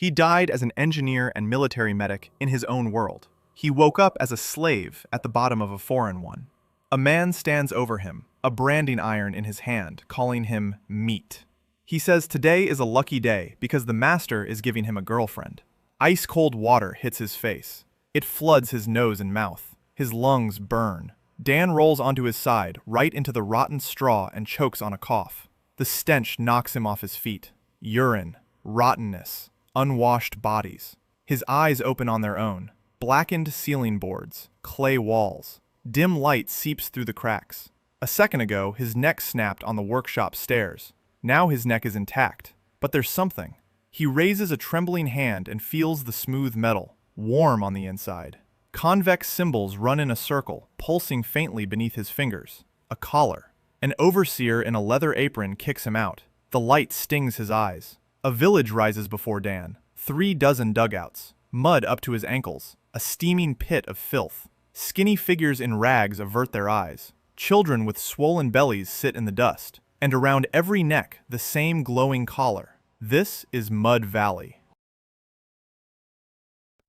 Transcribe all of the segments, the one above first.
He died as an engineer and military medic in his own world. He woke up as a slave at the bottom of a foreign one. A man stands over him, a branding iron in his hand, calling him meat. He says today is a lucky day because the master is giving him a girlfriend. Ice-cold water hits his face. It floods his nose and mouth. His lungs burn. Dan rolls onto his side, right into the rotten straw, and chokes on a cough. The stench knocks him off his feet. Urine, rottenness, unwashed bodies. His eyes open on their own. Blackened ceiling boards, clay walls. Dim light seeps through the cracks. A second ago, his neck snapped on the workshop stairs. Now his neck is intact. But there's something. He raises a trembling hand and feels the smooth metal, warm on the inside. Convex symbols run in a circle, pulsing faintly beneath his fingers. A collar. An overseer in a leather apron kicks him out. The light stings his eyes. A village rises before Dan. 3 dozen dugouts. Mud up to his ankles. A steaming pit of filth. Skinny figures in rags avert their eyes. Children with swollen bellies sit in the dust. And around every neck, the same glowing collar. This is Mud Valley.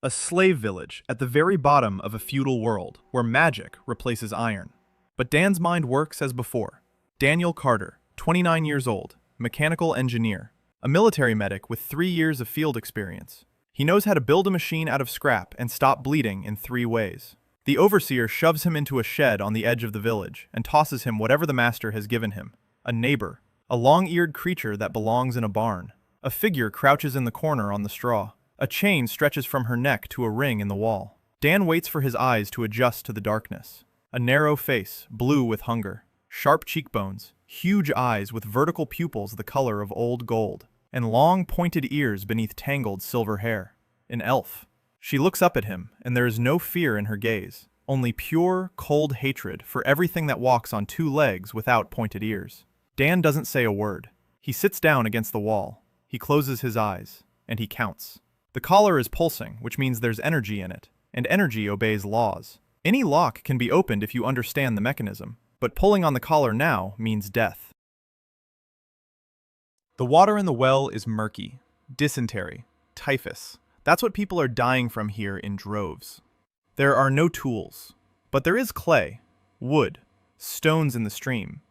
A slave village at the very bottom of a feudal world, where magic replaces iron. But Dan's mind works as before. Daniel Carter, 29 years old, mechanical engineer, a military medic with 3 years of field experience. He knows how to build a machine out of scrap and stop bleeding in 3 ways. The overseer shoves him into a shed on the edge of the village and tosses him whatever the master has given him. A neighbor, a long-eared creature that belongs in a barn. A figure crouches in the corner on the straw. A chain stretches from her neck to a ring in the wall. Dan waits for his eyes to adjust to the darkness. A narrow face, blue with hunger. Sharp cheekbones, huge eyes with vertical pupils the color of old gold, and long pointed ears beneath tangled silver hair. An elf. She looks up at him, and there is no fear in her gaze, only pure, cold hatred for everything that walks on 2 legs without pointed ears. Dan doesn't say a word. He sits down against the wall. He closes his eyes, and he counts. The collar is pulsing, which means there's energy in it, and energy obeys laws. Any lock can be opened if you understand the mechanism, but pulling on the collar now means death. The water in the well is murky. Dysentery. Typhus. That's what people are dying from here in droves. There are no tools, but there is clay, wood, stones in the stream.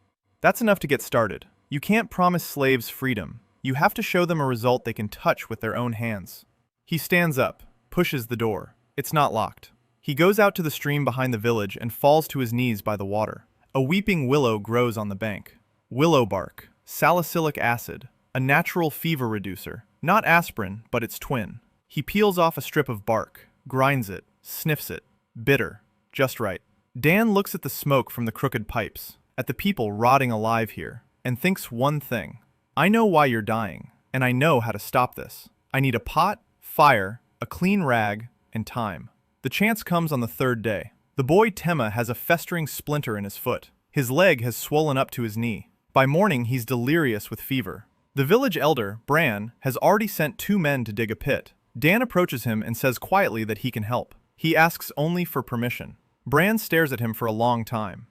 That's enough to get started. You can't promise slaves freedom. You have to show them a result they can touch with their own hands. He stands up, pushes the door. It's not locked. He goes out to the stream behind the village and falls to his knees by the water. A weeping willow grows on the bank. Willow bark, salicylic acid, a natural fever reducer. Not aspirin, but its twin. He peels off a strip of bark, grinds it, sniffs it. Bitter. Just right. Dan looks at the smoke from the crooked pipes, at the people rotting alive here, and thinks one thing. I know why you're dying, and I know how to stop this. I need a pot, fire, a clean rag, and time. The chance comes on the 3rd day. The boy Tema has a festering splinter in his foot. His leg has swollen up to his knee. By morning, he's delirious with fever. The village elder, Bran, has already sent 2 men to dig a pit. Dan approaches him and says quietly that he can help. He asks only for permission. Bran stares at him for a long time.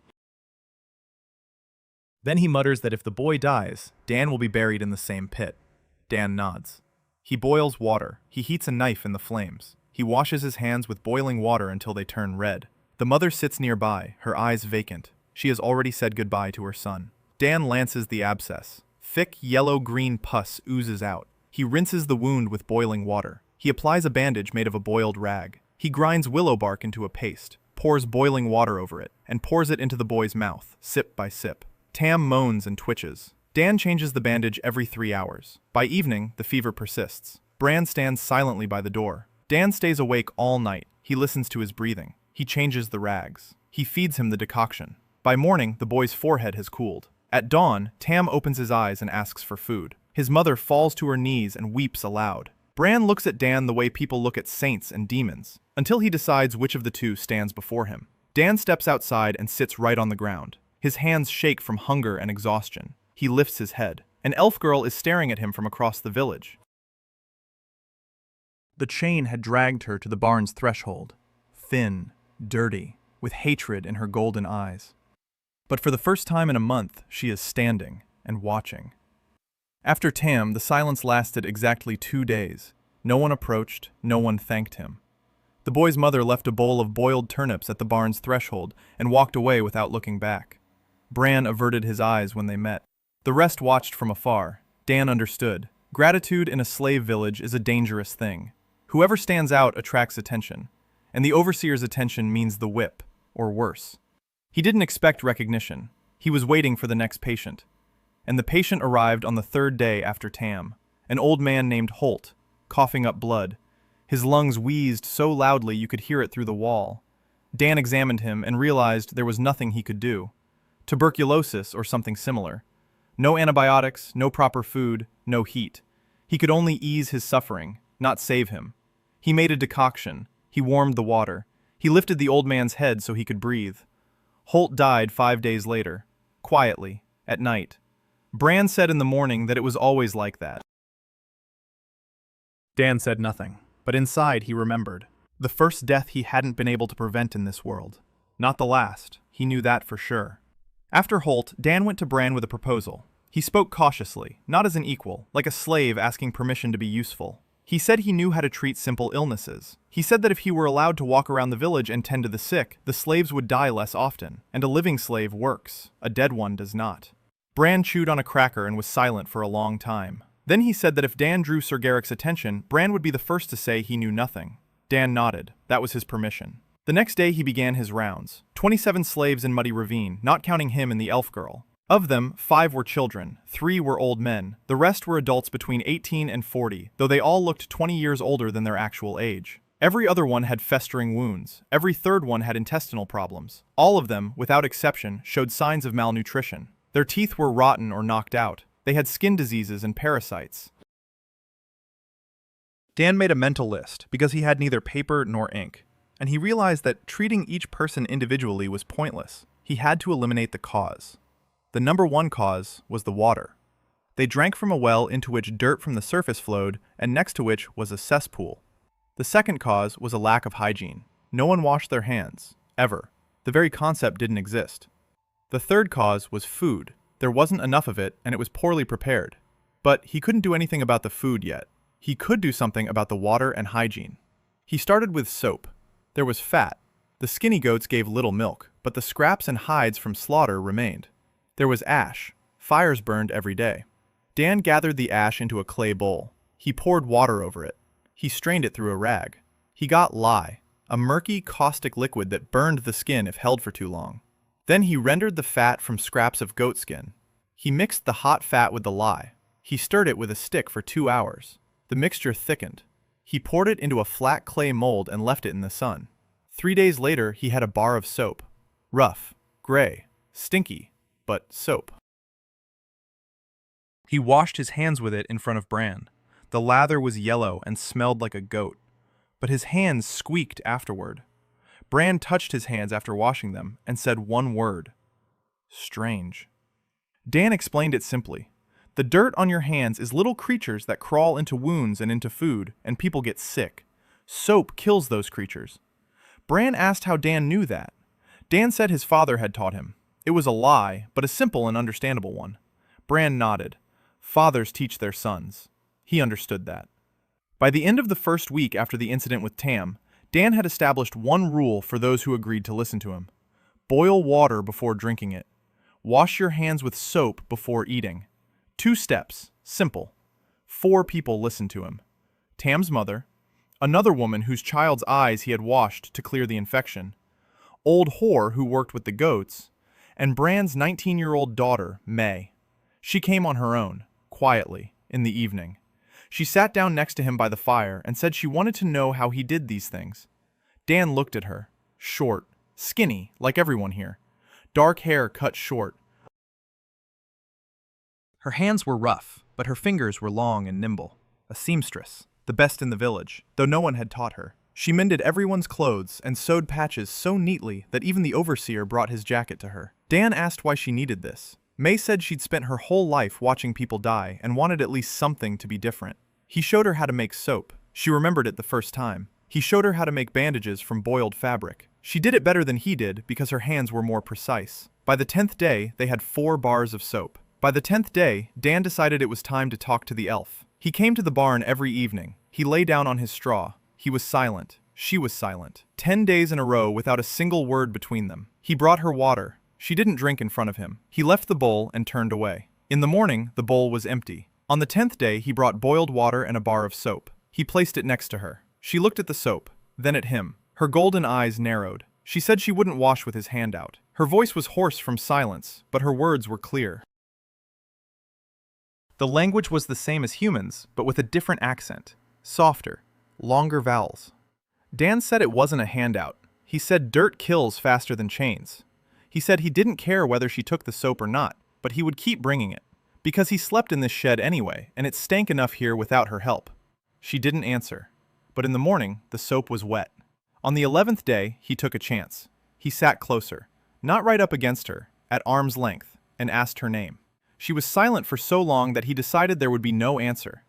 Then he mutters that if the boy dies, Dan will be buried in the same pit. Dan nods. He boils water. He heats a knife in the flames. He washes his hands with boiling water until they turn red. The mother sits nearby, her eyes vacant. She has already said goodbye to her son. Dan lances the abscess. Thick yellow-green pus oozes out. He rinses the wound with boiling water. He applies a bandage made of a boiled rag. He grinds willow bark into a paste, pours boiling water over it, and pours it into the boy's mouth, sip by sip. Tam moans and twitches. Dan changes the bandage every 3 hours. By evening, the fever persists. Bran stands silently by the door. Dan stays awake all night. He listens to his breathing. He changes the rags. He feeds him the decoction. By morning, the boy's forehead has cooled. At dawn, Tam opens his eyes and asks for food. His mother falls to her knees and weeps aloud. Bran looks at Dan the way people look at saints and demons, until he decides which of the 2 stands before him. Dan steps outside and sits right on the ground. His hands shake from hunger and exhaustion. He lifts his head. An elf girl is staring at him from across the village. The chain had dragged her to the barn's threshold, thin, dirty, with hatred in her golden eyes. But for the first time in a month, she is standing and watching. After Tam, the silence lasted exactly 2 days. No one approached, no one thanked him. The boy's mother left a bowl of boiled turnips at the barn's threshold and walked away without looking back. Bran averted his eyes when they met. The rest watched from afar. Dan understood. Gratitude in a slave village is a dangerous thing. Whoever stands out attracts attention, and the overseer's attention means the whip, or worse. He didn't expect recognition. He was waiting for the next patient. And the patient arrived on the third day after Tam, an old man named Holt, coughing up blood. His lungs wheezed so loudly you could hear it through the wall. Dan examined him and realized there was nothing he could do. Tuberculosis or something similar. No antibiotics, no proper food, no heat. He could only ease his suffering, not save him. He made a decoction. He warmed the water. He lifted the old man's head so he could breathe. Holt died 5 days later, quietly, at night. Bran said in the morning that it was always like that. Dan said nothing, but inside he remembered. The first death he hadn't been able to prevent in this world. Not the last, he knew that for sure. After Holt, Dan went to Bran with a proposal. He spoke cautiously, not as an equal, like a slave asking permission to be useful. He said he knew how to treat simple illnesses. He said that if he were allowed to walk around the village and tend to the sick, the slaves would die less often, and a living slave works, a dead one does not. Bran chewed on a cracker and was silent for a long time. Then he said that if Dan drew Sir Garrick's attention, Bran would be the first to say he knew nothing. Dan nodded. That was his permission. The next day he began his rounds. 27 slaves in Muddy Ravine, not counting him and the elf girl. Of them, 5 were children, 3 were old men. The rest were adults between 18 and 40, though they all looked 20 years older than their actual age. Every other one had festering wounds. Every third one had intestinal problems. All of them, without exception, showed signs of malnutrition. Their teeth were rotten or knocked out. They had skin diseases and parasites. Dan made a mental list because he had neither paper nor ink, and he realized that treating each person individually was pointless. He had to eliminate the cause. The number one cause was the water. They drank from a well into which dirt from the surface flowed and next to which was a cesspool. The second cause was a lack of hygiene. No one washed their hands, ever. The very concept didn't exist. The third cause was food. There wasn't enough of it and it was poorly prepared. But he couldn't do anything about the food yet. He could do something about the water and hygiene. He started with soap. There was fat. The skinny goats gave little milk, but the scraps and hides from slaughter remained. There was ash. Fires burned every day. Dan gathered the ash into a clay bowl. He poured water over it. He strained it through a rag. He got lye, a murky, caustic liquid that burned the skin if held for too long. Then he rendered the fat from scraps of goat skin. He mixed the hot fat with the lye. He stirred it with a stick for 2 hours. The mixture thickened. He poured it into a flat clay mold and left it in the sun. 3 days later, he had a bar of soap. Rough, gray, stinky, but soap. He washed his hands with it in front of Bran. The lather was yellow and smelled like a goat, but his hands squeaked afterward. Bran touched his hands after washing them and said one word. Strange. Dan explained it simply. The dirt on your hands is little creatures that crawl into wounds and into food, and people get sick. Soap kills those creatures. Bran asked how Dan knew that. Dan said his father had taught him. It was a lie, but a simple and understandable one. Bran nodded. Fathers teach their sons. He understood that. By the end of the first week after the incident with Tam, Dan had established one rule for those who agreed to listen to him. Boil water before drinking it. Wash your hands with soap before eating. 2 steps, simple. 4 people listened to him. Tam's mother, another woman whose child's eyes he had washed to clear the infection, old whore who worked with the goats, and Bran's 19-year-old daughter, May. She came on her own, quietly, in the evening. She sat down next to him by the fire and said she wanted to know how he did these things. Dan looked at her, short, skinny, like everyone here. Dark hair cut short. Her hands were rough, but her fingers were long and nimble. A seamstress, the best in the village, though no one had taught her. She mended everyone's clothes and sewed patches so neatly that even the overseer brought his jacket to her. Dan asked why she needed this. May said she'd spent her whole life watching people die and wanted at least something to be different. He showed her how to make soap. She remembered it the first time. He showed her how to make bandages from boiled fabric. She did it better than he did because her hands were more precise. By the 10th day, they had 4 bars of soap. By the 10th day, Dan decided it was time to talk to the elf. He came to the barn every evening. He lay down on his straw. He was silent. She was silent. 10 days in a row without a single word between them. He brought her water. She didn't drink in front of him. He left the bowl and turned away. In the morning, the bowl was empty. On the 10th day, he brought boiled water and a bar of soap. He placed it next to her. She looked at the soap, then at him. Her golden eyes narrowed. She said she wouldn't wash with his hand out. Her voice was hoarse from silence, but her words were clear. The language was the same as humans, but with a different accent. Softer, longer vowels. Dan said it wasn't a handout. He said dirt kills faster than chains. He said he didn't care whether she took the soap or not, but he would keep bringing it. Because he slept in this shed anyway, and it stank enough here without her help. She didn't answer. But in the morning, the soap was wet. On the 11th day, he took a chance. He sat closer, not right up against her, at arm's length, and asked her name. She was silent for so long that he decided there would be no answer.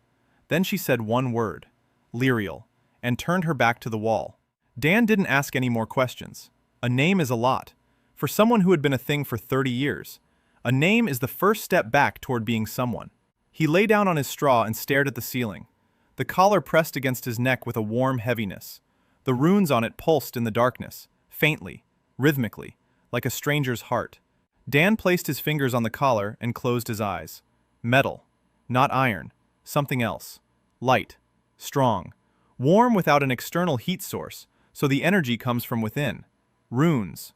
Then she said one word, Lyriel, and turned her back to the wall. Dan didn't ask any more questions. A name is a lot. For someone who had been a thing for 30 years, a name is the first step back toward being someone. He lay down on his straw and stared at the ceiling. The collar pressed against his neck with a warm heaviness. The runes on it pulsed in the darkness, faintly, rhythmically, like a stranger's heart. Dan placed his fingers on the collar and closed his eyes. Metal, not iron, something else. Light, strong, warm without an external heat source, so the energy comes from within. Runes.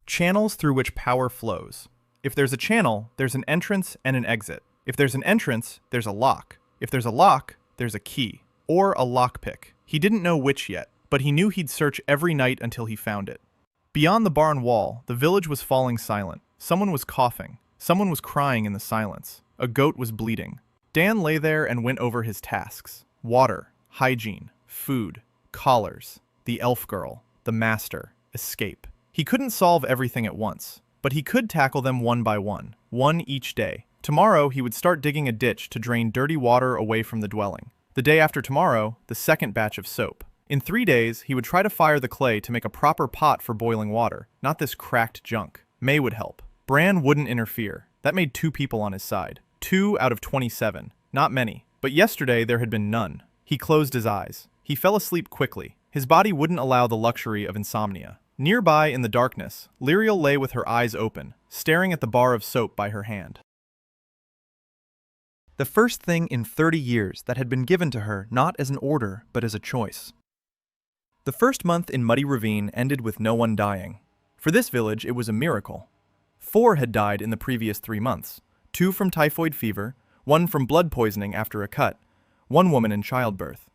Channels through which power flows. If there's a channel, there's an entrance and an exit. If there's an entrance, there's a lock. If there's a lock, there's a key. Or a lockpick. He didn't know which yet, but he knew he'd search every night until he found it. Beyond the barn wall, the village was falling silent. Someone was coughing. Someone was crying in the silence. A goat was bleeding. Dan lay there and went over his tasks. Water, hygiene, food, collars, the elf girl, the master, escape. He couldn't solve everything at once, but he could tackle them one by one each day. Tomorrow, he would start digging a ditch to drain dirty water away from the dwelling. The day after tomorrow, the second batch of soap. In 3 days, he would try to fire the clay to make a proper pot for boiling water, not this cracked junk. May would help. Bran wouldn't interfere. That made 2 people on his side. 2 out of 27. Not many. But yesterday, there had been none. He closed his eyes. He fell asleep quickly. His body wouldn't allow the luxury of insomnia. Nearby, in the darkness, Lyriel lay with her eyes open, staring at the bar of soap by her hand. The first thing in 30 years that had been given to her not as an order, but as a choice. The first month in Muddy Ravine ended with no one dying. For this village, it was a miracle. 4 had died in the previous 3 months. 2 from typhoid fever, 1 from blood poisoning after a cut, 1 woman in childbirth.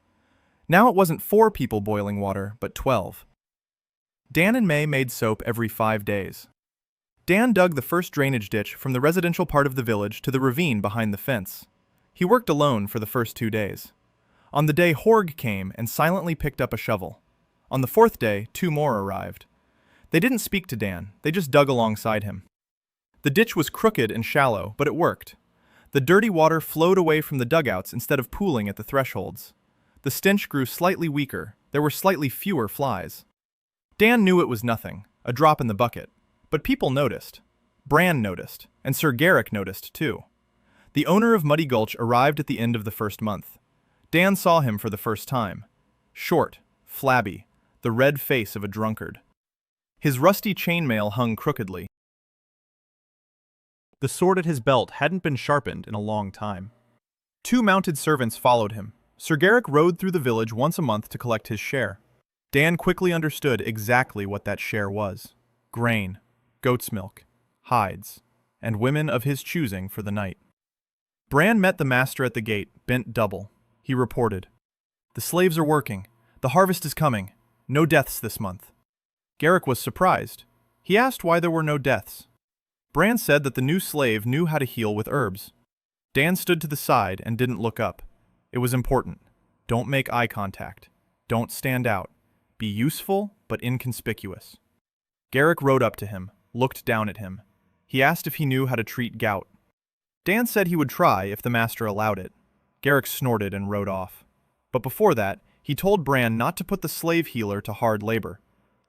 Now it wasn't 4 people boiling water, but 12. Dan and May made soap every 5 days. Dan dug the first drainage ditch from the residential part of the village to the ravine behind the fence. He worked alone for the first 2 days. On the day Horg came and silently picked up a shovel. On the 4th day, 2 more arrived. They didn't speak to Dan, they just dug alongside him. The ditch was crooked and shallow, but it worked. The dirty water flowed away from the dugouts instead of pooling at the thresholds. The stench grew slightly weaker, there were slightly fewer flies. Dan knew it was nothing, a drop in the bucket. But people noticed. Bran noticed, and Sir Garrick noticed too. The owner of Muddy Gulch arrived at the end of the first month. Dan saw him for the first time. Short, flabby, the red face of a drunkard. His rusty chainmail hung crookedly. The sword at his belt hadn't been sharpened in a long time. 2 mounted servants followed him. Sir Garrick rode through the village once a month to collect his share. Dan quickly understood exactly what that share was. Grain, goat's milk, hides, and women of his choosing for the night. Bran met the master at the gate, bent double. He reported, "The slaves are working. The harvest is coming. No deaths this month." Garrick was surprised. He asked why there were no deaths. Bran said that the new slave knew how to heal with herbs. Dan stood to the side and didn't look up. It was important. Don't make eye contact. Don't stand out. Be useful, but inconspicuous. Garrick rode up to him, looked down at him. He asked if he knew how to treat gout. Dan said he would try if the master allowed it. Garrick snorted and rode off. But before that, he told Bran not to put the slave healer to hard labor.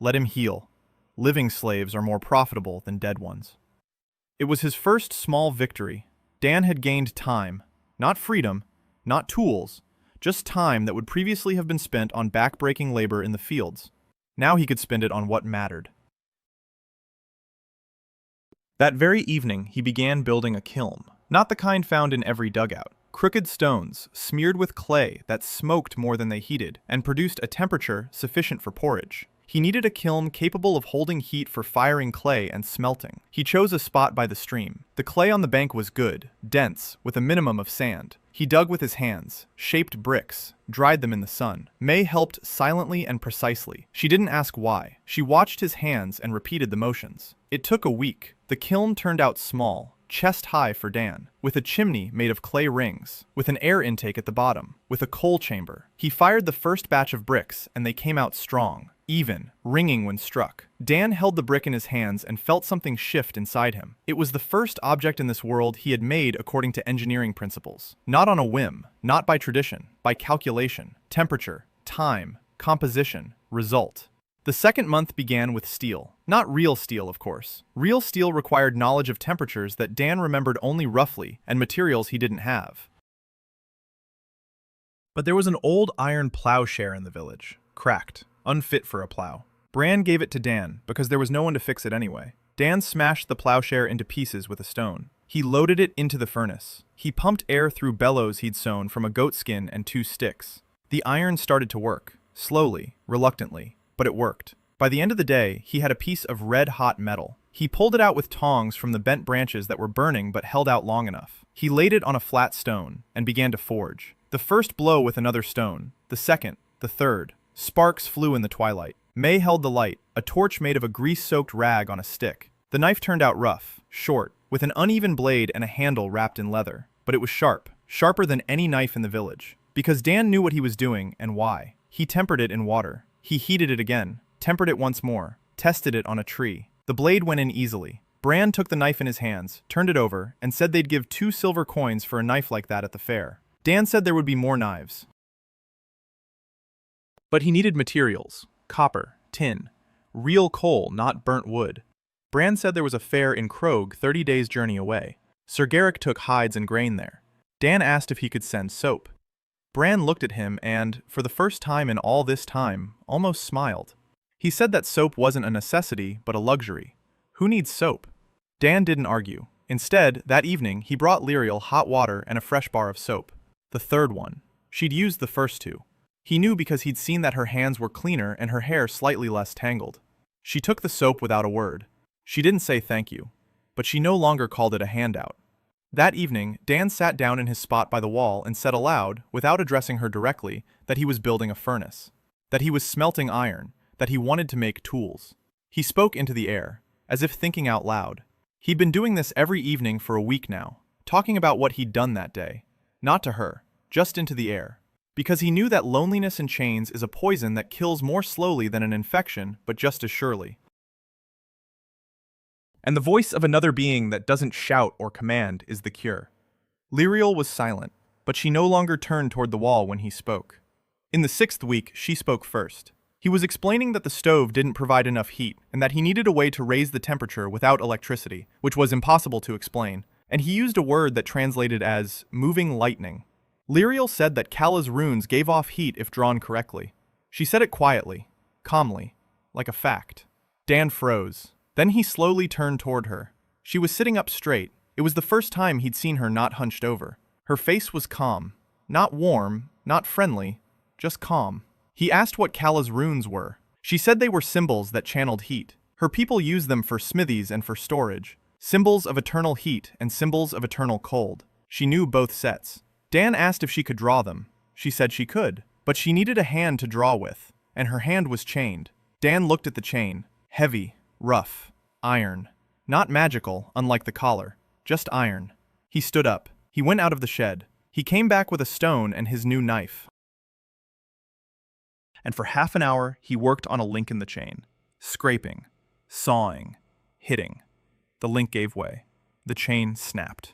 Let him heal. Living slaves are more profitable than dead ones. It was his first small victory. Dan had gained time. Not freedom, not tools, just time that would previously have been spent on back-breaking labor in the fields. Now he could spend it on what mattered. That very evening, he began building a kiln, not the kind found in every dugout. Crooked stones, smeared with clay that smoked more than they heated, and produced a temperature sufficient for porridge. He needed a kiln capable of holding heat for firing clay and smelting. He chose a spot by the stream. The clay on the bank was good, dense, with a minimum of sand. He dug with his hands, shaped bricks, dried them in the sun. May helped silently and precisely. She didn't ask why. She watched his hands and repeated the motions. It took a week. The kiln turned out small, chest high for Dan, with a chimney made of clay rings, with an air intake at the bottom, with a coal chamber. He fired the first batch of bricks, and they came out strong, even, ringing when struck. Dan held the brick in his hands and felt something shift inside him. It was the first object in this world he had made according to engineering principles. Not on a whim, not by tradition, by calculation, temperature, time, composition, result. The second month began with steel. Not real steel, of course. Real steel required knowledge of temperatures that Dan remembered only roughly and materials he didn't have. But there was an old iron plowshare in the village, cracked, unfit for a plow. Bran gave it to Dan because there was no one to fix it anyway. Dan smashed the plowshare into pieces with a stone. He loaded it into the furnace. He pumped air through bellows he'd sewn from a goat skin and 2 sticks. The iron started to work, slowly, reluctantly, but it worked. By the end of the day, he had a piece of red-hot metal. He pulled it out with tongs from the bent branches that were burning but held out long enough. He laid it on a flat stone and began to forge. The first blow with another stone, the second, the third. Sparks flew in the twilight. May held the light, a torch made of a grease-soaked rag on a stick. The knife turned out rough, short, with an uneven blade and a handle wrapped in leather. But it was sharp, sharper than any knife in the village. Because Dan knew what he was doing and why. He tempered it in water. He heated it again, tempered it once more, tested it on a tree. The blade went in easily. Bran took the knife in his hands, turned it over, and said they'd give 2 silver coins for a knife like that at the fair. Dan said there would be more knives. But he needed materials, copper, tin, real coal, not burnt wood. Bran said there was a fair in Krog 30 days' journey away. Sir Garrick took hides and grain there. Dan asked if he could send soap. Bran looked at him and, for the first time in all this time, almost smiled. He said that soap wasn't a necessity, but a luxury. Who needs soap? Dan didn't argue. Instead, that evening, he brought Lyriel hot water and a fresh bar of soap. The third one. She'd used the first 2. He knew because he'd seen that her hands were cleaner and her hair slightly less tangled. She took the soap without a word. She didn't say thank you, but she no longer called it a handout. That evening, Dan sat down in his spot by the wall and said aloud, without addressing her directly, that he was building a furnace, that he was smelting iron, that he wanted to make tools. He spoke into the air, as if thinking out loud. He'd been doing this every evening for a week now, talking about what he'd done that day. Not to her, just into the air. Because he knew that loneliness in chains is a poison that kills more slowly than an infection, but just as surely. And the voice of another being that doesn't shout or command is the cure. Lyriel was silent, but she no longer turned toward the wall when he spoke. In the 6th week, she spoke first. He was explaining that the stove didn't provide enough heat, and that he needed a way to raise the temperature without electricity, which was impossible to explain, and he used a word that translated as moving lightning. Lyriel said that Kala's runes gave off heat if drawn correctly. She said it quietly, calmly, like a fact. Dan froze. Then he slowly turned toward her. She was sitting up straight. It was the first time he'd seen her not hunched over. Her face was calm. Not warm, not friendly, just calm. He asked what Kala's runes were. She said they were symbols that channeled heat. Her people used them for smithies and for storage. Symbols of eternal heat and symbols of eternal cold. She knew both sets. Dan asked if she could draw them. She said she could, but she needed a hand to draw with, and her hand was chained. Dan looked at the chain. Heavy, rough, iron. Not magical, unlike the collar. Just iron. He stood up. He went out of the shed. He came back with a stone and his new knife. And for half an hour, he worked on a link in the chain. Scraping, sawing, hitting. The link gave way. The chain snapped.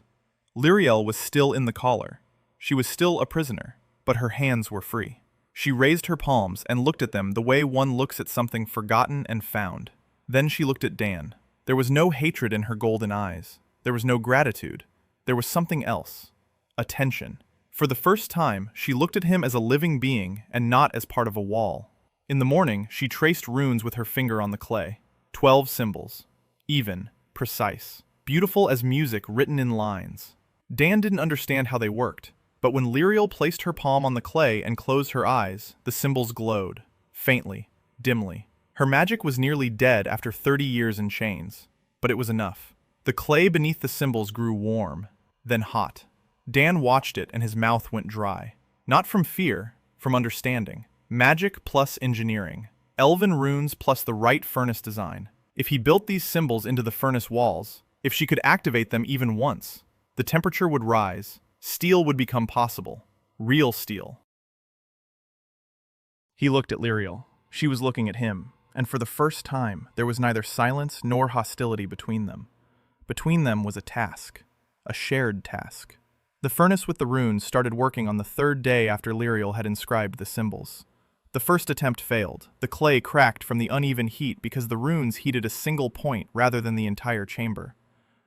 Lyriel was still in the collar. She was still a prisoner, but her hands were free. She raised her palms and looked at them the way one looks at something forgotten and found. Then she looked at Dan. There was no hatred in her golden eyes. There was no gratitude. There was something else. Attention. For the first time, she looked at him as a living being and not as part of a wall. In the morning, she traced runes with her finger on the clay. 12 symbols. Even, precise, beautiful as music written in lines. Dan didn't understand how they worked, but when Lyriel placed her palm on the clay and closed her eyes, the symbols glowed, faintly, dimly. Her magic was nearly dead after 30 years in chains, but it was enough. The clay beneath the symbols grew warm, then hot. Dan watched it and his mouth went dry. Not from fear, from understanding. Magic plus engineering. Elven runes plus the right furnace design. If he built these symbols into the furnace walls, if she could activate them even once, the temperature would rise, steel would become possible. Real steel. He looked at Lyriel. She was looking at him, and for the first time, there was neither silence nor hostility between them. Between them was a task. A shared task. The furnace with the runes started working on the third day after Lyriel had inscribed the symbols. The first attempt failed. The clay cracked from the uneven heat because the runes heated a single point rather than the entire chamber.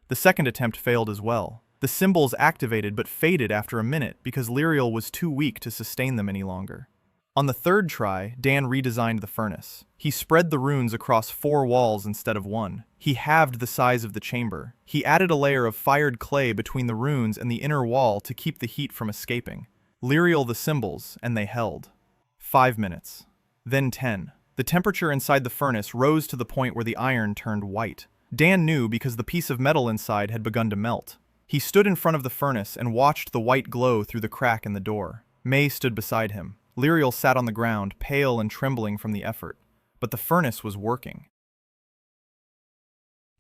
The second attempt failed as well. The symbols activated but faded after a minute because Lyriel was too weak to sustain them any longer. On the third try, Dan redesigned the furnace. He spread the runes across 4 walls instead of 1. He halved the size of the chamber. He added a layer of fired clay between the runes and the inner wall to keep the heat from escaping. Lyriel the symbols, and they held. 5 minutes. Then 10. The temperature inside the furnace rose to the point where the iron turned white. Dan knew because the piece of metal inside had begun to melt. He stood in front of the furnace and watched the white glow through the crack in the door. May stood beside him. Lyriel sat on the ground, pale and trembling from the effort. But the furnace was working.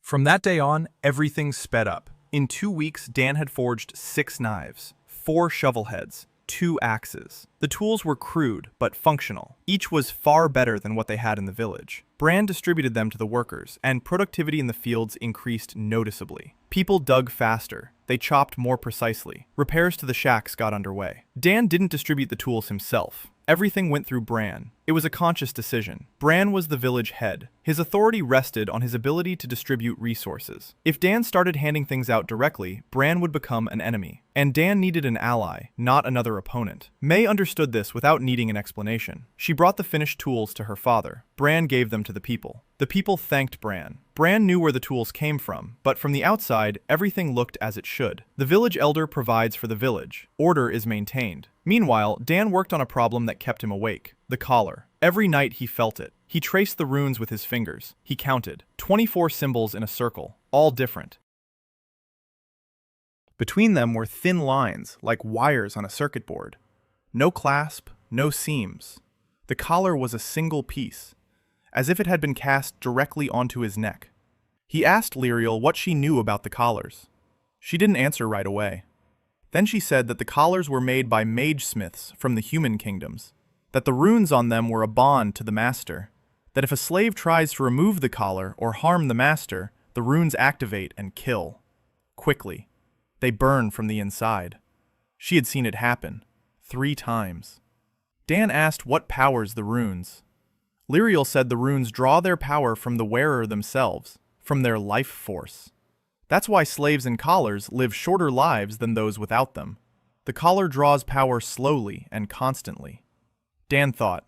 From that day on, everything sped up. In 2 weeks, Dan had forged 6 knives, 4 shovel heads, 2 axes. The tools were crude, but functional. Each was far better than what they had in the village. Bran distributed them to the workers, and productivity in the fields increased noticeably. People dug faster. They chopped more precisely. Repairs to the shacks got underway. Dan didn't distribute the tools himself. Everything went through Bran. It was a conscious decision. Bran was the village head. His authority rested on his ability to distribute resources. If Dan started handing things out directly, Bran would become an enemy. And Dan needed an ally, not another opponent. May understood this without needing an explanation. She brought the finished tools to her father. Bran gave them to the people. The people thanked Bran. Bran knew where the tools came from, but from the outside, everything looked as it should. The village elder provides for the village. Order is maintained. Meanwhile, Dan worked on a problem that kept him awake. The collar. Every night he felt it. He traced the runes with his fingers. He counted. 24 symbols in a circle, all different. Between them were thin lines, like wires on a circuit board. No clasp, no seams. The collar was a single piece, as if it had been cast directly onto his neck. He asked Lyriel what she knew about the collars. She didn't answer right away. Then she said that the collars were made by mage-smiths from the human kingdoms, that the runes on them were a bond to the master, that if a slave tries to remove the collar or harm the master, the runes activate and kill. Quickly. They burn from the inside. She had seen it happen. 3 times. Dan asked what powers the runes. Lyriel said the runes draw their power from the wearer themselves, from their life force. That's why slaves in collars live shorter lives than those without them. The collar draws power slowly and constantly. Dan thought,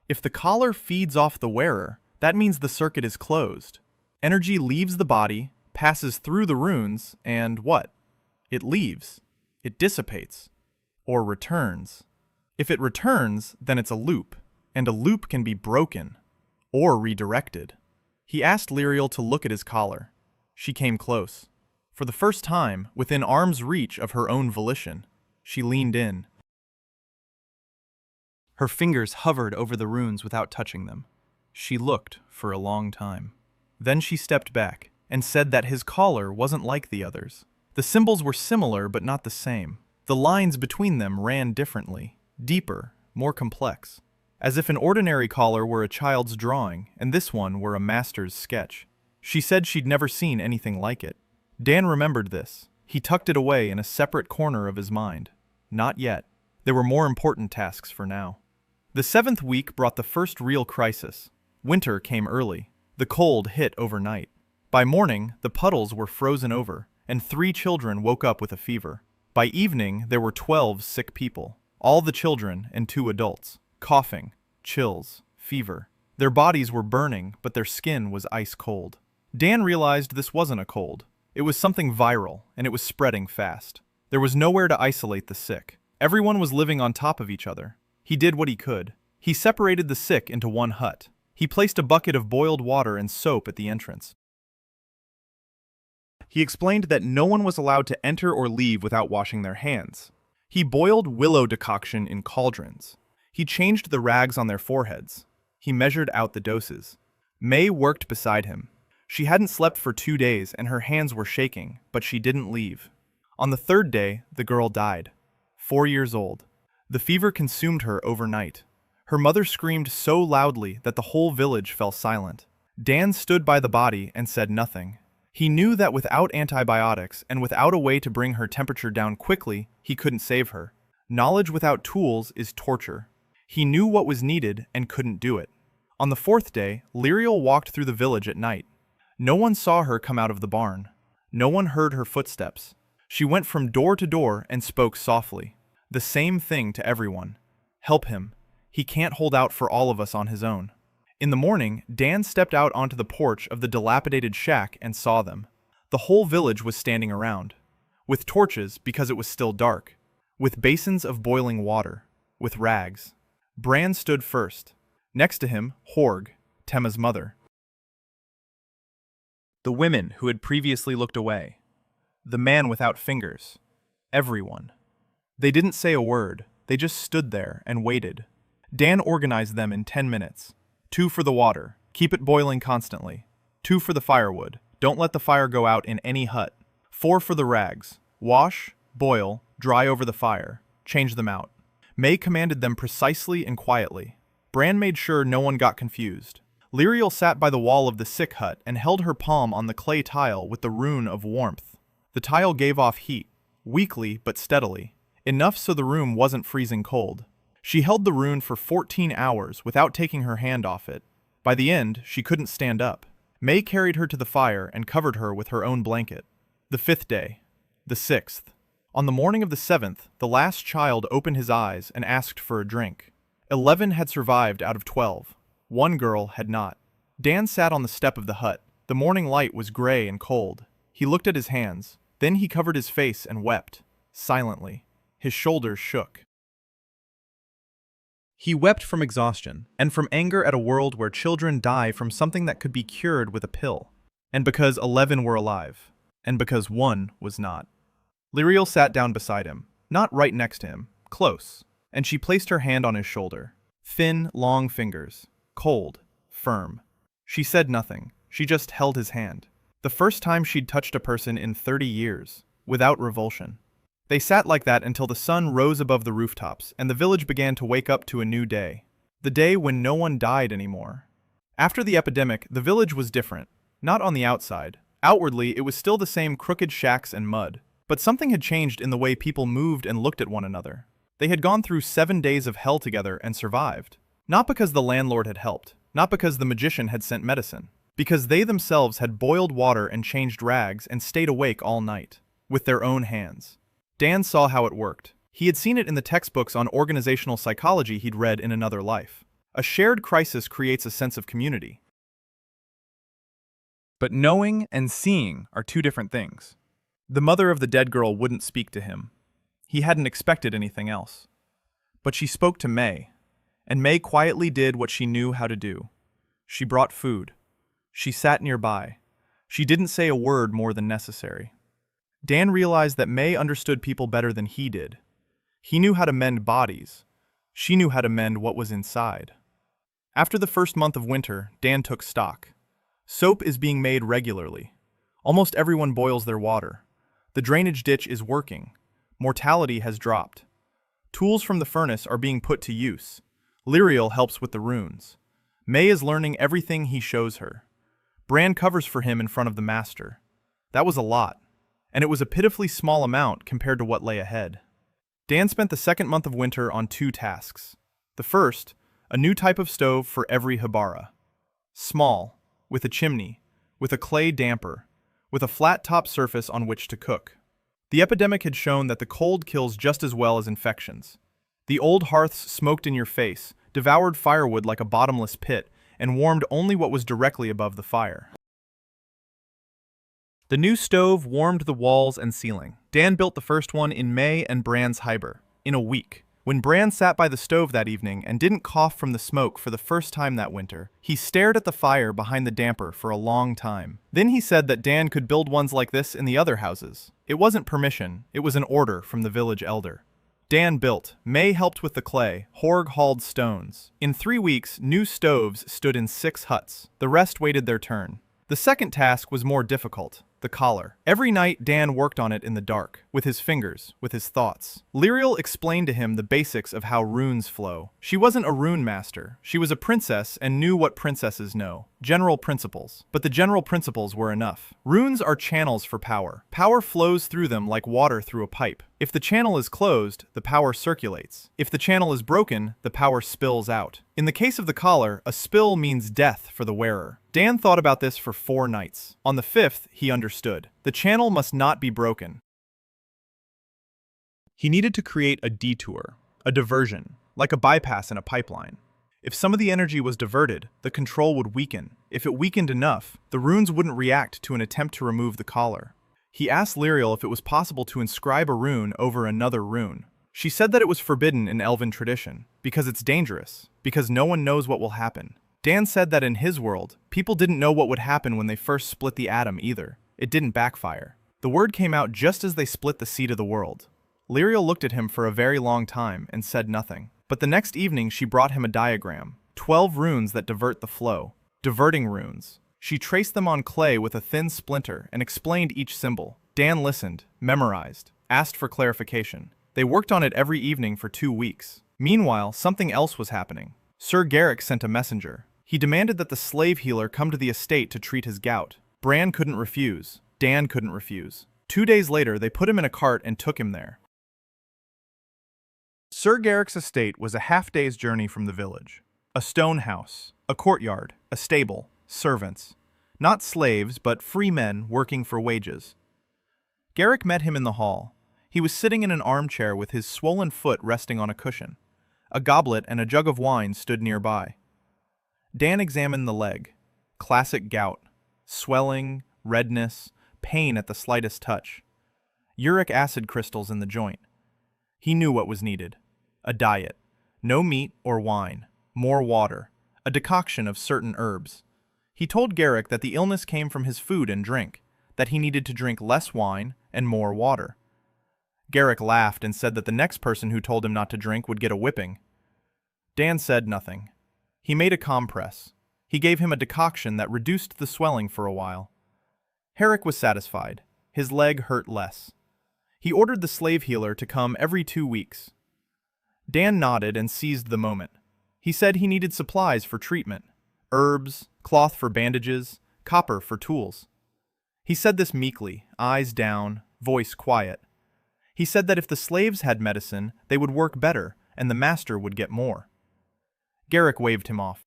if the collar feeds off the wearer, that means the circuit is closed. Energy leaves the body, passes through the runes, and what? It leaves. It dissipates. Or returns. If it returns, then it's a loop, and a loop can be broken or redirected. He asked Lyriel to look at his collar. She came close. For the first time, within arm's reach of her own volition, she leaned in. Her fingers hovered over the runes without touching them. She looked for a long time. Then she stepped back and said that his collar wasn't like the others. The symbols were similar but not the same. The lines between them ran differently, deeper, more complex. As if an ordinary collar were a child's drawing, and this one were a master's sketch. She said she'd never seen anything like it. Dan remembered this. He tucked it away in a separate corner of his mind. Not yet. There were more important tasks for now. The 7th week brought the first real crisis. Winter came early. The cold hit overnight. By morning, the puddles were frozen over, and 3 children woke up with a fever. By evening, there were 12 sick people, all the children and 2 adults, coughing, chills, fever. Their bodies were burning, but their skin was ice cold. Dan realized this wasn't a cold. It was something viral, and it was spreading fast. There was nowhere to isolate the sick. Everyone was living on top of each other. He did what he could. He separated the sick into one hut. He placed a bucket of boiled water and soap at the entrance. He explained that no one was allowed to enter or leave without washing their hands. He boiled willow decoction in cauldrons. He changed the rags on their foreheads. He measured out the doses. May worked beside him. She hadn't slept for 2 days and her hands were shaking, but she didn't leave. On the 3rd day, the girl died. 4 years old. The fever consumed her overnight. Her mother screamed so loudly that the whole village fell silent. Dan stood by the body and said nothing. He knew that without antibiotics and without a way to bring her temperature down quickly, he couldn't save her. Knowledge without tools is torture. He knew what was needed and couldn't do it. On the 4th day, Lyriel walked through the village at night. No one saw her come out of the barn. No one heard her footsteps. She went from door to door and spoke softly. The same thing to everyone. Help him. He can't hold out for all of us on his own. In the morning, Dan stepped out onto the porch of the dilapidated shack and saw them. The whole village was standing around. With torches because it was still dark. With basins of boiling water. With rags. Bran stood first. Next to him, Horg, Temma's mother. The women who had previously looked away. The man without fingers. Everyone. They didn't say a word, they just stood there and waited. Dan organized them in 10 minutes. 2 for the water, keep it boiling constantly. 2 for the firewood, don't let the fire go out in any hut. 4 for the rags, wash, boil, dry over the fire, change them out. May commanded them precisely and quietly. Bran made sure no one got confused. Lyriel sat by the wall of the sick hut and held her palm on the clay tile with the rune of warmth. The tile gave off heat, weakly but steadily, enough so the room wasn't freezing cold. She held the rune for 14 hours without taking her hand off it. By the end, she couldn't stand up. May carried her to the fire and covered her with her own blanket. The 5th day. The 6th. On the morning of the 7th, the last child opened his eyes and asked for a drink. 11 had survived out of 12. 1 girl had not. Dan sat on the step of the hut. The morning light was gray and cold. He looked at his hands. Then he covered his face and wept. Silently. His shoulders shook. He wept from exhaustion, and from anger at a world where children die from something that could be cured with a pill. And because 11 were alive. And because 1 was not. Lyriel sat down beside him. Not right next to him. Close. And she placed her hand on his shoulder. Thin, long fingers. Cold. Firm. She said nothing. She just held his hand. The first time she'd touched a person in 30 years. Without revulsion. They sat like that until the sun rose above the rooftops and the village began to wake up to a new day. The day when no one died anymore. After the epidemic, the village was different. Not on the outside. Outwardly, it was still the same crooked shacks and mud. But something had changed in the way people moved and looked at one another. They had gone through 7 days of hell together and survived. Not because the landlord had helped. Not because the magician had sent medicine. Because they themselves had boiled water and changed rags and stayed awake all night. With their own hands. Dan saw how it worked. He had seen it in the textbooks on organizational psychology he'd read in another life. A shared crisis creates a sense of community. But knowing and seeing are 2 different things. The mother of the dead girl wouldn't speak to him. He hadn't expected anything else. But she spoke to May, and May quietly did what she knew how to do. She brought food. She sat nearby. She didn't say a word more than necessary. Dan realized that May understood people better than he did. He knew how to mend bodies. She knew how to mend what was inside. After the first month of winter, Dan took stock. Soap is being made regularly. Almost everyone boils their water. The drainage ditch is working. Mortality has dropped. Tools from the furnace are being put to use. Lyriel helps with the runes. May is learning everything he shows her. Bran covers for him in front of the master. That was a lot. And it was a pitifully small amount compared to what lay ahead. Dan spent the 2nd month of winter on 2 tasks. The first, a new type of stove for every Habara. Small, with a chimney, with a clay damper, with a flat top surface on which to cook. The epidemic had shown that the cold kills just as well as infections. The old hearths smoked in your face, devoured firewood like a bottomless pit, and warmed only what was directly above the fire. The new stove warmed the walls and ceiling. Dan built the first one in May and Bran's Hyber, in a week. When Bran sat by the stove that evening and didn't cough from the smoke for the first time that winter, he stared at the fire behind the damper for a long time. Then he said that Dan could build ones like this in the other houses. It wasn't permission, it was an order from the village elder. Dan built. May helped with the clay. Horg hauled stones. In 3 weeks, new stoves stood in 6 huts. The rest waited their turn. The second task was more difficult. The collar. Every night, Dan worked on it in the dark, with his fingers, with his thoughts. Lyriel explained to him the basics of how runes flow. She wasn't a rune master. She was a princess and knew what princesses know. General principles. But the general principles were enough. Runes are channels for power. Power flows through them like water through a pipe. If the channel is closed, the power circulates. If the channel is broken, the power spills out. In the case of the collar, a spill means death for the wearer. Dan thought about this for 4 nights. On the 5th, he understood. The channel must not be broken. He needed to create a detour, a diversion, like a bypass in a pipeline. If some of the energy was diverted, the control would weaken. If it weakened enough, the runes wouldn't react to an attempt to remove the collar. He asked Lyriel if it was possible to inscribe a rune over another rune. She said that it was forbidden in Elven tradition, because it's dangerous, because no one knows what will happen. Dan said that in his world, people didn't know what would happen when they first split the atom either. It didn't backfire. The word came out just as they split the seed of the world. Lyriel looked at him for a very long time and said nothing. But the next evening she brought him a diagram, 12 runes that divert the flow. Diverting runes. She traced them on clay with a thin splinter and explained each symbol. Dan listened, memorized, asked for clarification. They worked on it every evening for 2 weeks. Meanwhile, something else was happening. Sir Garrick sent a messenger. He demanded that the slave healer come to the estate to treat his gout. Bran couldn't refuse. Dan couldn't refuse. 2 days later, they put him in a cart and took him there. Sir Garrick's estate was a half-day's journey from the village. A stone house, a courtyard, a stable, servants. Not slaves, but free men working for wages. Garrick met him in the hall. He was sitting in an armchair with his swollen foot resting on a cushion. A goblet and a jug of wine stood nearby. Dan examined the leg. Classic gout. Swelling, redness, pain at the slightest touch. Uric acid crystals in the joint. He knew what was needed. A diet. No meat or wine. More water. A decoction of certain herbs. He told Garrick that the illness came from his food and drink, that he needed to drink less wine and more water. Garrick laughed and said that the next person who told him not to drink would get a whipping. Dan said nothing. He made a compress. He gave him a decoction that reduced the swelling for a while. Herrick was satisfied. His leg hurt less. He ordered the slave healer to come every 2 weeks. Dan nodded and seized the moment. He said he needed supplies for treatment. Herbs, cloth for bandages, copper for tools. He said this meekly, eyes down, voice quiet. He said that if the slaves had medicine, they would work better, and the master would get more. Garrick waved him off.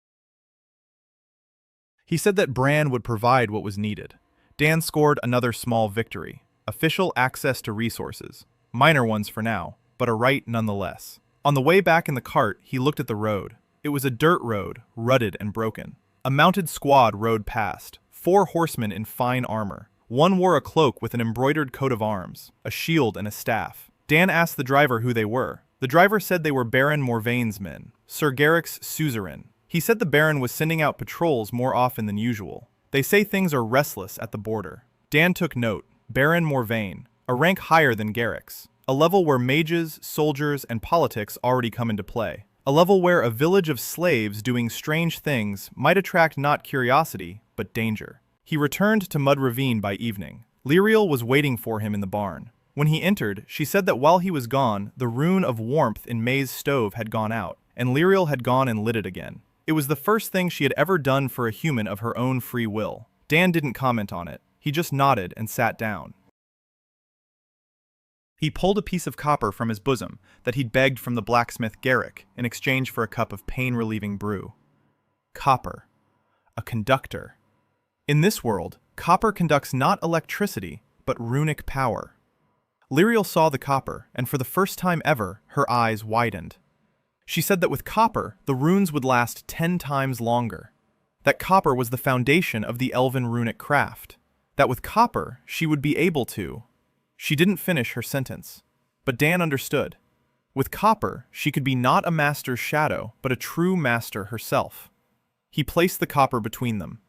He said that Bran would provide what was needed. Dan scored another small victory. Official access to resources. Minor ones for now, but a right nonetheless. On the way back in the cart, he looked at the road. It was a dirt road, rutted and broken. A mounted squad rode past, 4 horsemen in fine armor. One wore a cloak with an embroidered coat of arms, a shield and a staff. Dan asked the driver who they were. The driver said they were Baron Morvaine's men, Sir Garrick's suzerain. He said the Baron was sending out patrols more often than usual. They say things are restless at the border. Dan took note. Baron Morvaine, a rank higher than Garrick's. A level where mages, soldiers, and politics already come into play. A level where a village of slaves doing strange things might attract not curiosity, but danger. He returned to Mud Ravine by evening. Lyriel was waiting for him in the barn. When he entered, she said that while he was gone, the rune of warmth in May's stove had gone out, and Lyriel had gone and lit it again. It was the first thing she had ever done for a human of her own free will. Dan didn't comment on it. He just nodded and sat down. He pulled a piece of copper from his bosom that he'd begged from the blacksmith Garrick in exchange for a cup of pain-relieving brew. Copper. A conductor. In this world, copper conducts not electricity, but runic power. Lyriel saw the copper, and for the first time ever, her eyes widened. She said that with copper, the runes would last 10 times longer. That copper was the foundation of the elven runic craft. That with copper, she would be able to... She didn't finish her sentence. But Dan understood. With copper, she could be not a master's shadow, but a true master herself. He placed the copper between them.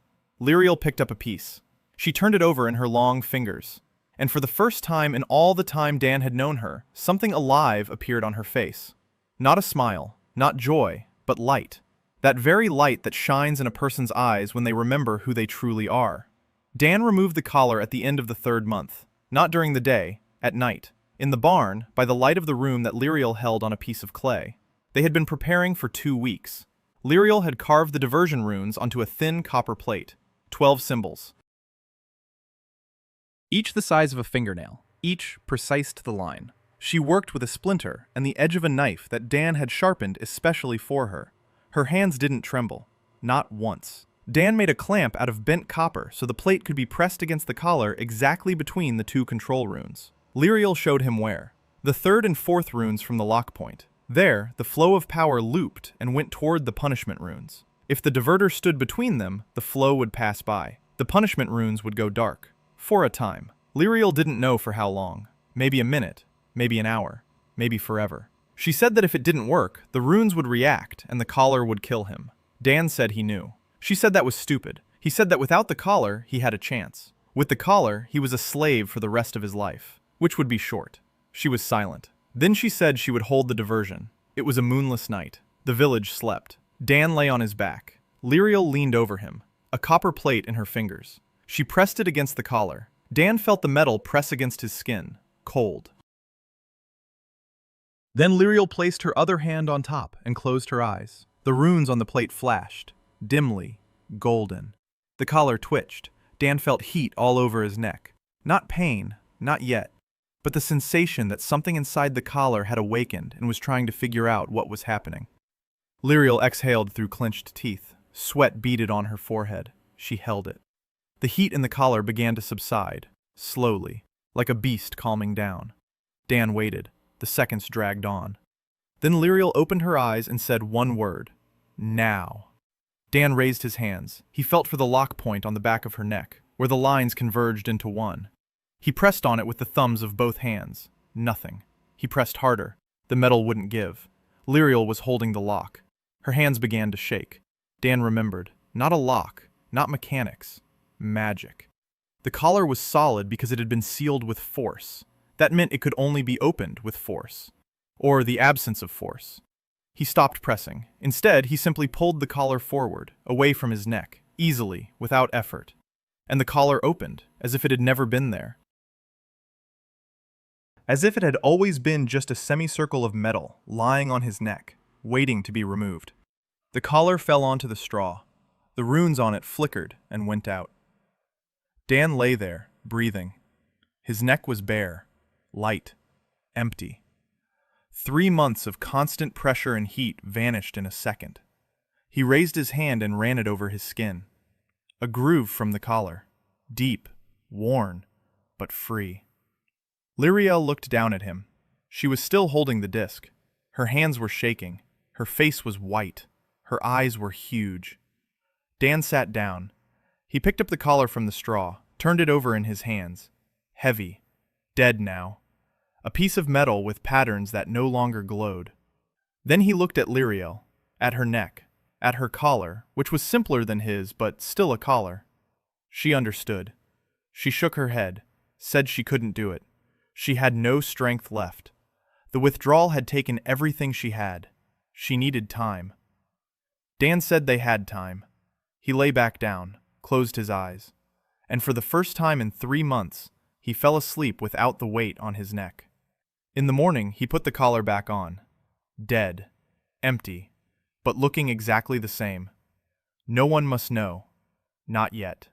Lyriel picked up a piece. She turned it over in her long fingers. And for the first time in all the time Dan had known her, something alive appeared on her face. Not a smile, not joy, but light. That very light that shines in a person's eyes when they remember who they truly are. Dan removed the collar at the end of the 3rd month. Not during the day, at night. In the barn, by the light of the room that Lyriel held on a piece of clay. They had been preparing for 2 weeks. Lyriel had carved the diversion runes onto a thin copper plate. 12 symbols. Each the size of a fingernail, each precise to the line. She worked with a splinter and the edge of a knife that Dan had sharpened especially for her. Her hands didn't tremble. Not once. Dan made a clamp out of bent copper so the plate could be pressed against the collar exactly between the 2 control runes. Lyriel showed him where. The 3rd and 4th runes from the lock point. There, the flow of power looped and went toward the punishment runes. If the diverter stood between them, the flow would pass by. The punishment runes would go dark. For a time. Lyriel didn't know for how long. Maybe a minute, maybe an hour, maybe forever. She said that if it didn't work, the runes would react and the collar would kill him. Dan said he knew. She said that was stupid. He said that without the collar, he had a chance. With the collar, he was a slave for the rest of his life, which would be short. She was silent. Then she said she would hold the diversion. It was a moonless night. The village slept. Dan lay on his back. Lyriel leaned over him, a copper plate in her fingers. She pressed it against the collar. Dan felt the metal press against his skin, cold. Then Lyriel placed her other hand on top and closed her eyes. The runes on the plate flashed, dimly, golden. The collar twitched. Dan felt heat all over his neck. Not pain, not yet, but the sensation that something inside the collar had awakened and was trying to figure out what was happening. Lyriel exhaled through clenched teeth. Sweat beaded on her forehead. She held it. The heat in the collar began to subside, slowly, like a beast calming down. Dan waited. The seconds dragged on. Then Lyriel opened her eyes and said one word. Now. Dan raised his hands. He felt for the lock point on the back of her neck, where the lines converged into one. He pressed on it with the thumbs of both hands. Nothing. He pressed harder. The metal wouldn't give. Lyriel was holding the lock. Her hands began to shake. Dan remembered. Not a lock, not mechanics. Magic. The collar was solid because it had been sealed with force. That meant it could only be opened with force. Or the absence of force. He stopped pressing. Instead, he simply pulled the collar forward, away from his neck, easily, without effort. And the collar opened, as if it had never been there. As if it had always been just a semicircle of metal, lying on his neck, waiting to be removed. The collar fell onto the straw. The runes on it flickered and went out. Dan lay there, breathing. His neck was bare, light, empty. 3 months of constant pressure and heat vanished in a second. He raised his hand and ran it over his skin. A groove from the collar. Deep, worn, but free. Lyriel looked down at him. She was still holding the disc. Her hands were shaking. Her face was white. Her eyes were huge. Dan sat down. He picked up the collar from the straw, turned it over in his hands. Heavy. Dead now. A piece of metal with patterns that no longer glowed. Then he looked at Lyriel, at her neck, at her collar, which was simpler than his, but still a collar. She understood. She shook her head, said she couldn't do it. She had no strength left. The withdrawal had taken everything she had. She needed time. Dan said they had time. He lay back down, closed his eyes, and for the first time in 3 months, he fell asleep without the weight on his neck. In the morning, he put the collar back on. Dead. Empty. But looking exactly the same. No one must know. Not yet.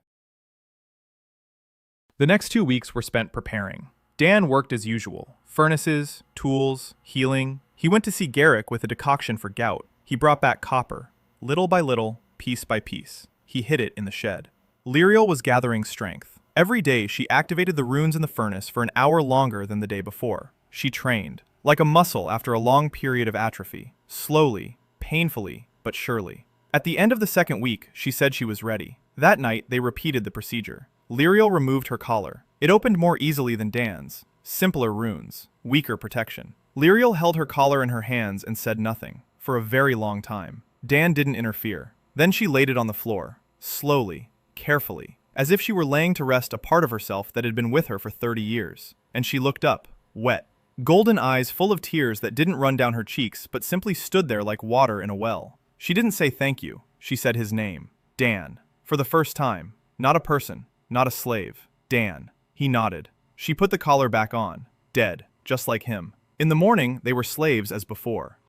The next 2 weeks were spent preparing. Dan worked as usual. Furnaces, tools, healing. He went to see Garrick with a decoction for gout. He brought back copper. Little by little, piece by piece. He hid it in the shed. Lyriel was gathering strength. Every day, she activated the runes in the furnace for an hour longer than the day before. She trained, like a muscle after a long period of atrophy, slowly, painfully, but surely. At the end of the second week, she said she was ready. That night, they repeated the procedure. Lyriel removed her collar. It opened more easily than Dan's. Simpler runes, weaker protection. Lyriel held her collar in her hands and said nothing, for a very long time. Dan didn't interfere. Then she laid it on the floor, slowly, carefully, as if she were laying to rest a part of herself that had been with her for 30 years. And she looked up, wet. Golden eyes full of tears that didn't run down her cheeks but simply stood there like water in a well. She didn't say thank you, she said his name. Dan. For the first time. Not a person, not a slave. Dan. He nodded. She put the collar back on, dead, just like him. In the morning, they were slaves as before.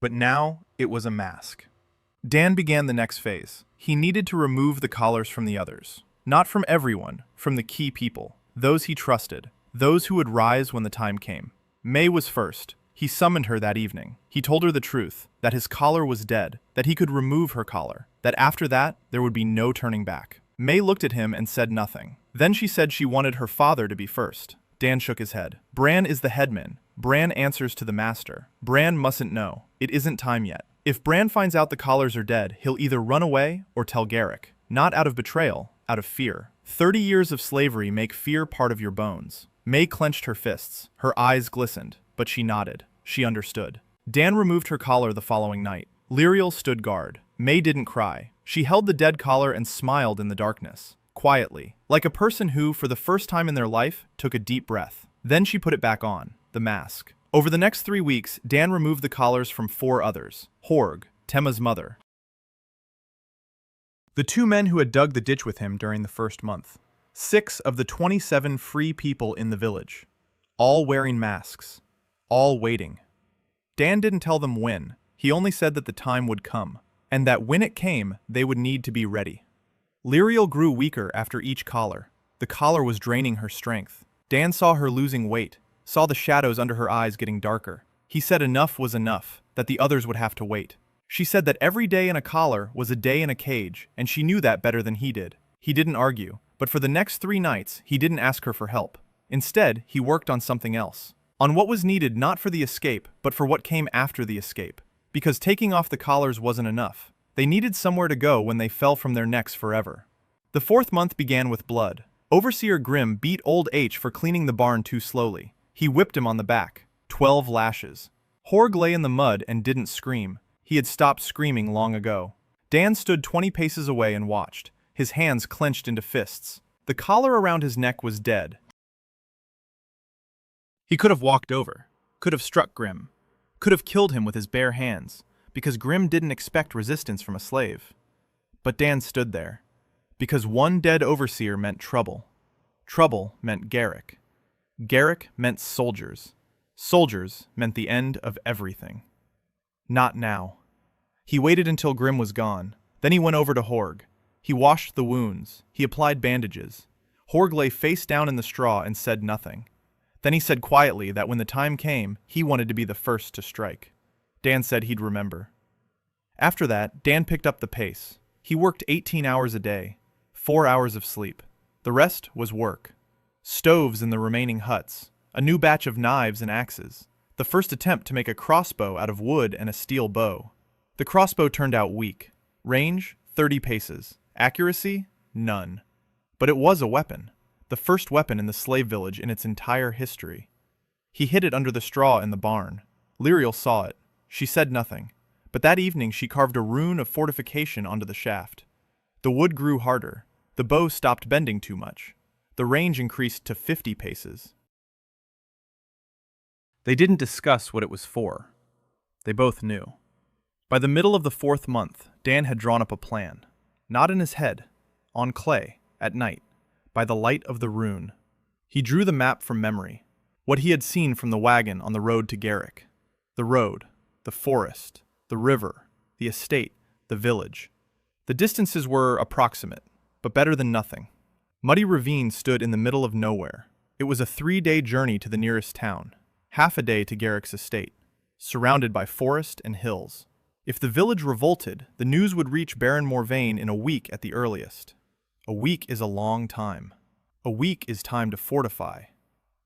But now, it was a mask. Dan began the next phase. He needed to remove the collars from the others. Not from everyone, from the key people. Those he trusted. Those who would rise when the time came. May was first. He summoned her that evening. He told her the truth, that his collar was dead, that he could remove her collar, that after that, there would be no turning back. May looked at him and said nothing. Then she said she wanted her father to be first. Dan shook his head. Bran is the headman. Bran answers to the master. Bran mustn't know. It isn't time yet. If Bran finds out the collars are dead, he'll either run away or tell Garrick. Not out of betrayal, out of fear. 30 years of slavery make fear part of your bones. May clenched her fists. Her eyes glistened, but she nodded. She understood. Dan removed her collar the following night. Lyriel stood guard. May didn't cry. She held the dead collar and smiled in the darkness, quietly, like a person who, for the first time in their life, took a deep breath. Then she put it back on, the mask. Over the next 3 weeks, Dan removed the collars from 4 others. Horg, Temma's mother. The 2 men who had dug the ditch with him during the first month. 6 of the 27 free people in the village. All wearing masks. All waiting. Dan didn't tell them when. He only said that the time would come, and that when it came, they would need to be ready. Lyriel grew weaker after each collar. The collar was draining her strength. Dan saw her losing weight, saw the shadows under her eyes getting darker. He said enough was enough, that the others would have to wait. She said that every day in a collar was a day in a cage, and she knew that better than he did. He didn't argue, but for the next 3 nights, he didn't ask her for help. Instead, he worked on something else. On what was needed not for the escape, but for what came after the escape. Because taking off the collars wasn't enough. They needed somewhere to go when they fell from their necks forever. The 4th month began with blood. Overseer Grimm beat Old H for cleaning the barn too slowly. He whipped him on the back. 12 lashes. Horg lay in the mud and didn't scream. He had stopped screaming long ago. Dan stood 20 paces away and watched, his hands clenched into fists. The collar around his neck was dead. He could have walked over, could have struck Grimm, could have killed him with his bare hands, because Grimm didn't expect resistance from a slave. But Dan stood there, because one dead overseer meant trouble. Trouble meant Garrick. Garrick meant soldiers. Soldiers meant the end of everything. Not now. He waited until Grimm was gone. Then he went over to Horg. He washed the wounds. He applied bandages. Horg lay face down in the straw and said nothing. Then he said quietly that when the time came, he wanted to be the first to strike. Dan said he'd remember. After that, Dan picked up the pace. He worked 18 hours a day, 4 hours of sleep. The rest was work. Stoves in the remaining huts, a new batch of knives and axes, the first attempt to make a crossbow out of wood and a steel bow. The crossbow turned out weak. Range, 30 paces. Accuracy, none. But it was a weapon. The first weapon in the slave village in its entire history. He hid it under the straw in the barn. Lyriel saw it. She said nothing. But that evening she carved a rune of fortification onto the shaft. The wood grew harder. The bow stopped bending too much. The range increased to 50 paces. They didn't discuss what it was for. They both knew. By the middle of the 4th month, Dan had drawn up a plan. Not in his head. On clay, at night. By the light of the rune. He drew the map from memory, what he had seen from the wagon on the road to Garrick. The road, the forest, the river, the estate, the village. The distances were approximate, but better than nothing. Muddy Ravine stood in the middle of nowhere. It was a 3-day journey to the nearest town, half a day to Garrick's estate, surrounded by forest and hills. If the village revolted, the news would reach Baron Morvain in a week at the earliest. A week is a long time. A week is time to fortify,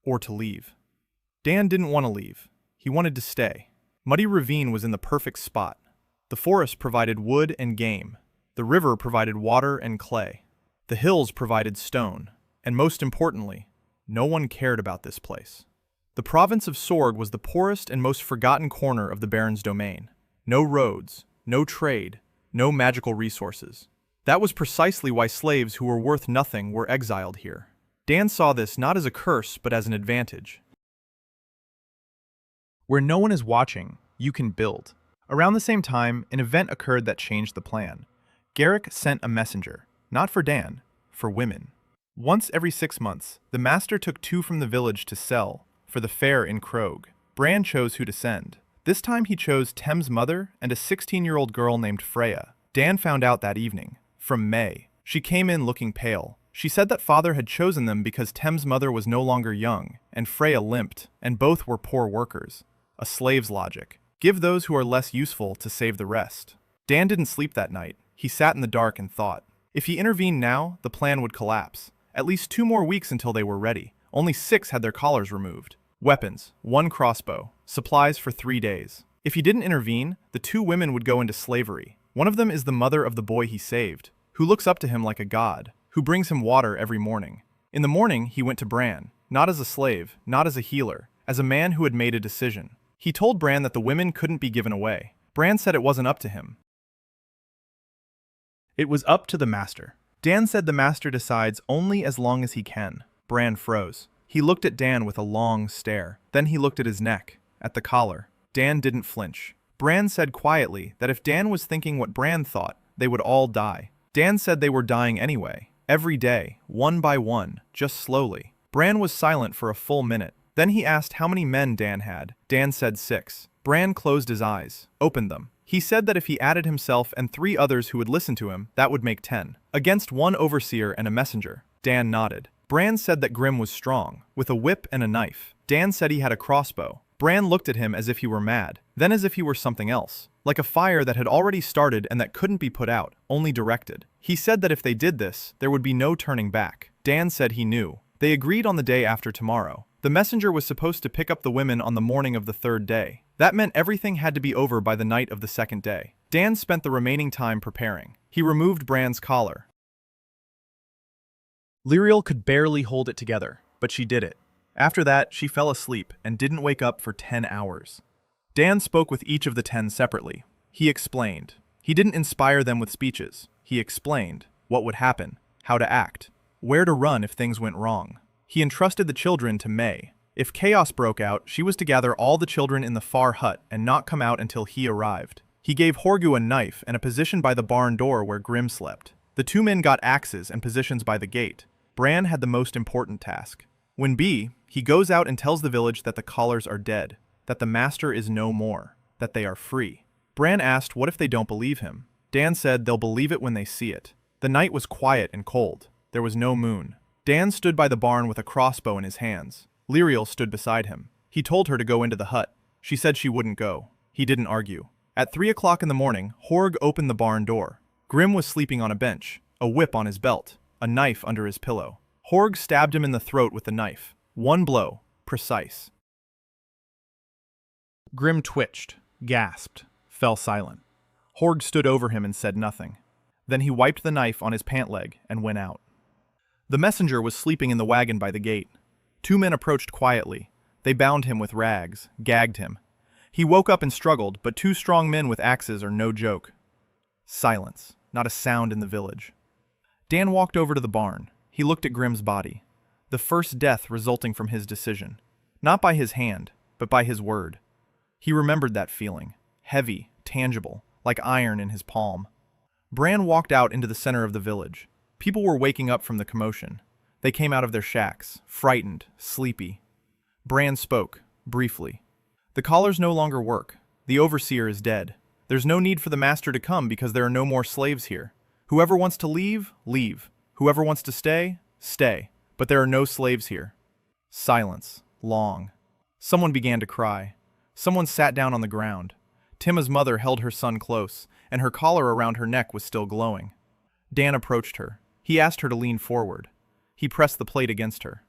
or to leave. Dan didn't want to leave. He wanted to stay. Muddy Ravine was in the perfect spot. The forest provided wood and game. The river provided water and clay. The hills provided stone. And most importantly, no one cared about this place. The province of Sorg was the poorest and most forgotten corner of the Baron's domain. No roads, no trade, no magical resources. That was precisely why slaves who were worth nothing were exiled here. Dan saw this not as a curse, but as an advantage. Where no one is watching, you can build. Around the same time, an event occurred that changed the plan. Garrick sent a messenger, not for Dan, for women. Once every 6 months, the master took 2 from the village to sell for the fair in Krog. Bran chose who to send. This time he chose Tem's mother and a 16-year-old girl named Freya. Dan found out that evening. From May. She came in looking pale. She said that father had chosen them because Tem's mother was no longer young, and Freya limped, and both were poor workers. A slave's logic. Give those who are less useful to save the rest. Dan didn't sleep that night. He sat in the dark and thought. If he intervened now, the plan would collapse. At least 2 more weeks until they were ready. Only 6 had their collars removed. Weapons, 1 crossbow, supplies for 3 days. If he didn't intervene, the 2 women would go into slavery. One of them is the mother of the boy he saved, who looks up to him like a god, who brings him water every morning. In the morning, he went to Bran, not as a slave, not as a healer, as a man who had made a decision. He told Bran that the women couldn't be given away. Bran said it wasn't up to him. It was up to the master. Dan said the master decides only as long as he can. Bran froze. He looked at Dan with a long stare. Then he looked at his neck, at the collar. Dan didn't flinch. Bran said quietly that if Dan was thinking what Bran thought, they would all die. Dan said they were dying anyway, every day, one by one, just slowly. Bran was silent for a full minute. Then he asked how many men Dan had. Dan said 6. Bran closed his eyes, opened them. He said that if he added himself and 3 others who would listen to him, that would make 10. Against 1 overseer and a messenger. Dan nodded. Bran said that Grim was strong, with a whip and a knife. Dan said he had a crossbow. Bran looked at him as if he were mad, then as if he were something else, like a fire that had already started and that couldn't be put out, only directed. He said that if they did this, there would be no turning back. Dan said he knew. They agreed on the day after tomorrow. The messenger was supposed to pick up the women on the morning of the 3rd day. That meant everything had to be over by the night of the 2nd day. Dan spent the remaining time preparing. He removed Bran's collar. Lyriel could barely hold it together, but she did it. After that, she fell asleep and didn't wake up for 10 hours. Dan spoke with each of the 10 separately. He explained. He didn't inspire them with speeches. He explained what would happen, how to act, where to run if things went wrong. He entrusted the children to May. If chaos broke out, she was to gather all the children in the far hut and not come out until he arrived. He gave Horgu a knife and a position by the barn door where Grim slept. The 2 men got axes and positions by the gate. Bran had the most important task. When he goes out and tells the village that the collars are dead, that the master is no more, that they are free. Bran asked what if they don't believe him. Dan said they'll believe it when they see it. The night was quiet and cold. There was no moon. Dan stood by the barn with a crossbow in his hands. Lyriel stood beside him. He told her to go into the hut. She said she wouldn't go. He didn't argue. At 3 o'clock in the morning, Horg opened the barn door. Grim was sleeping on a bench, a whip on his belt, a knife under his pillow. Horg stabbed him in the throat with the knife. 1 blow, precise. Grim twitched, gasped, fell silent. Horg stood over him and said nothing. Then he wiped the knife on his pant leg and went out. The messenger was sleeping in the wagon by the gate. 2 men approached quietly. They bound him with rags, gagged him. He woke up and struggled, but 2 strong men with axes are no joke. Silence, not a sound in the village. Dan walked over to the barn. He looked at Grim's body. The first death resulting from his decision. Not by his hand, but by his word. He remembered that feeling. Heavy, tangible, like iron in his palm. Bran walked out into the center of the village. People were waking up from the commotion. They came out of their shacks, frightened, sleepy. Bran spoke, briefly. The collars no longer work. The overseer is dead. There's no need for the master to come because there are no more slaves here. Whoever wants to leave, leave. Whoever wants to stay, stay. But there are no slaves here. Silence. Long. Someone began to cry. Someone sat down on the ground. Timma's mother held her son close, and her collar around her neck was still glowing. Dan approached her. He asked her to lean forward. He pressed the plate against her.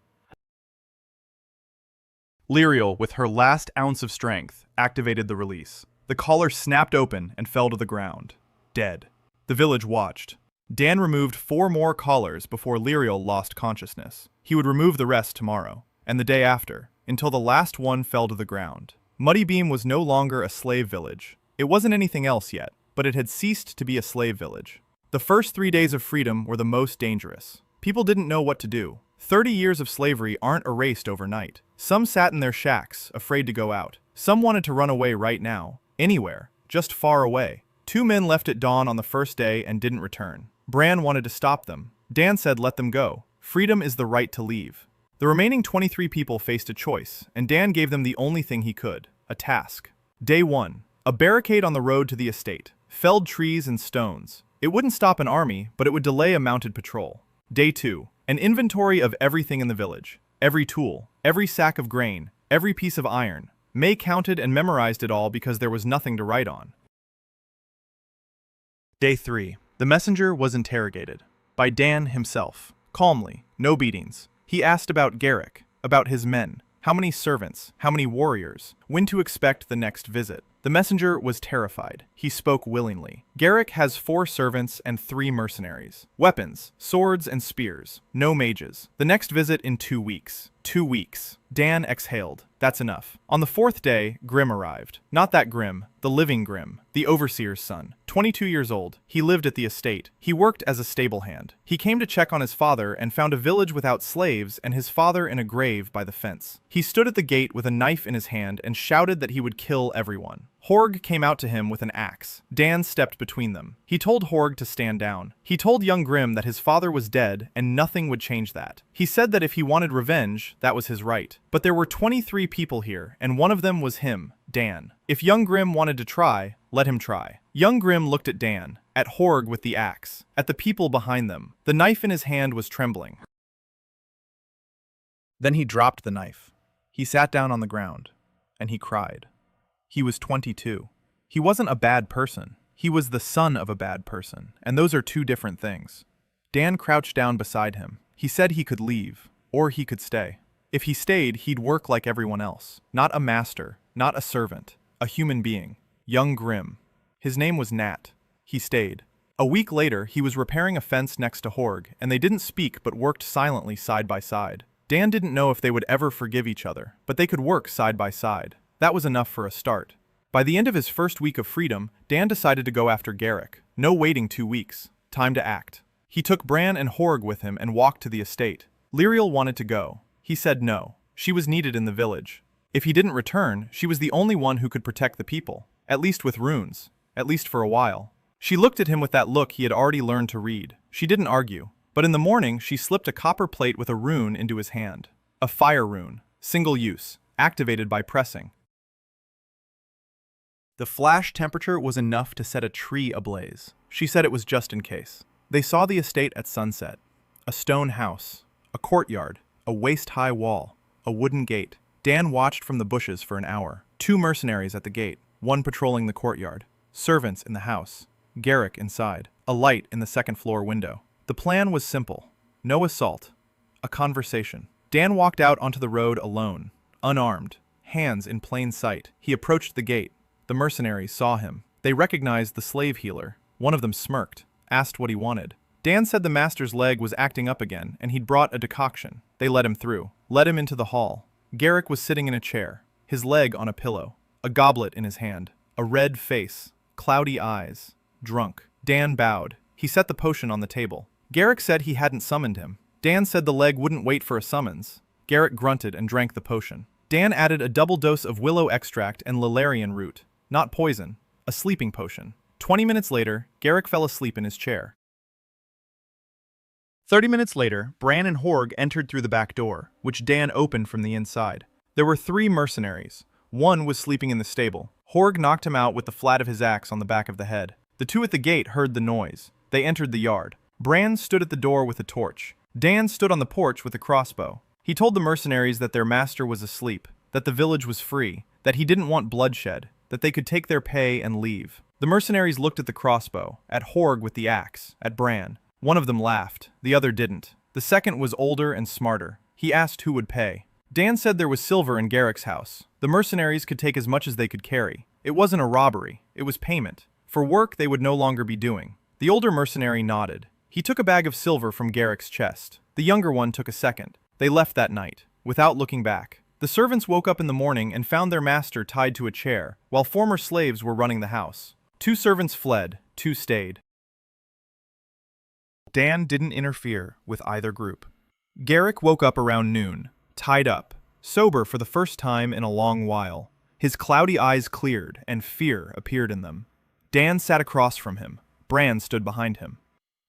Lyriel, with her last ounce of strength, activated the release. The collar snapped open and fell to the ground, dead. The village watched. Dan removed 4 more collars before Lyriel lost consciousness. He would remove the rest tomorrow, and the day after, until the last one fell to the ground. Muddy Beam was no longer a slave village. It wasn't anything else yet, but it had ceased to be a slave village. The first 3 days of freedom were the most dangerous. People didn't know what to do. 30 years of slavery aren't erased overnight. Some sat in their shacks, afraid to go out. Some wanted to run away right now, anywhere, just far away. 2 men left at dawn on the first day and didn't return. Bran wanted to stop them. Dan said let them go. Freedom is the right to leave. The remaining 23 people faced a choice, and Dan gave them the only thing he could, a task. Day 1. A barricade on the road to the estate. Felled trees and stones. It wouldn't stop an army, but it would delay a mounted patrol. Day 2. An inventory of everything in the village. Every tool, every sack of grain, every piece of iron. May counted and memorized it all because there was nothing to write on. Day 3. The messenger was interrogated. By Dan himself. Calmly, no beatings. He asked about Garrick, about his men, how many servants, how many warriors, when to expect the next visit. The messenger was terrified. He spoke willingly. Garrick has 4 servants and 3 mercenaries. Weapons, swords and spears. No mages. The next visit in 2 weeks. 2 weeks. Dan exhaled. That's enough. On the 4th day, Grim arrived. Not that Grim, the living Grim, the overseer's son. 22 years old. He lived at the estate. He worked as a stable hand. He came to check on his father and found a village without slaves and his father in a grave by the fence. He stood at the gate with a knife in his hand and shouted that he would kill everyone. Horg came out to him with an axe. Dan stepped between them. He told Horg to stand down. He told young Grim that his father was dead and nothing would change that. He said that if he wanted revenge, that was his right. But there were 23 people here, and one of them was him, Dan. If young Grim wanted to try, let him try. Young Grim looked at Dan, at Horg with the axe, at the people behind them. The knife in his hand was trembling. Then he dropped the knife. He sat down on the ground, and he cried. He was 22. He wasn't a bad person. He was the son of a bad person, and those are 2 different things. Dan crouched down beside him. He said he could leave, or he could stay. If he stayed, he'd work like everyone else. Not a master, not a servant, a human being. Young Grim. His name was Nat. He stayed. A week later, he was repairing a fence next to Horg, and they didn't speak but worked silently side by side. Dan didn't know if they would ever forgive each other, but they could work side by side. That was enough for a start. By the end of his first week of freedom, Dan decided to go after Garrick. No waiting 2 weeks. Time to act. He took Bran and Horg with him and walked to the estate. Lyriel wanted to go. He said no. She was needed in the village. If he didn't return, she was the only one who could protect the people. At least with runes. At least for a while. She looked at him with that look he had already learned to read. She didn't argue. But in the morning, she slipped a copper plate with a rune into his hand. A fire rune. Single use. Activated by pressing. The flash temperature was enough to set a tree ablaze. She said it was just in case. They saw the estate at sunset. A stone house, a courtyard, a waist-high wall, a wooden gate. Dan watched from the bushes for an hour. 2 mercenaries at the gate, 1 patrolling the courtyard. Servants in the house. Garrick inside. A light in the 2nd floor window. The plan was simple. No assault. A conversation. Dan walked out onto the road alone, unarmed, hands in plain sight. He approached the gate. The mercenaries saw him. They recognized the slave healer. One of them smirked, asked what he wanted. Dan said the master's leg was acting up again, and he'd brought a decoction. They let him through, led him into the hall. Garrick was sitting in a chair, his leg on a pillow, a goblet in his hand, a red face, cloudy eyes, drunk. Dan bowed. He set the potion on the table. Garrick said he hadn't summoned him. Dan said the leg wouldn't wait for a summons. Garrick grunted and drank the potion. Dan added a double dose of willow extract and valerian root. Not poison, a sleeping potion. 20 minutes later, Garrick fell asleep in his chair. 30 minutes later, Bran and Horg entered through the back door, which Dan opened from the inside. There were 3 mercenaries. 1 was sleeping in the stable. Horg knocked him out with the flat of his axe on the back of the head. The 2 at the gate heard the noise. They entered the yard. Bran stood at the door with a torch. Dan stood on the porch with a crossbow. He told the mercenaries that their master was asleep, that the village was free, that he didn't want bloodshed, that they could take their pay and leave. The mercenaries looked at the crossbow, at Horg with the axe, at Bran. One of them laughed, the other didn't. The second was older and smarter. He asked who would pay. Dan said there was silver in Garrick's house. The mercenaries could take as much as they could carry. It wasn't a robbery, it was payment. For work they would no longer be doing. The older mercenary nodded. He took a bag of silver from Garrick's chest. The younger one took a second. They left that night, without looking back. The servants woke up in the morning and found their master tied to a chair, while former slaves were running the house. 2 servants fled, 2 stayed. Dan didn't interfere with either group. Garrick woke up around noon, tied up, sober for the first time in a long while. His cloudy eyes cleared, and fear appeared in them. Dan sat across from him. Bran stood behind him.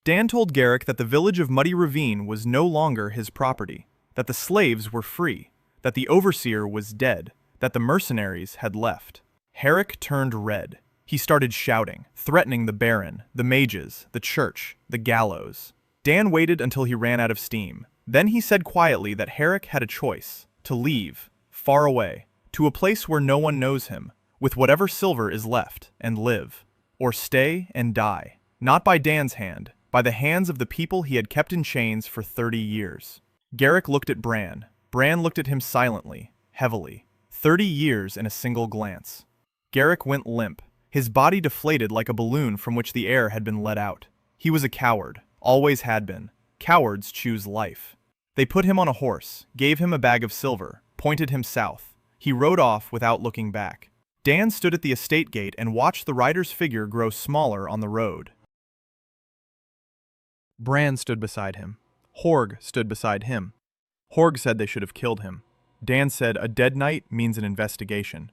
Dan told Garrick that the village of Muddy Ravine was no longer his property, that the slaves were free, that the overseer was dead, that the mercenaries had left. Herrick turned red. He started shouting, threatening the Baron, the mages, the church, the gallows. Dan waited until he ran out of steam. Then he said quietly that Herrick had a choice, to leave, far away, to a place where no one knows him, with whatever silver is left, and live, or stay and die, not by Dan's hand, by the hands of the people he had kept in chains for 30 years. Garrick looked at Bran. Bran looked at him silently, heavily. 30 years in a single glance. Garrick went limp. His body deflated like a balloon from which the air had been let out. He was a coward, always had been. Cowards choose life. They put him on a horse, gave him a bag of silver, pointed him south. He rode off without looking back. Dan stood at the estate gate and watched the rider's figure grow smaller on the road. Bran stood beside him. Horg stood beside him. Horg said they should have killed him. Dan said a dead knight means an investigation.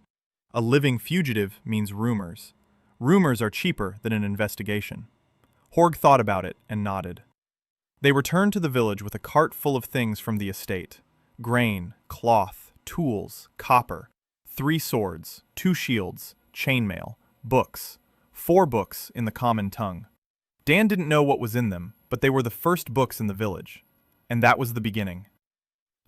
A living fugitive means rumors. Rumors are cheaper than an investigation. Horg thought about it and nodded. They returned to the village with a cart full of things from the estate. Grain, cloth, tools, copper, 3 swords, 2 shields, chainmail, books, 4 books in the common tongue. Dan didn't know what was in them, but they were the first books in the village. And that was the beginning.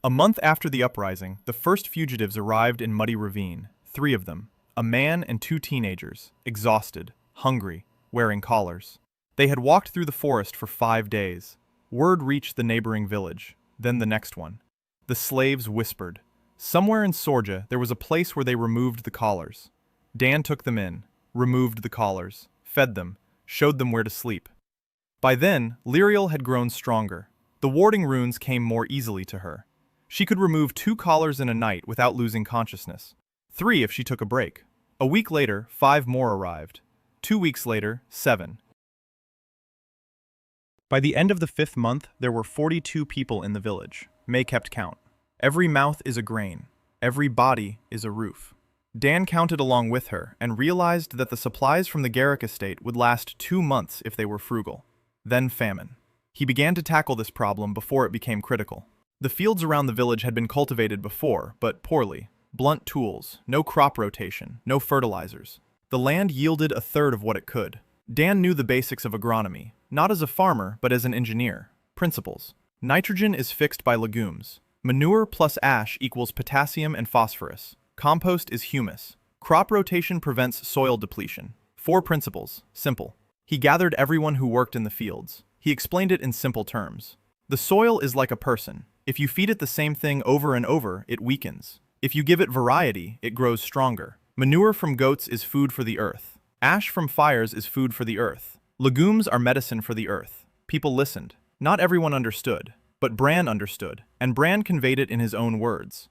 A month after the uprising, the first fugitives arrived in Muddy Ravine. 3 of them, a man and 2 teenagers, exhausted, hungry, wearing collars. They had walked through the forest for 5 days. Word reached the neighboring village, then the next one. The slaves whispered. Somewhere in Sorja there was a place where they removed the collars. Dan took them in, removed the collars, fed them, showed them where to sleep. By then, Lyriel had grown stronger. The warding runes came more easily to her. She could remove 2 collars in a night without losing consciousness. 3 if she took a break. A week later, 5 more arrived. 2 weeks later, 7. By the end of the 5th month, there were 42 people in the village. May kept count. Every mouth is a grain. Every body is a roof. Dan counted along with her and realized that the supplies from the Garrick estate would last 2 months if they were frugal. Then famine. He began to tackle this problem before it became critical. The fields around the village had been cultivated before, but poorly. Blunt tools, no crop rotation, no fertilizers. The land yielded a third of what it could. Dan knew the basics of agronomy, not as a farmer, but as an engineer. Principles. Nitrogen is fixed by legumes. Manure plus ash equals potassium and phosphorus. Compost is humus. Crop rotation prevents soil depletion. 4 principles. Simple. He gathered everyone who worked in the fields. He explained it in simple terms. The soil is like a person. If you feed it the same thing over and over, it weakens. If you give it variety, it grows stronger. Manure from goats is food for the earth. Ash from fires is food for the earth. Legumes are medicine for the earth. People listened. Not everyone understood, but Bran understood, and Bran conveyed it in his own words.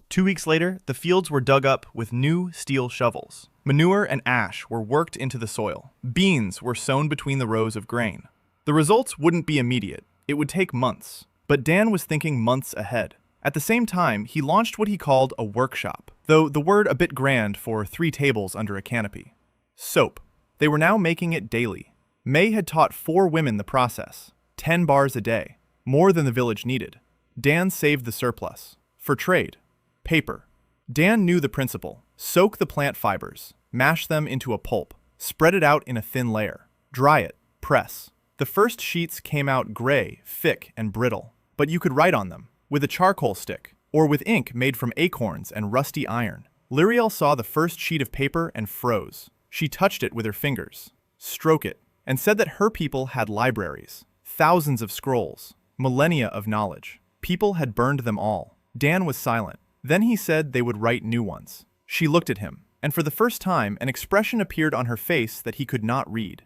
2 weeks later, the fields were dug up with new steel shovels. Manure and ash were worked into the soil. Beans were sown between the rows of grain. The results wouldn't be immediate. It would take months. But Dan was thinking months ahead. At the same time, he launched what he called a workshop, though the word a bit grand for 3 tables under a canopy. Soap. They were now making it daily. May had taught 4 women the process, 10 bars a day, more than the village needed. Dan saved the surplus. For trade. Paper. Dan knew the principle. Soak the plant fibers, mash them into a pulp, spread it out in a thin layer, dry it, press. The first sheets came out gray, thick, and brittle, but you could write on them, with a charcoal stick, or with ink made from acorns and rusty iron. Lyriel saw the first sheet of paper and froze. She touched it with her fingers. Stroke it. and said that her people had libraries, thousands of scrolls, millennia of knowledge. People had burned them all. Dan was silent. Then he said they would write new ones. She looked at him, and for the first time an expression appeared on her face that he could not read.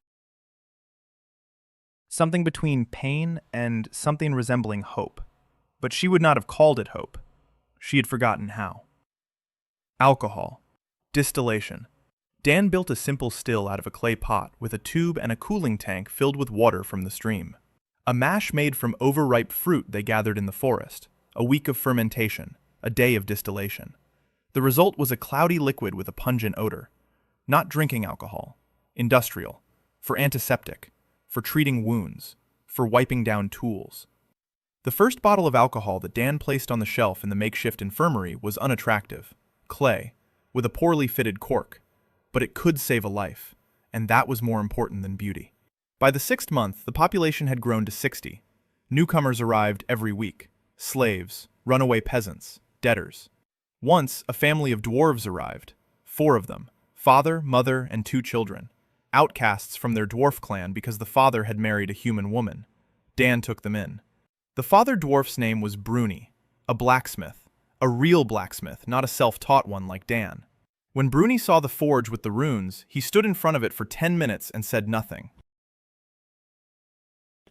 Something between pain and something resembling hope. But she would not have called it hope. She had forgotten how. Alcohol. Distillation. Dan built a simple still out of a clay pot with a tube and a cooling tank filled with water from the stream. A mash made from overripe fruit they gathered in the forest. A week of fermentation. A day of distillation. The result was a cloudy liquid with a pungent odor. Not drinking alcohol. Industrial. For antiseptic. For treating wounds. For wiping down tools. The first bottle of alcohol that Dan placed on the shelf in the makeshift infirmary was unattractive. Clay, with a poorly fitted cork. But it could save a life, and that was more important than beauty. By the 6th month, the population had grown to 60. Newcomers arrived every week. Slaves, runaway peasants, debtors. Once, a family of dwarves arrived. 4 of them, father, mother, and 2 children. Outcasts from their dwarf clan because the father had married a human woman. Dan took them in. The father dwarf's name was Bruni, a blacksmith. A real blacksmith, not a self-taught one like Dan. When Bruni saw the forge with the runes, he stood in front of it for 10 minutes and said nothing.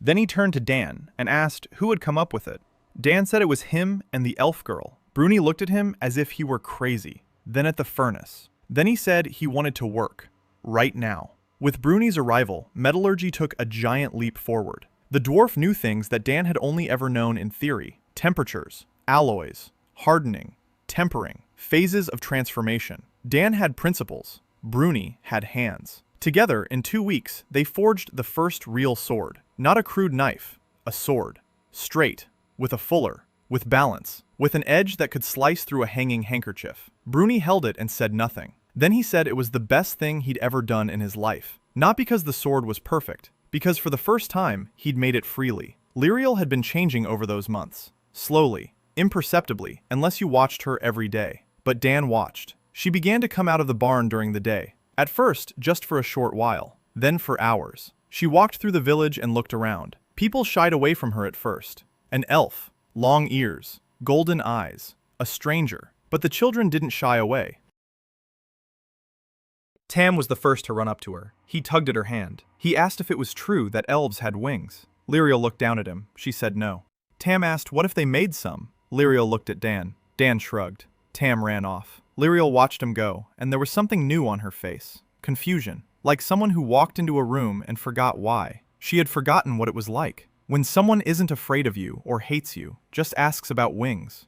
Then he turned to Dan and asked who had come up with it. Dan said it was him and the elf girl. Bruni looked at him as if he were crazy, then at the furnace. Then he said he wanted to work, right now. With Bruni's arrival, metallurgy took a giant leap forward. The dwarf knew things that Dan had only ever known in theory. Temperatures, alloys, hardening, tempering, phases of transformation. Dan had principles. Bruni had hands. Together, in 2 weeks, they forged the first real sword. Not a crude knife, a sword. Straight, with a fuller, with balance, with an edge that could slice through a hanging handkerchief. Bruni held it and said nothing. Then he said it was the best thing he'd ever done in his life. Not because the sword was perfect, because for the first time, he'd made it freely. Lyriel had been changing over those months. Slowly, imperceptibly, unless you watched her every day. But Dan watched. She began to come out of the barn during the day. At first, just for a short while. Then for hours. She walked through the village and looked around. People shied away from her at first. An elf. Long ears. Golden eyes. A stranger. But the children didn't shy away. Tam was the first to run up to her. He tugged at her hand. He asked if it was true that elves had wings. Lyriel looked down at him. She said no. Tam asked what if they made some. Lyriel looked at Dan. Dan shrugged. Tam ran off. Lyriel watched him go, and there was something new on her face. Confusion. Like someone who walked into a room and forgot why. She had forgotten what it was like. When someone isn't afraid of you or hates you, just asks about wings.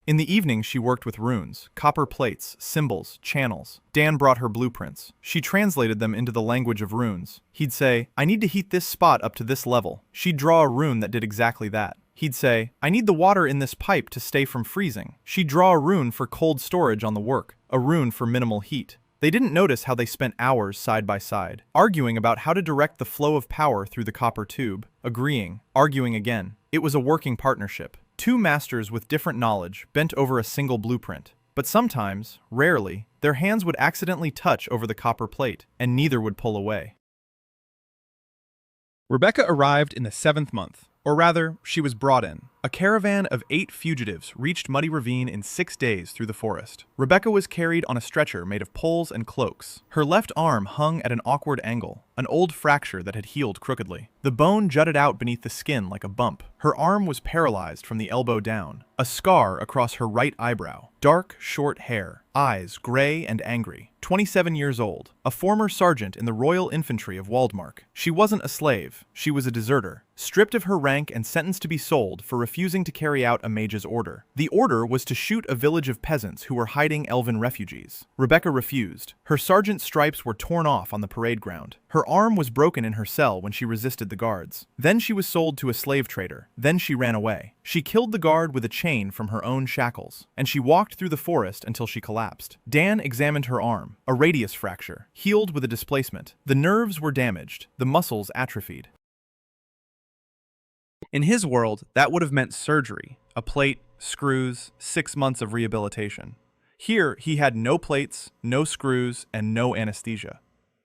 In the evening, she worked with runes, copper plates, symbols, channels. Dan brought her blueprints. She translated them into the language of runes. He'd say, I need to heat this spot up to this level. She'd draw a rune that did exactly that. He'd say, I need the water in this pipe to stay from freezing. She'd draw a rune for cold storage on the work, a rune for minimal heat. They didn't notice how they spent hours side by side, arguing about how to direct the flow of power through the copper tube, agreeing, arguing again. It was a working partnership. 2 masters with different knowledge bent over a single blueprint. But sometimes, rarely, their hands would accidentally touch over the copper plate, and neither would pull away. Rebecca arrived in the 7th month. Or rather, she was brought in. A caravan of 8 fugitives reached Muddy Ravine in 6 days through the forest. Rebecca was carried on a stretcher made of poles and cloaks. Her left arm hung at an awkward angle, an old fracture that had healed crookedly. The bone jutted out beneath the skin like a bump. Her arm was paralyzed from the elbow down, a scar across her right eyebrow. Dark, short hair, eyes gray and angry. 27 years old, a former sergeant in the Royal Infantry of Waldmark. She wasn't a slave, she was a deserter, stripped of her rank and sentenced to be sold for refusing to carry out a mage's order. The order was to shoot a village of peasants who were hiding elven refugees. Rebecca refused. Her sergeant's stripes were torn off on the parade ground. Her arm was broken in her cell when she resisted the guards. Then she was sold to a slave trader. Then she ran away. She killed the guard with a chain from her own shackles, and she walked through the forest until she collapsed. Dan examined her arm, a radius fracture, healed with a displacement. The nerves were damaged, the muscles atrophied. In his world, that would have meant surgery, a plate, screws, 6 months of rehabilitation. Here, he had no plates, no screws, and no anesthesia.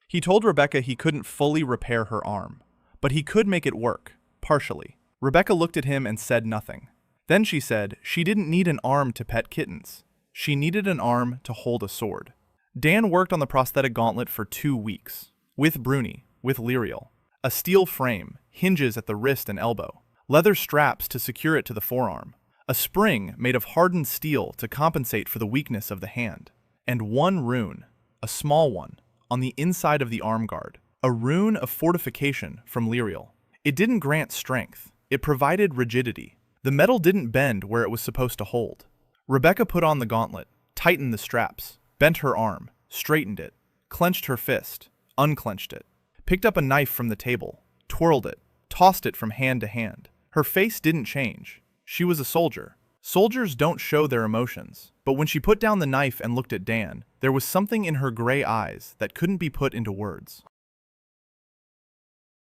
He told Rebecca he couldn't fully repair her arm, but he could make it work, partially. Rebecca looked at him and said nothing. Then she said she didn't need an arm to pet kittens. She needed an arm to hold a sword. Dan worked on the prosthetic gauntlet for 2 weeks, with Bruni, with Lyriel. A steel frame, hinges at the wrist and elbow, leather straps to secure it to the forearm, a spring made of hardened steel to compensate for the weakness of the hand, and one rune, a small one, on the inside of the arm guard, a rune of fortification from Lyriel. It didn't grant strength, it provided rigidity. The metal didn't bend where it was supposed to hold. Rebecca put on the gauntlet, tightened the straps, bent her arm, straightened it, clenched her fist, unclenched it, picked up a knife from the table, twirled it, tossed it from hand to hand. Her face didn't change. She was a soldier. Soldiers don't show their emotions, but when she put down the knife and looked at Dan, there was something in her gray eyes that couldn't be put into words.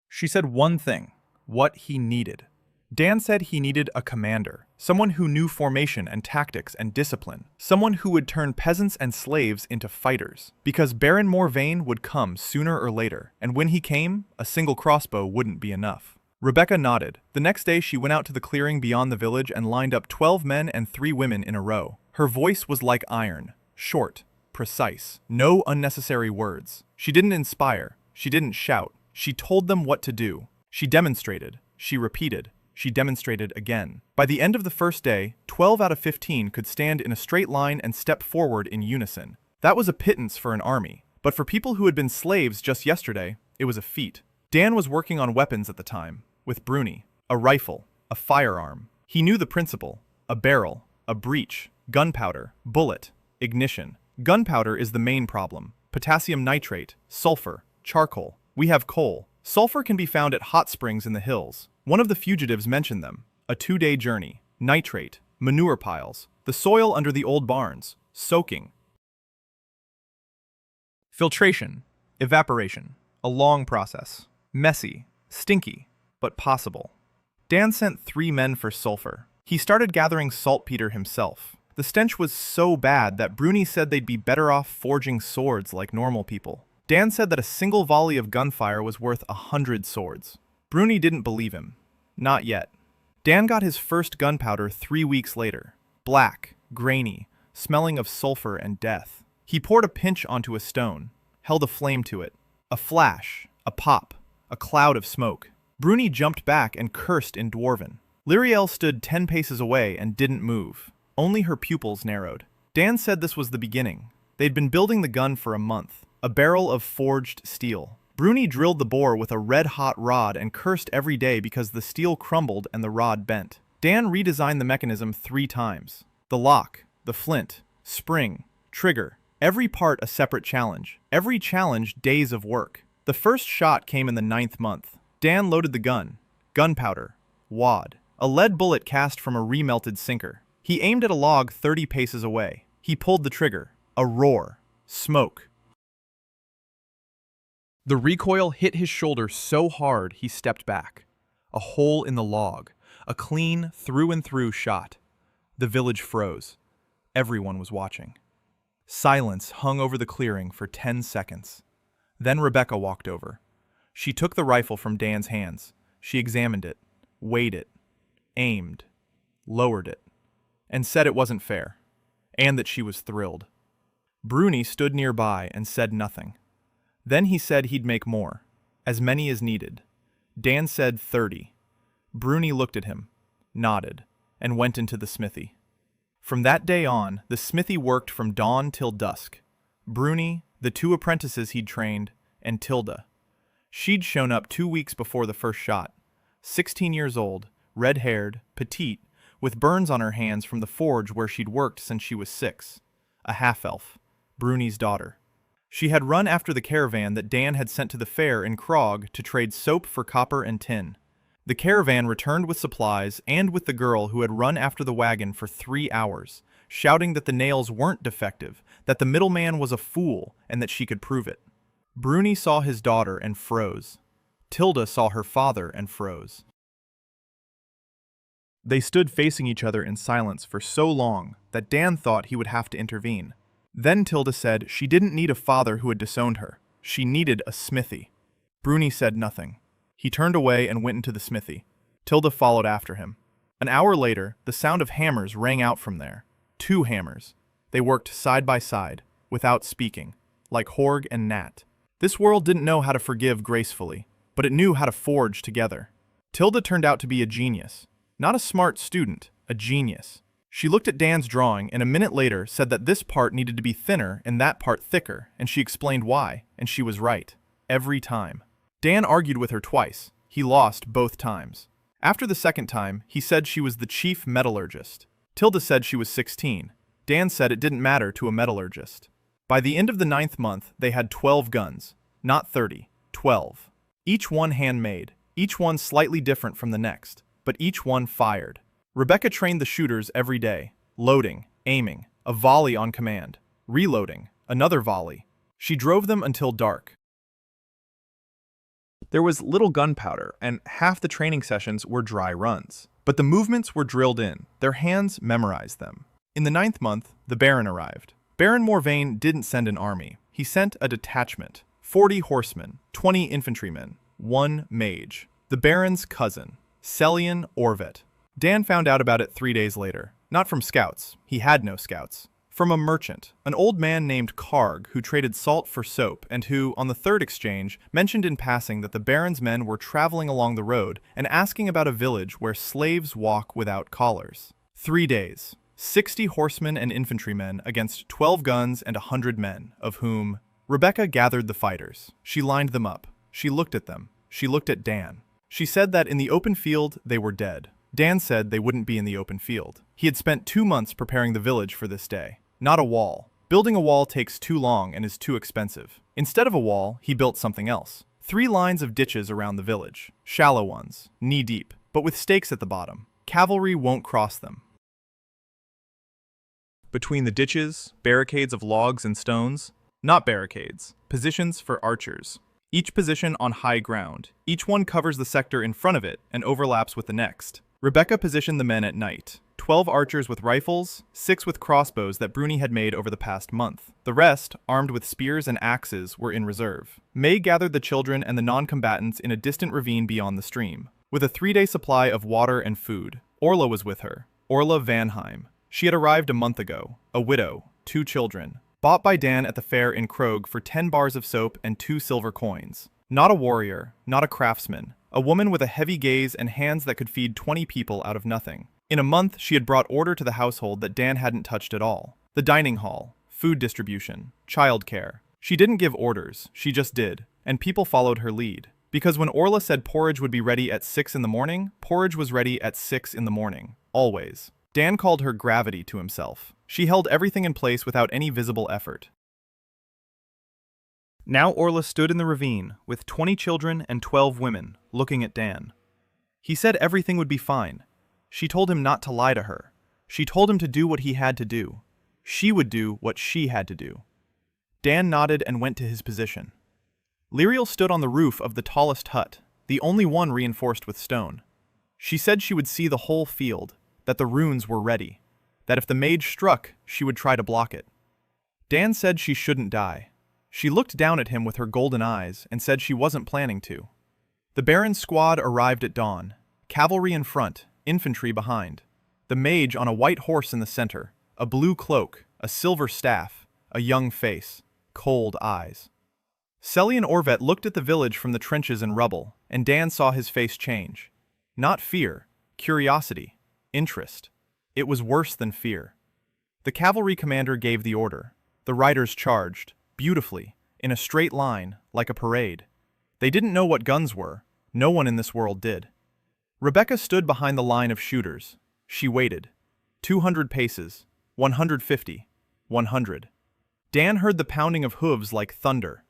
She said one thing, what he needed. Dan said he needed a commander, someone who knew formation and tactics and discipline, someone who would turn peasants and slaves into fighters, because Baron Morvain would come sooner or later, and when he came, a single crossbow wouldn't be enough. Rebecca nodded. The next day she went out to the clearing beyond the village and lined up 12 men and 3 women in a row. Her voice was like iron, short, precise, no unnecessary words. She didn't inspire, she didn't shout, she told them what to do. She demonstrated, she repeated, she demonstrated again. By the end of the first day, 12 out of 15 could stand in a straight line and step forward in unison. That was a pittance for an army, but for people who had been slaves just yesterday, it was a feat. Dan was working on weapons at the time, with Bruni, a rifle, a firearm. He knew the principle, a barrel, a breech, gunpowder, bullet, ignition. Gunpowder is the main problem. Potassium nitrate, sulfur, charcoal. We have coal. Sulfur can be found at hot springs in the hills. One of the fugitives mentioned them. A 2-day journey. Nitrate. Manure piles. The soil under the old barns. Soaking. Filtration. Evaporation. A long process. Messy. Stinky. But possible. Dan sent 3 men for sulfur. He started gathering saltpeter himself. The stench was so bad that Bruni said they'd be better off forging swords like normal people. Dan said that a single volley of gunfire was worth 100 swords. Bruni didn't believe him. Not yet. Dan got his first gunpowder 3 weeks later. Black, grainy, smelling of sulfur and death. He poured a pinch onto a stone, held a flame to it. A flash, a pop, a cloud of smoke. Bruni jumped back and cursed in Dwarven. Lyriel stood 10 paces away and didn't move. Only her pupils narrowed. Dan said this was the beginning. They'd been building the gun for a month. A barrel of forged steel. Bruni drilled the bore with a red-hot rod and cursed every day because the steel crumbled and the rod bent. Dan redesigned the mechanism 3 times. The lock, the flint, spring, trigger. Every part a separate challenge. Every challenge days of work. The first shot came in the 9th month. Dan loaded the gun. Gunpowder. Wad. A lead bullet cast from a remelted sinker. He aimed at a log 30 paces away. He pulled the trigger. A roar. Smoke. The recoil hit his shoulder so hard he stepped back. A hole in the log. A clean, through-and-through shot. The village froze. Everyone was watching. Silence hung over the clearing for 10 seconds. Then Rebecca walked over. She took the rifle from Dan's hands. She examined it, weighed it, aimed, lowered it, and said it wasn't fair, and that she was thrilled. Bruni stood nearby and said nothing. Then he said he'd make more, as many as needed. Dan said 30. Bruni looked at him, nodded, and went into the smithy. From that day on, the smithy worked from dawn till dusk. Bruni, the 2 apprentices he'd trained, and Tilda. She'd shown up 2 weeks before the first shot. 16 years old, red-haired, petite, with burns on her hands from the forge where she'd worked since she was 6. A half-elf, Bruni's daughter. She had run after the caravan that Dan had sent to the fair in Krog to trade soap for copper and tin. The caravan returned with supplies and with the girl who had run after the wagon for 3 hours, shouting that the nails weren't defective, that the middleman was a fool, and that she could prove it. Bruni saw his daughter and froze. Tilda saw her father and froze. They stood facing each other in silence for so long that Dan thought he would have to intervene. Then Tilda said she didn't need a father who had disowned her. She needed a smithy. Bruni said nothing. He turned away and went into the smithy. Tilda followed after him. An hour later, the sound of hammers rang out from there. 2 hammers. They worked side by side, without speaking, like Horg and Nat. This world didn't know how to forgive gracefully, but it knew how to forge together. Tilda turned out to be a genius. Not a smart student, a genius. She looked at Dan's drawing and a minute later said that this part needed to be thinner and that part thicker, and she explained why, and she was right. Every time. Dan argued with her twice. He lost both times. After the second time, he said she was the chief metallurgist. Tilda said she was 16. Dan said it didn't matter to a metallurgist. By the end of the 9th month, they had 12 guns. Not 30, 12. Each one handmade, each one slightly different from the next, but each one fired. Rebecca trained the shooters every day, loading, aiming, a volley on command, reloading, another volley. She drove them until dark. There was little gunpowder, and half the training sessions were dry runs. But the movements were drilled in, their hands memorized them. In the 9th month, the Baron arrived. Baron Morvain didn't send an army. He sent a detachment, 40 horsemen, 20 infantrymen, 1 mage. The Baron's cousin, Celian Orvet. Dan found out about it 3 days later. Not from scouts. He had no scouts. From a merchant, an old man named Karg who traded salt for soap and who, on the 3rd exchange, mentioned in passing that the Baron's men were traveling along the road and asking about a village where slaves walk without collars. 3 days. 60 horsemen and infantrymen against 12 guns and 100 men, of whom Rebecca gathered the fighters. She lined them up. She looked at them. She looked at Dan. She said that in the open field they were dead. Dan said they wouldn't be in the open field. He had spent 2 months preparing the village for this day. Not a wall. Building a wall takes too long and is too expensive. Instead of a wall, he built something else. 3 lines of ditches around the village. Shallow ones, knee-deep, but with stakes at the bottom. Cavalry won't cross them. Between the ditches, barricades of logs and stones. Not barricades, positions for archers. Each position on high ground. Each one covers the sector in front of it and overlaps with the next. Rebecca positioned the men at night. 12 archers with rifles, 6 with crossbows that Bruni had made over the past month. The rest, armed with spears and axes, were in reserve. May gathered the children and the non-combatants in a distant ravine beyond the stream, with a 3-day supply of water and food. Orla was with her. Orla Vanheim. She had arrived a month ago, a widow, 2 children, bought by Dan at the fair in Krog for 10 bars of soap and 2 silver coins. Not a warrior, not a craftsman, a woman with a heavy gaze and hands that could feed 20 people out of nothing. In a month, she had brought order to the household that Dan hadn't touched at all. The dining hall, food distribution, childcare. She didn't give orders, she just did, and people followed her lead. Because when Orla said porridge would be ready at 6 in the morning, porridge was ready at 6 in the morning, always. Dan called her gravity to himself. She held everything in place without any visible effort. Now Orla stood in the ravine, with 20 children and 12 women, looking at Dan. He said everything would be fine. She told him not to lie to her. She told him to do what he had to do. She would do what she had to do. Dan nodded and went to his position. Lyriel stood on the roof of the tallest hut, the only one reinforced with stone. She said she would see the whole field, that the runes were ready, that if the mage struck, she would try to block it. Dan said she shouldn't die. She looked down at him with her golden eyes and said she wasn't planning to. The Baron's squad arrived at dawn, cavalry in front, infantry behind. The mage on a white horse in the center, a blue cloak, a silver staff, a young face, cold eyes. Celian Orvet looked at the village from the trenches and rubble, and Dan saw his face change. Not fear, curiosity, interest. It was worse than fear. The cavalry commander gave the order. The riders charged, beautifully, in a straight line, like a parade. They didn't know what guns were. No one in this world did. Rebecca stood behind the line of shooters. She waited. 200 paces, 150, 100. Dan heard the pounding of hooves like thunder.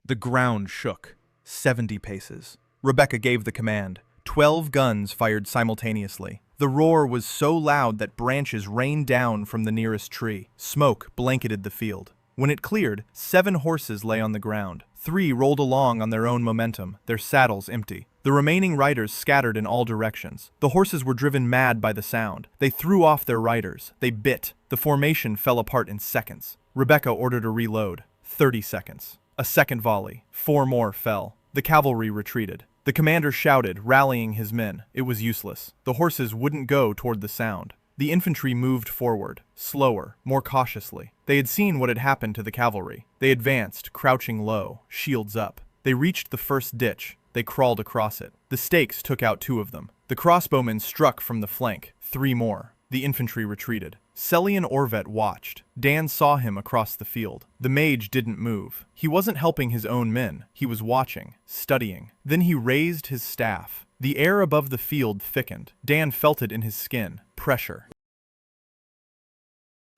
The ground shook. 70 paces. Rebecca gave the command. 12 guns fired simultaneously. The roar was so loud that branches rained down from the nearest tree. Smoke blanketed the field. When it cleared, 7 horses lay on the ground. 3 rolled along on their own momentum, their saddles empty. The remaining riders scattered in all directions. The horses were driven mad by the sound. They threw off their riders. They bit. The formation fell apart in seconds. Rebecca ordered a reload. 30 seconds. A second volley. 4 more fell. The cavalry retreated. The commander shouted, rallying his men. It was useless. The horses wouldn't go toward the sound. The infantry moved forward, slower, more cautiously. They had seen what had happened to the cavalry. They advanced, crouching low, shields up. They reached the first ditch. They crawled across it. The stakes took out 2 of them. The crossbowmen struck from the flank. 3 more. The infantry retreated. Selian Orvet watched. Dan saw him across the field. The mage didn't move. He wasn't helping his own men. He was watching, studying. Then he raised his staff. The air above the field thickened. Dan felt it in his skin. Pressure.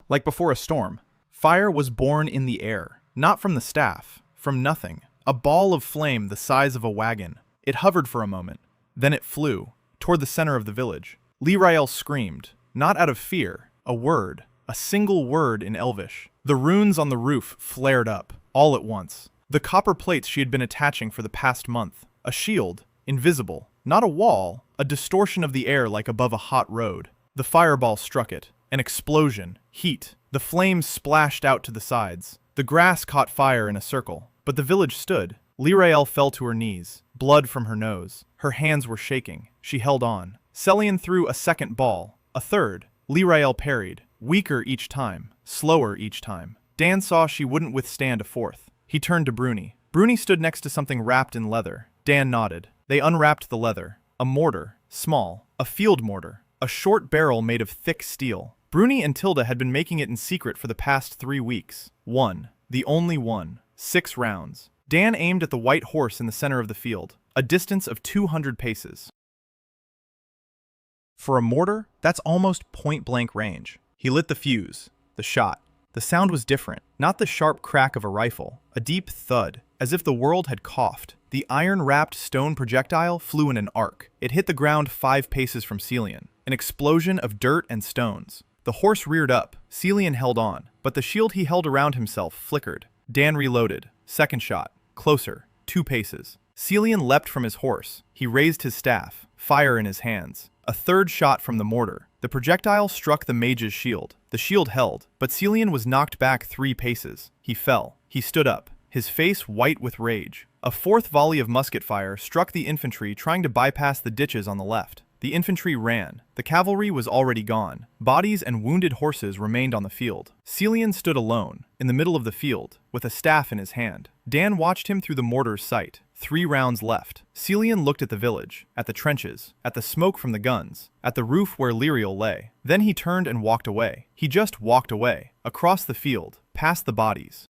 Like before a storm, fire was born in the air. Not from the staff, from nothing. A ball of flame the size of a wagon. It hovered for a moment. Then it flew, toward the center of the village. Lirael screamed, not out of fear, a word, a single word in Elvish. The runes on the roof flared up, all at once. The copper plates she had been attaching for the past month. A shield, invisible, not a wall, a distortion of the air like above a hot road. The fireball struck it. An explosion, heat. The flames splashed out to the sides. The grass caught fire in a circle, but the village stood. Lirael fell to her knees, blood from her nose. Her hands were shaking. She held on. Selian threw a second ball, a third. Lirael parried, weaker each time, slower each time. Dan saw she wouldn't withstand a fourth. He turned to Bruni. Bruni stood next to something wrapped in leather. Dan nodded. They unwrapped the leather. A mortar, small, a field mortar, a short barrel made of thick steel. Bruni and Tilda had been making it in secret for the past 3 weeks. One, the only one, 6 rounds. Dan aimed at the white horse in the center of the field, a distance of 200 paces. For a mortar, that's almost point-blank range. He lit the fuse, the shot. The sound was different, not the sharp crack of a rifle, a deep thud, as if the world had coughed. The iron-wrapped stone projectile flew in an arc. It hit the ground 5 paces from Celian, an explosion of dirt and stones. The horse reared up. Celian held on, but the shield he held around himself flickered. Dan reloaded. Second shot. Closer. 2 paces. Celian leapt from his horse. He raised his staff, fire in his hands. A third shot from the mortar. The projectile struck the mage's shield. The shield held, but Celian was knocked back 3 paces. He fell. He stood up, his face white with rage. A fourth volley of musket fire struck the infantry trying to bypass the ditches on the left. The infantry ran. The cavalry was already gone. Bodies and wounded horses remained on the field. Celian stood alone, in the middle of the field, with a staff in his hand. Dan watched him through the mortar's sight. 3 rounds left. Celian looked at the village, at the trenches, at the smoke from the guns, at the roof where Lirael lay. Then he turned and walked away. He just walked away, across the field, past the bodies.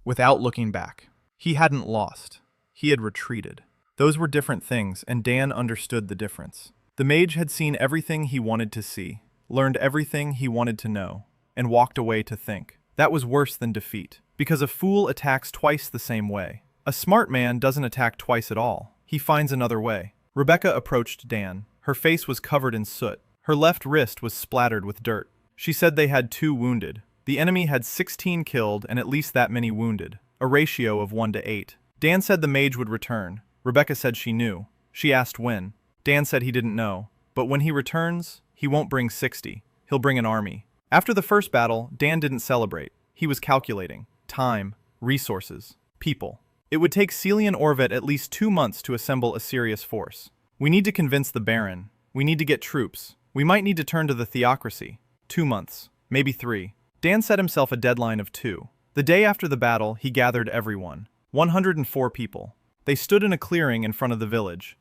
Without looking back. He hadn't lost. He had retreated. Those were different things, and Dan understood the difference. The mage had seen everything he wanted to see, learned everything he wanted to know, and walked away to think. That was worse than defeat, because a fool attacks twice the same way. A smart man doesn't attack twice at all. He finds another way. Rebecca approached Dan. Her face was covered in soot. Her left wrist was splattered with dirt. She said they had 2 wounded. The enemy had 16 killed and at least that many wounded, a ratio of 1 to 8. Dan said the mage would return. Rebecca said she knew. She asked when. Dan said he didn't know. But when he returns, he won't bring 60. He'll bring an army. After the first battle, Dan didn't celebrate. He was calculating. Time, resources, people. It would take Celian Orvet at least 2 months to assemble a serious force. We need to convince the Baron. We need to get troops. We might need to turn to the theocracy. 2 months. Maybe 3. Dan set himself a deadline of 2. The day after the battle, he gathered everyone. 104 people. They stood in a clearing in front of the village.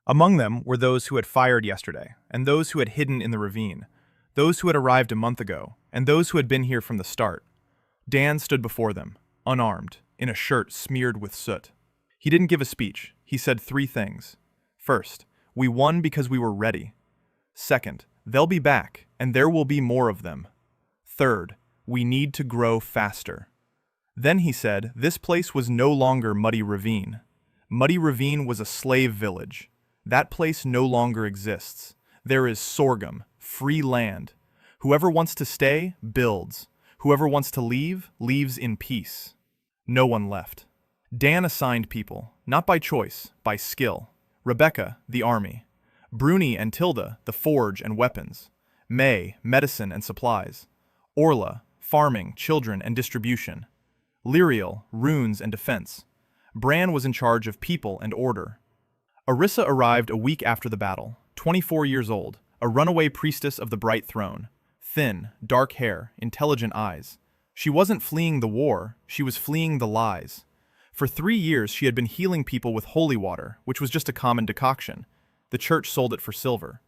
Among them were those who had fired yesterday, and those who had hidden in the ravine, those who had arrived a month ago, and those who had been here from the start. Dan stood before them, unarmed, in a shirt smeared with soot. He didn't give a speech. He said 3 things. First, we won because we were ready. Second, they'll be back, and there will be more of them. Third, we need to grow faster. Then he said, this place was no longer Muddy Ravine. Muddy Ravine was a slave village. That place no longer exists. There is sorghum, free land. Whoever wants to stay, builds. Whoever wants to leave, leaves in peace. No one left. Dan assigned people, not by choice, by skill. Rebecca, the army. Bruni and Tilda, the forge and weapons. May, medicine and supplies. Orla, farming, children, and distribution. Liriel, runes and defense. Bran was in charge of people and order. Orissa arrived a week after the battle, 24 years old, a runaway priestess of the Bright Throne. Thin, dark hair, intelligent eyes. She wasn't fleeing the war, she was fleeing the lies. For 3 years she had been healing people with holy water, which was just a common decoction. The church sold it for silver.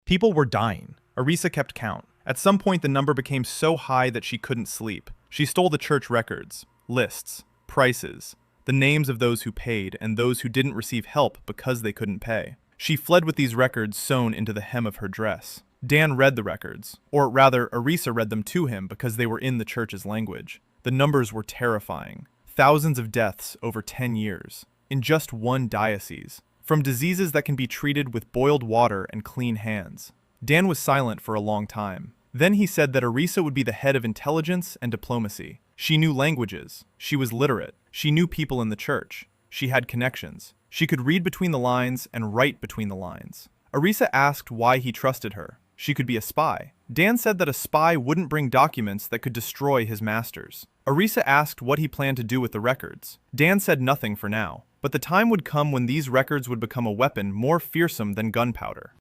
People were dying. Orissa kept count. At some point the number became so high that she couldn't sleep. She stole the church records, lists, prices, the names of those who paid and those who didn't receive help because they couldn't pay. She fled with these records sewn into the hem of her dress. Dan read the records, or rather, Orissa read them to him because they were in the church's language. The numbers were terrifying. Thousands of deaths over 10 years, in just one diocese, from diseases that can be treated with boiled water and clean hands. Dan was silent for a long time. Then he said that Orissa would be the head of intelligence and diplomacy. She knew languages. She was literate. She knew people in the church. She had connections. She could read between the lines and write between the lines. Orissa asked why he trusted her. She could be a spy. Dan said that a spy wouldn't bring documents that could destroy his masters. Orissa asked what he planned to do with the records. Dan said nothing for now, but the time would come when these records would become a weapon more fearsome than gunpowder.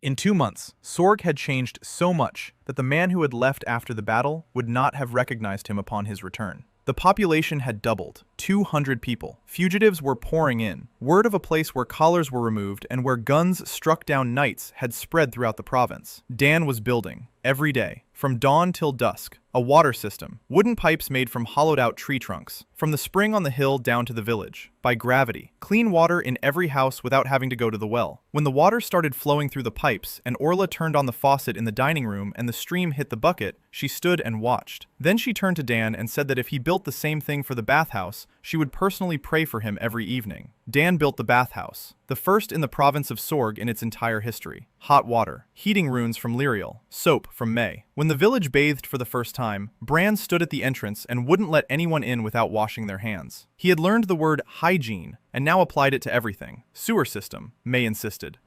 In 2 months, Sorg had changed so much that the man who had left after the battle would not have recognized him upon his return. The population had doubled, 200 people. Fugitives were pouring in. Word of a place where collars were removed and where guns struck down knights had spread throughout the province. Dan was building, every day, from dawn till dusk, a water system, wooden pipes made from hollowed-out tree trunks, from the spring on the hill down to the village, by gravity, clean water in every house without having to go to the well. When the water started flowing through the pipes and Orla turned on the faucet in the dining room and the stream hit the bucket, she stood and watched. Then she turned to Dan and said that if he built the same thing for the bathhouse, she would personally pray for him every evening. Dan built the bathhouse, the first in the province of Sorg in its entire history. Hot water, heating runes from Liriel, soap from May. When the village bathed for the first time, Bran stood at the entrance and wouldn't let anyone in without washing their hands. He had learned the word hygiene and now applied it to everything. Sewer system, May insisted.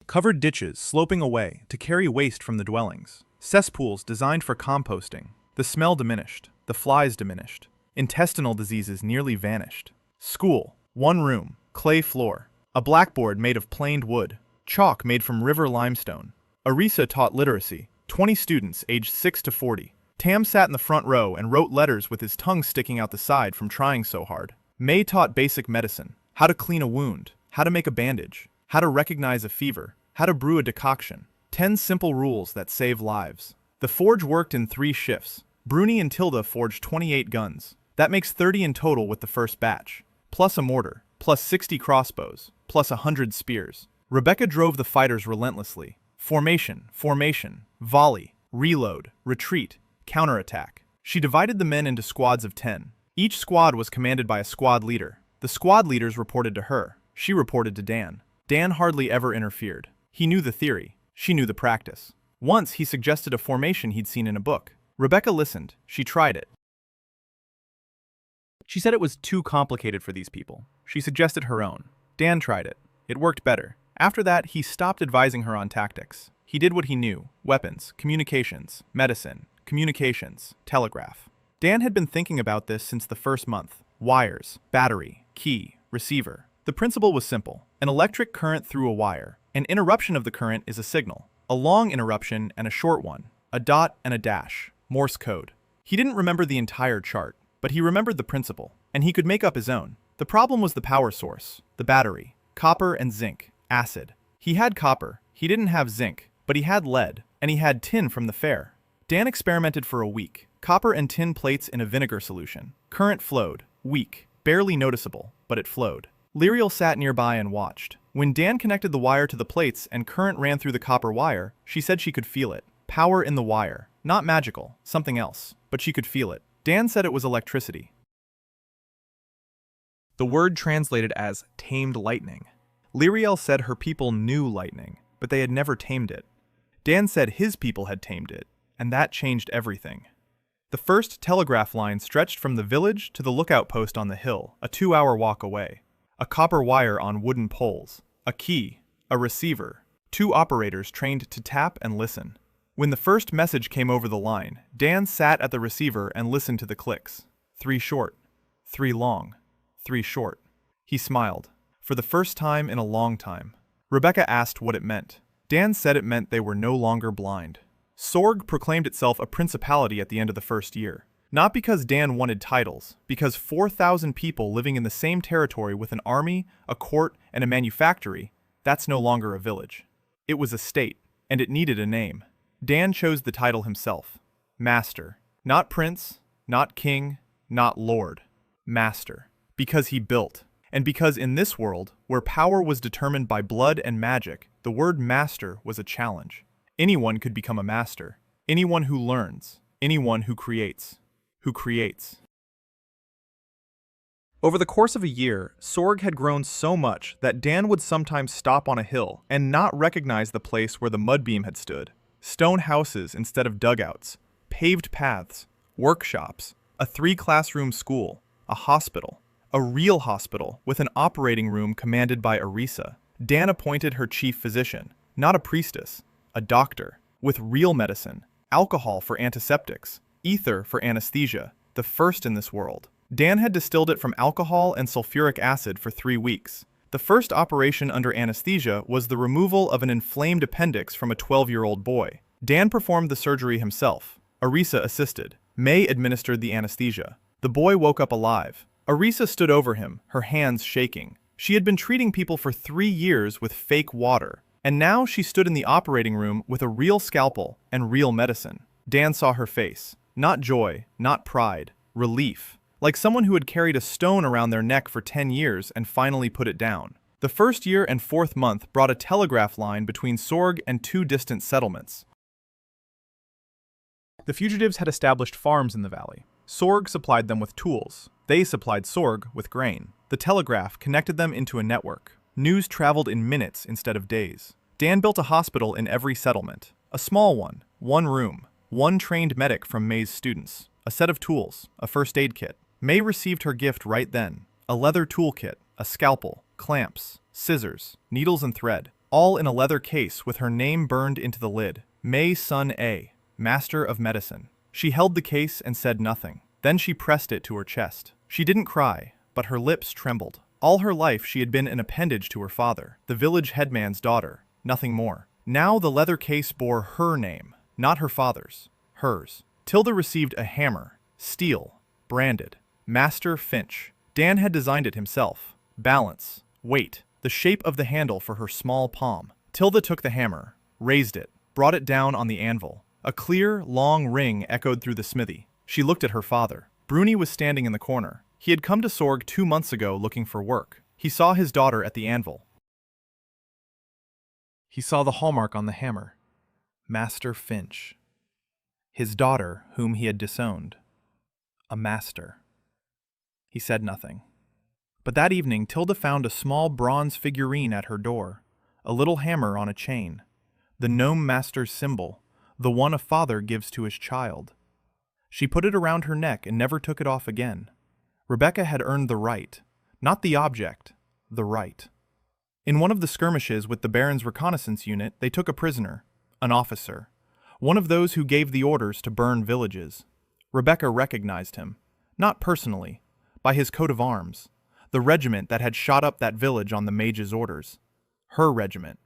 Covered ditches sloping away to carry waste from the dwellings. Cesspools designed for composting. The smell diminished. The flies diminished. Intestinal diseases nearly vanished. School, 1 room, clay floor. A blackboard made of planed wood. Chalk made from river limestone. Orissa taught literacy. 20 students aged 6 to 40. Tam sat in the front row and wrote letters with his tongue sticking out the side from trying so hard. May taught basic medicine. How to clean a wound. How to make a bandage. How to recognize a fever. How to brew a decoction. 10 simple rules that save lives. The forge worked in 3 shifts. Bruni and Tilda forged 28 guns. That makes 30 in total with the first batch. Plus a mortar. Plus 60 crossbows. Plus 100 spears. Rebecca drove the fighters relentlessly. Formation, formation, volley, reload, retreat, counterattack. She divided the men into squads of 10. Each squad was commanded by a squad leader. The squad leaders reported to her. She reported to Dan. Dan hardly ever interfered. He knew the theory. She knew the practice. Once he suggested a formation he'd seen in a book. Rebecca listened. She tried it. She said it was too complicated for these people. She suggested her own. Dan tried it. It worked better. After that, he stopped advising her on tactics. He did what he knew: weapons, communications, medicine, communications, telegraph. Dan had been thinking about this since the first month. Wires, battery, key, receiver. The principle was simple. An electric current through a wire. An interruption of the current is a signal. A long interruption and a short one. A dot and a dash. Morse code. He didn't remember the entire chart, but he remembered the principle, and he could make up his own. The problem was the power source, the battery, copper and zinc, acid. He had copper, he didn't have zinc, but he had lead, and he had tin from the fair. Dan experimented for a week. Copper and tin plates in a vinegar solution. Current flowed, weak, barely noticeable, but it flowed. Liriel sat nearby and watched. When Dan connected the wire to the plates and current ran through the copper wire, she said she could feel it. Power in the wire. Not magical, something else, but she could feel it. Dan said it was electricity. The word translated as tamed lightning. Liriel said her people knew lightning, but they had never tamed it. Dan said his people had tamed it, and that changed everything. The first telegraph line stretched from the village to the lookout post on the hill, a 2-hour walk away. A copper wire on wooden poles, a key, a receiver, 2 operators trained to tap and listen. When the first message came over the line, Dan sat at the receiver and listened to the clicks. 3 short, 3 long, 3 short. He smiled. For the first time in a long time. Rebecca asked what it meant. Dan said it meant they were no longer blind. Sorg proclaimed itself a principality at the end of the first year. Not because Dan wanted titles, because 4,000 people living in the same territory with an army, a court, and a manufactory, that's no longer a village. It was a state, and it needed a name. Dan chose the title himself. Master. Not prince, not king, not lord. Master. Because he built. And because in this world, where power was determined by blood and magic, the word master was a challenge. Anyone could become a master. Anyone who learns. Anyone who creates. Over the course of a year, Sorg had grown so much that Dan would sometimes stop on a hill and not recognize the place where the mud beam had stood. Stone houses instead of dugouts, paved paths, workshops, a 3-classroom school, a hospital, a real hospital with an operating room commanded by Arisa. Dan appointed her chief physician, not a priestess, a doctor, with real medicine, alcohol for antiseptics, ether for anesthesia, the first in this world. Dan had distilled it from alcohol and sulfuric acid for 3 weeks. The first operation under anesthesia was the removal of an inflamed appendix from a 12-year-old boy. Dan performed the surgery himself. Arisa assisted. May administered the anesthesia. The boy woke up alive. Arisa stood over him, her hands shaking. She had been treating people for 3 years with fake water, and now she stood in the operating room with a real scalpel and real medicine. Dan saw her face. Not joy, not pride, relief. Like someone who had carried a stone around their neck for 10 years and finally put it down. The first year and 4th month brought a telegraph line between Sorg and 2 distant settlements. The fugitives had established farms in the valley. Sorg supplied them with tools. They supplied Sorg with grain. The telegraph connected them into a network. News traveled in minutes instead of days. Dan built a hospital in every settlement. A small one, 1 room, 1 trained medic from May's students, a set of tools, a first aid kit. May received her gift right then. A leather toolkit, a scalpel, clamps, scissors, needles and thread, all in a leather case with her name burned into the lid. May Sun A, Master of Medicine. She held the case and said nothing. Then she pressed it to her chest. She didn't cry, but her lips trembled. All her life she had been an appendage to her father, the village headman's daughter, nothing more. Now the leather case bore her name, not her father's, hers. Tilda received a hammer, steel, branded, Master Finch. Dan had designed it himself. Balance, weight, the shape of the handle for her small palm. Tilda took the hammer, raised it, brought it down on the anvil. A clear, long ring echoed through the smithy. She looked at her father. Bruni was standing in the corner. He had come to Sorg 2 months ago looking for work. He saw his daughter at the anvil. He saw the hallmark on the hammer. Master Finch. His daughter, whom he had disowned. A master. He said nothing. But that evening, Tilda found a small bronze figurine at her door. A little hammer on a chain. The gnome master's symbol, the one a father gives to his child. She put it around her neck and never took it off again. Rebecca had earned the right, not the object, the right. In one of the skirmishes with the Baron's reconnaissance unit, they took a prisoner, an officer, one of those who gave the orders to burn villages. Rebecca recognized him, not personally, by his coat of arms, the regiment that had shot up that village on the mage's orders. Her regiment,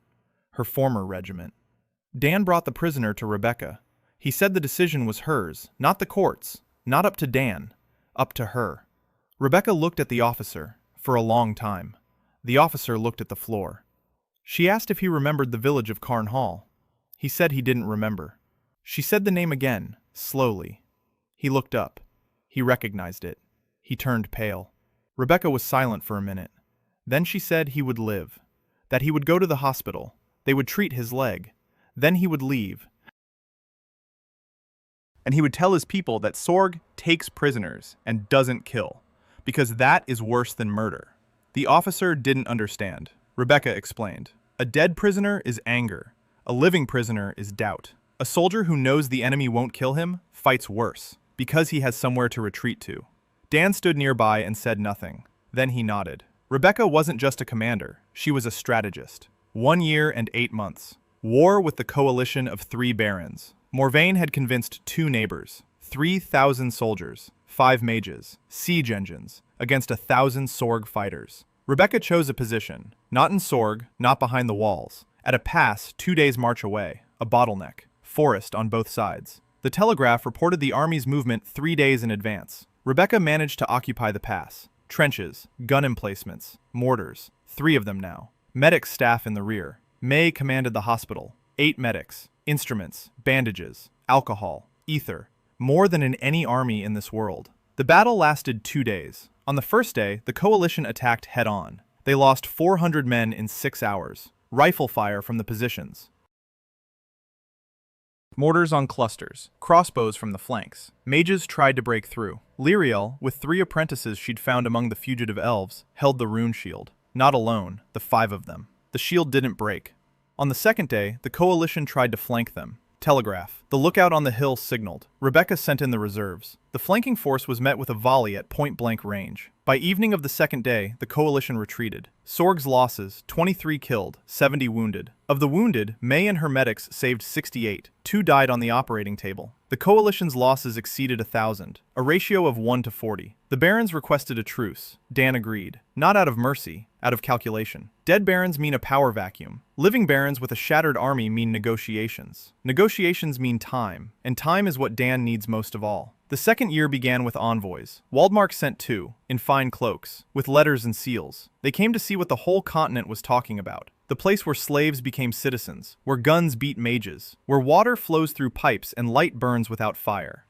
her former regiment. Dan brought the prisoner to Rebecca. He said the decision was hers, not the court's, not up to Dan, up to her. Rebecca looked at the officer, for a long time. The officer looked at the floor. She asked if he remembered the village of Carn Hall. He said he didn't remember. She said the name again, slowly. He looked up. He recognized it. He turned pale. Rebecca was silent for a minute. Then she said he would live, that he would go to the hospital. They would treat his leg. Then he would leave. And he would tell his people that Sorg takes prisoners and doesn't kill, because that is worse than murder. The officer didn't understand. Rebecca explained. A dead prisoner is anger. A living prisoner is doubt. A soldier who knows the enemy won't kill him fights worse, because he has somewhere to retreat to. Dan stood nearby and said nothing. Then he nodded. Rebecca wasn't just a commander. She was a strategist. 1 year and 8 months. War with the coalition of 3 barons. Morvain had convinced 2 neighbors, 3,000 soldiers, 5 mages, siege engines, against 1,000 Sorg fighters. Rebecca chose a position, not in Sorg, not behind the walls, at a pass 2 days' march away, a bottleneck, forest on both sides. The telegraph reported the army's movement 3 days in advance. Rebecca managed to occupy the pass. Trenches, gun emplacements, mortars, 3 of them now. Medic staff in the rear. May commanded the hospital. 8 medics, instruments, bandages, alcohol, ether, more than in any army in this world. The battle lasted 2 days. On the first day, the coalition attacked head-on. They lost 400 men in 6 hours. Rifle fire from the positions. Mortars on clusters, crossbows from the flanks. Mages tried to break through. Lyriel, with 3 apprentices she'd found among the fugitive elves, held the rune shield. Not alone, the 5 of them. The shield didn't break. On the second day, the coalition tried to flank them. Telegraph. The lookout on the hill signaled. Rebecca sent in the reserves. The flanking force was met with a volley at point-blank range. By evening of the second day, the coalition retreated. Sorg's losses, 23 killed, 70 wounded. Of the wounded, May and her medics saved 68. 2 died on the operating table. The coalition's losses exceeded 1,000, a ratio of 1 to 40. The barons requested a truce. Dan agreed. Not out of mercy, out of calculation. Dead barons mean a power vacuum. Living barons with a shattered army mean negotiations. Negotiations mean time, and time is what Dan needs most of all. The second year began with envoys. Waldmark sent 2, in fine cloaks, with letters and seals. They came to see what the whole continent was talking about. The place where slaves became citizens, where guns beat mages, where water flows through pipes and light burns without fire.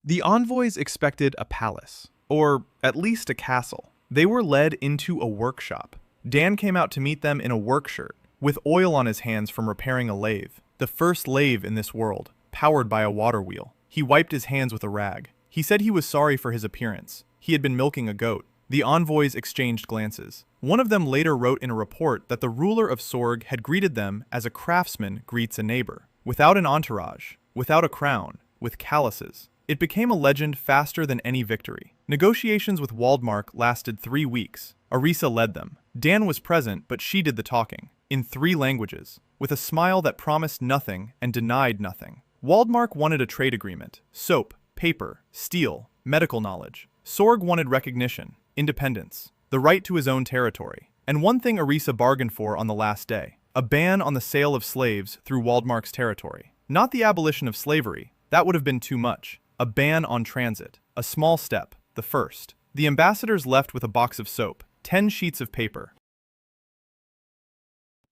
The envoys expected a palace, or at least a castle. They were led into a workshop. Dan came out to meet them in a work shirt, with oil on his hands from repairing a lathe, the first lathe in this world, powered by a water wheel. He wiped his hands with a rag. He said he was sorry for his appearance. He had been milking a goat. The envoys exchanged glances. One of them later wrote in a report that the ruler of Sorg had greeted them as a craftsman greets a neighbor, without an entourage, without a crown, with calluses. It became a legend faster than any victory. Negotiations with Waldmark lasted 3 weeks. Arisa led them. Dan was present, but she did the talking, in 3 languages, with a smile that promised nothing and denied nothing. Waldmark wanted a trade agreement, soap, paper, steel, medical knowledge. Sorg wanted recognition, independence, the right to his own territory. And one thing Arisa bargained for on the last day, a ban on the sale of slaves through Waldmark's territory. Not the abolition of slavery, that would have been too much. A ban on transit, a small step, the first. The ambassadors left with a box of soap, 10 sheets of paper,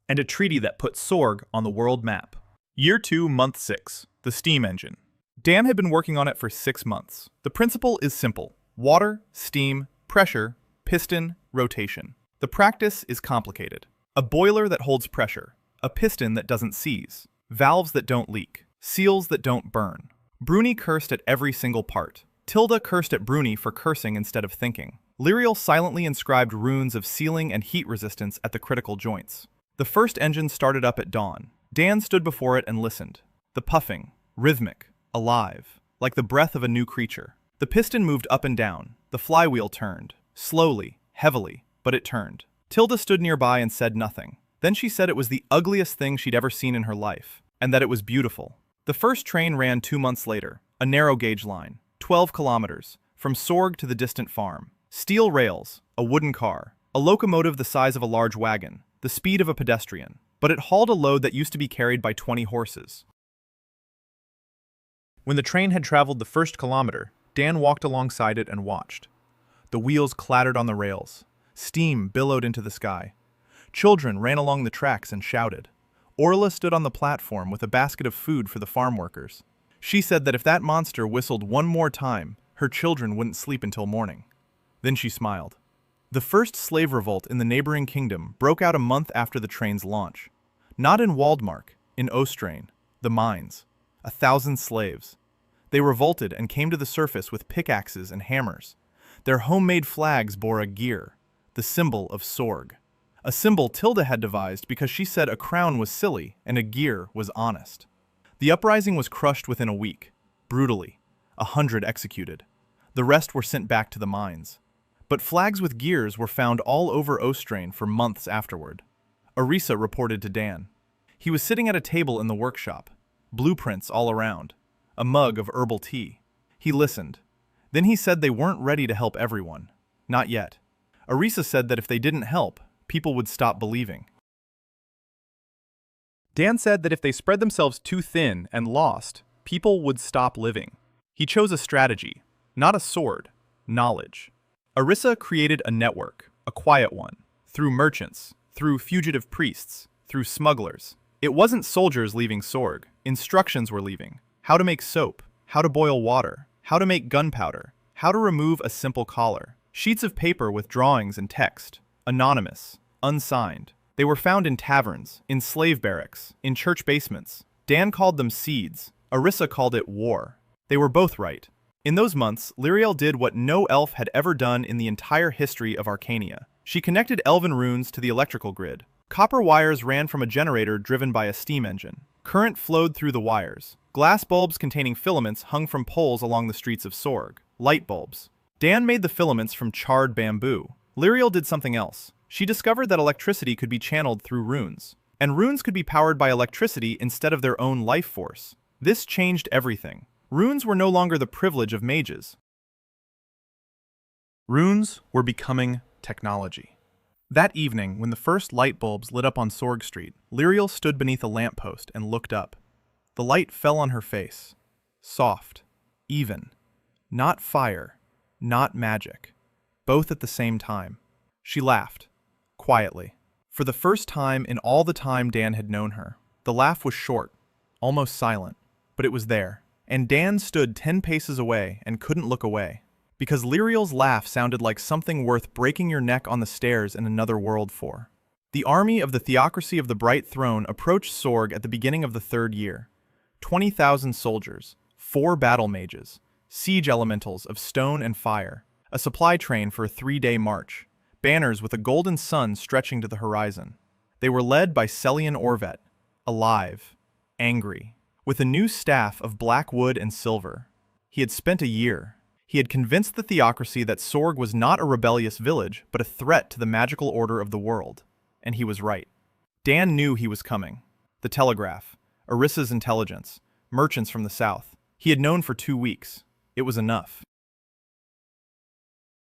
and a treaty that put Sorg on the world map. Year 2, month 6, the steam engine. Dan had been working on it for 6 months. The principle is simple. Water, steam, pressure, piston, rotation. The practice is complicated. A boiler that holds pressure, a piston that doesn't seize, valves that don't leak, seals that don't burn. Bruni cursed at every single part. Tilda cursed at Bruni for cursing instead of thinking. Lyriel silently inscribed runes of sealing and heat resistance at the critical joints. The first engine started up at dawn. Dan stood before it and listened. The puffing, rhythmic, alive, like the breath of a new creature. The piston moved up and down. The flywheel turned. Slowly, heavily, but it turned. Tilda stood nearby and said nothing. Then she said it was the ugliest thing she'd ever seen in her life, and that it was beautiful. The first train ran 2 months later, a narrow-gauge line, 12 kilometers, from Sorg to the distant farm. Steel rails, a wooden car, a locomotive the size of a large wagon, the speed of a pedestrian, but it hauled a load that used to be carried by 20 horses. When the train had traveled the first kilometer, Dan walked alongside it and watched. The wheels clattered on the rails. Steam billowed into the sky. Children ran along the tracks and shouted. Orla stood on the platform with a basket of food for the farm workers. She said that if that monster whistled one more time, her children wouldn't sleep until morning. Then she smiled. The first slave revolt in the neighboring kingdom broke out a month after the train's launch. Not in Waldmark, in Ostrain, the mines. 1,000 slaves. They revolted and came to the surface with pickaxes and hammers. Their homemade flags bore a gear, the symbol of Sorg. A symbol Tilda had devised because she said a crown was silly and a gear was honest. The uprising was crushed within a week, brutally. 100 executed. The rest were sent back to the mines. But flags with gears were found all over Ostrain for months afterward. Arisa reported to Dan. He was sitting at a table in the workshop, blueprints all around, a mug of herbal tea. He listened. Then he said they weren't ready to help everyone. Not yet. Arisa said that if they didn't help, people would stop believing. Dan said that if they spread themselves too thin and lost, people would stop living. He chose a strategy, not a sword, knowledge. Arisa created a network, a quiet one, through merchants, through fugitive priests, through smugglers. It wasn't soldiers leaving Sorg, instructions were leaving. How to make soap, how to boil water, how to make gunpowder, how to remove a simple collar. Sheets of paper with drawings and text, anonymous, unsigned. They were found in taverns, in slave barracks, in church basements. Dan called them seeds, Arisa called it war. They were both right. In those months, Lyriel did what no elf had ever done in the entire history of Arcania. She connected elven runes to the electrical grid. Copper wires ran from a generator driven by a steam engine. Current flowed through the wires. Glass bulbs containing filaments hung from poles along the streets of Sorg. Light bulbs. Dan made the filaments from charred bamboo. Lyriel did something else. She discovered that electricity could be channeled through runes. And runes could be powered by electricity instead of their own life force. This changed everything. Runes were no longer the privilege of mages. Runes were becoming technology. That evening, when the first light bulbs lit up on Sorg Street, Lyriel stood beneath a lamppost and looked up. The light fell on her face. Soft. Even. Not fire. Not magic. Both at the same time. She laughed. Quietly. For the first time in all the time Dan had known her. The laugh was short. Almost silent. But it was there. And Dan stood 10 paces away and couldn't look away. Because Lyriel's laugh sounded like something worth breaking your neck on the stairs in another world for. The army of the Theocracy of the Bright Throne approached Sorg at the beginning of the 3rd year. 20,000 soldiers, 4 battle mages, siege elementals of stone and fire, a supply train for a 3-day march, banners with a golden sun stretching to the horizon. They were led by Celian Orvet, alive, angry, with a new staff of black wood and silver. He had spent a year. He had convinced the Theocracy that Sorg was not a rebellious village, but a threat to the magical order of the world. And he was right. Dan knew he was coming. The telegraph, Arisa's intelligence, merchants from the south. He had known for 2 weeks. It was enough.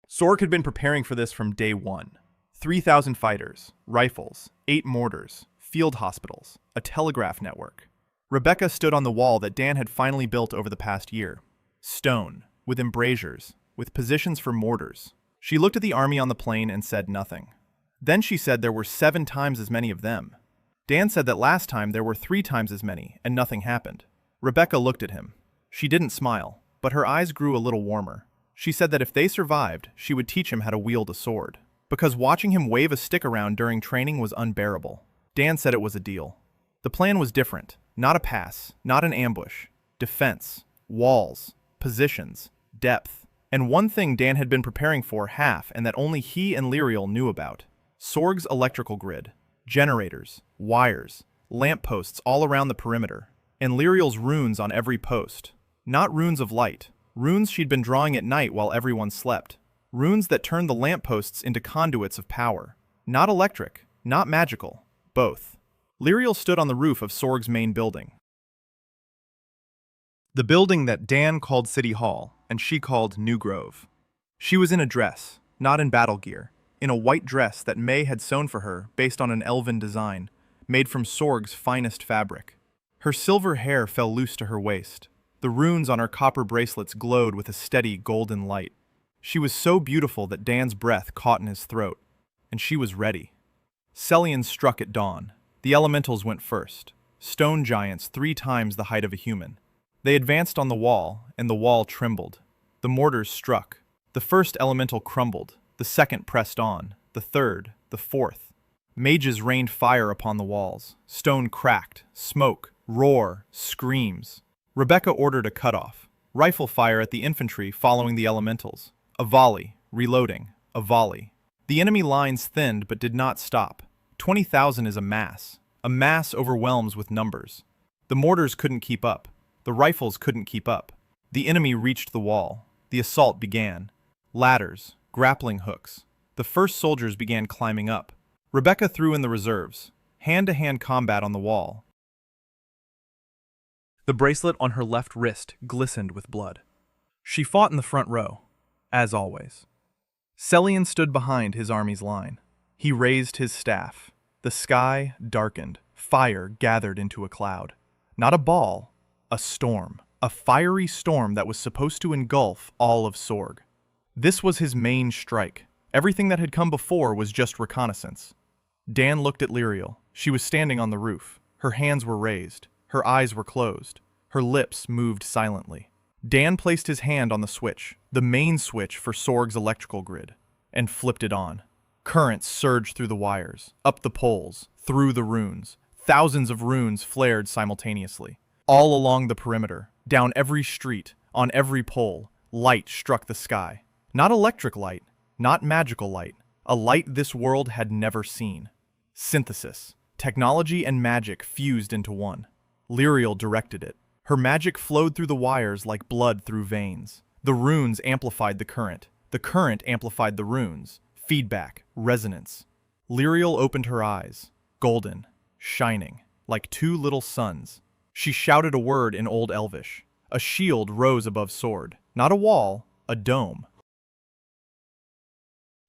Sorg had been preparing for this from day one. 3,000 fighters, rifles, 8 mortars, field hospitals, a telegraph network. Rebecca stood on the wall that Dan had finally built over the past year. Stone, with embrasures, with positions for mortars. She looked at the army on the plain and said nothing. Then she said there were 7 times as many of them. Dan said that last time there were 3 times as many, and nothing happened. Rebecca looked at him. She didn't smile, but her eyes grew a little warmer. She said that if they survived, she would teach him how to wield a sword. Because watching him wave a stick around during training was unbearable. Dan said it was a deal. The plan was different. Not a pass, not an ambush. Defense, walls, positions, depth. And one thing Dan had been preparing for and that only he and Lyriel knew about. Sorg's electrical grid. Generators, wires, lampposts all around the perimeter. And Lyriel's runes on every post. Not runes of light. Runes she'd been drawing at night while everyone slept. Runes that turned the lampposts into conduits of power. Not electric, not magical. Both. Lyriel stood on the roof of Sorg's main building. The building that Dan called City Hall, and she called New Grove. She was in a dress, not in battle gear, in a white dress that May had sewn for her based on an elven design, made from Sorg's finest fabric. Her silver hair fell loose to her waist. The runes on her copper bracelets glowed with a steady golden light. She was so beautiful that Dan's breath caught in his throat, and she was ready. Celian struck at dawn. The elementals went first, stone giants 3 times the height of a human. They advanced on the wall, and the wall trembled. The mortars struck. The first elemental crumbled, the second pressed on, the third, the fourth. Mages rained fire upon the walls. Stone cracked, smoke, roar, screams. Rebecca ordered a cutoff. Rifle fire at the infantry following the elementals. A volley, reloading, a volley. The enemy lines thinned but did not stop. 20,000 is a mass. A mass overwhelms with numbers. The mortars couldn't keep up. The rifles couldn't keep up. The enemy reached the wall. The assault began. Ladders, grappling hooks. The first soldiers began climbing up. Rebecca threw in the reserves, hand-to-hand combat on the wall. The bracelet on her left wrist glistened with blood. She fought in the front row, as always. Celian stood behind his army's line. He raised his staff. The sky darkened. Fire gathered into a cloud. Not a ball, a storm. A fiery storm that was supposed to engulf all of Sorg. This was his main strike. Everything that had come before was just reconnaissance. Dan looked at Lyriel. She was standing on the roof. Her hands were raised. Her eyes were closed. Her lips moved silently. Dan placed his hand on the switch, the main switch for Sorg's electrical grid, and flipped it on. Currents surged through the wires, up the poles, through the runes. Thousands of runes flared simultaneously. All along the perimeter, down every street, on every pole, light struck the sky. Not electric light, not magical light, a light this world had never seen. Synthesis. Technology and magic fused into one. Lyriel directed it. Her magic flowed through the wires like blood through veins. The runes amplified the current. The current amplified the runes. Feedback, resonance. Lyriel opened her eyes, golden, shining, like two little suns. She shouted a word in Old Elvish. A shield rose above Sword. Not a wall, a dome.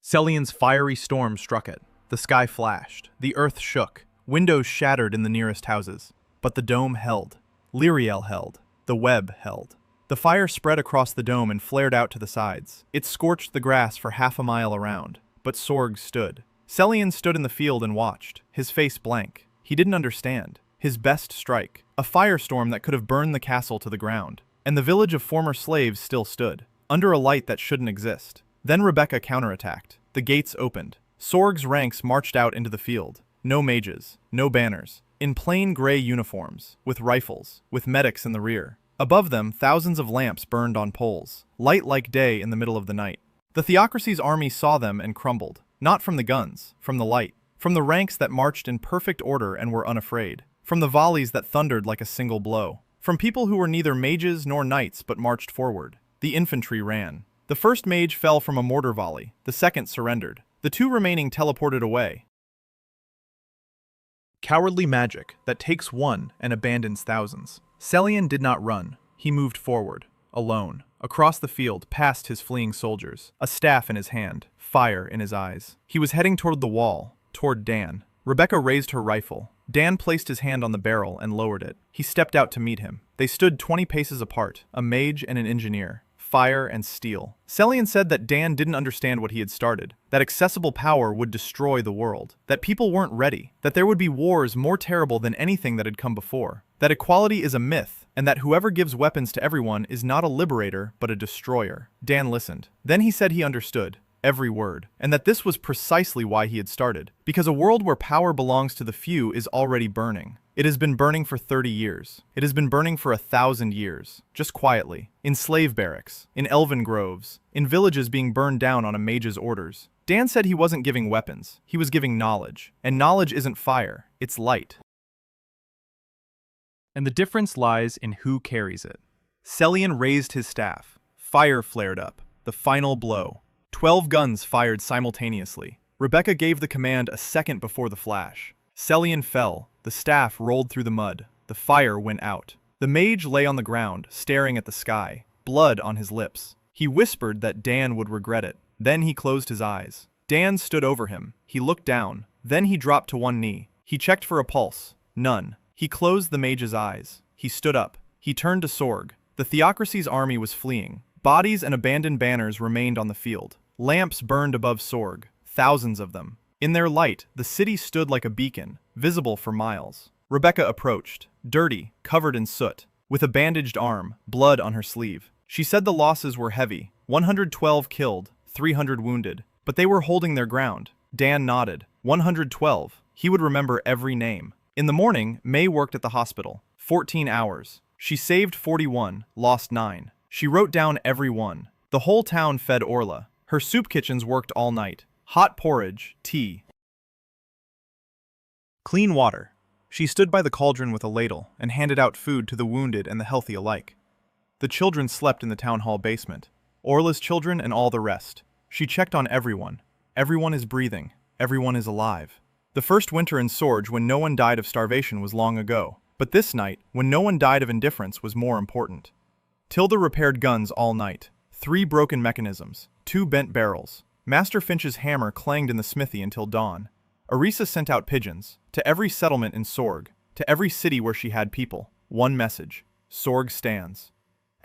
Celian's fiery storm struck it. The sky flashed. The earth shook. Windows shattered in the nearest houses. But the dome held. Lyriel held. The web held. The fire spread across the dome and flared out to the sides. It scorched the grass for half a mile around. But Sorg stood. Celian stood in the field and watched, his face blank. He didn't understand. His best strike. A firestorm that could have burned the castle to the ground. And the village of former slaves still stood, under a light that shouldn't exist. Then Rebecca counterattacked. The gates opened. Sorg's ranks marched out into the field. No mages, no banners. In plain gray uniforms, with rifles, with medics in the rear. Above them, thousands of lamps burned on poles, light like day in the middle of the night. The Theocracy's army saw them and crumbled, not from the guns, from the light, from the ranks that marched in perfect order and were unafraid, from the volleys that thundered like a single blow, from people who were neither mages nor knights but marched forward. The infantry ran. The first mage fell from a mortar volley, the second surrendered. The two remaining teleported away. Cowardly magic that takes one and abandons thousands. Celian did not run. He moved forward, alone, across the field past his fleeing soldiers, a staff in his hand, fire in his eyes. He was heading toward the wall, toward Dan. Rebecca raised her rifle. Dan placed his hand on the barrel and lowered it. He stepped out to meet him. They stood 20 paces apart, a mage and an engineer. Fire and steel. Celian said that Dan didn't understand what he had started, that accessible power would destroy the world, that people weren't ready, that there would be wars more terrible than anything that had come before, that equality is a myth, and that whoever gives weapons to everyone is not a liberator but a destroyer. Dan listened. Then he said he understood, every word, and that this was precisely why he had started, because a world where power belongs to the few is already burning. It has been burning for 30 years. It has been burning for 1,000 years, just quietly, in slave barracks, in elven groves, in villages being burned down on a mage's orders. Dan said he wasn't giving weapons, he was giving knowledge, and knowledge isn't fire, it's light. And the difference lies in who carries it. Celian raised his staff. Fire flared up, the final blow. 12 guns fired simultaneously. Rebecca gave the command a second before the flash. Celian fell. The staff rolled through the mud. The fire went out. The mage lay on the ground, staring at the sky, blood on his lips. He whispered that Dan would regret it. Then he closed his eyes. Dan stood over him. He looked down. Then he dropped to one knee. He checked for a pulse. None. He closed the mage's eyes. He stood up. He turned to Sorg. The Theocracy's army was fleeing. Bodies and abandoned banners remained on the field. Lamps burned above Sorg. Thousands of them. In their light, the city stood like a beacon, visible for miles. Rebecca approached, dirty, covered in soot, with a bandaged arm, blood on her sleeve. She said the losses were heavy, 112 killed, 300 wounded, but they were holding their ground. Dan nodded. 112. He would remember every name. In the morning, May worked at the hospital. 14 hours. She saved 41, lost 9. She wrote down every one. The whole town fed Orla. Her soup kitchens worked all night. Hot porridge, tea. Clean water. She stood by the cauldron with a ladle and handed out food to the wounded and the healthy alike. The children slept in the town hall basement. Orla's children and all the rest. She checked on everyone. Everyone is breathing. Everyone is alive. The first winter in Sorge when no one died of starvation was long ago, but this night, when no one died of indifference, was more important. Tilda repaired guns all night. 3 broken mechanisms, 2 bent barrels. Master Finch's hammer clanged in the smithy until dawn. Arisa sent out pigeons, to every settlement in Sorg, to every city where she had people. One message: Sorg stands.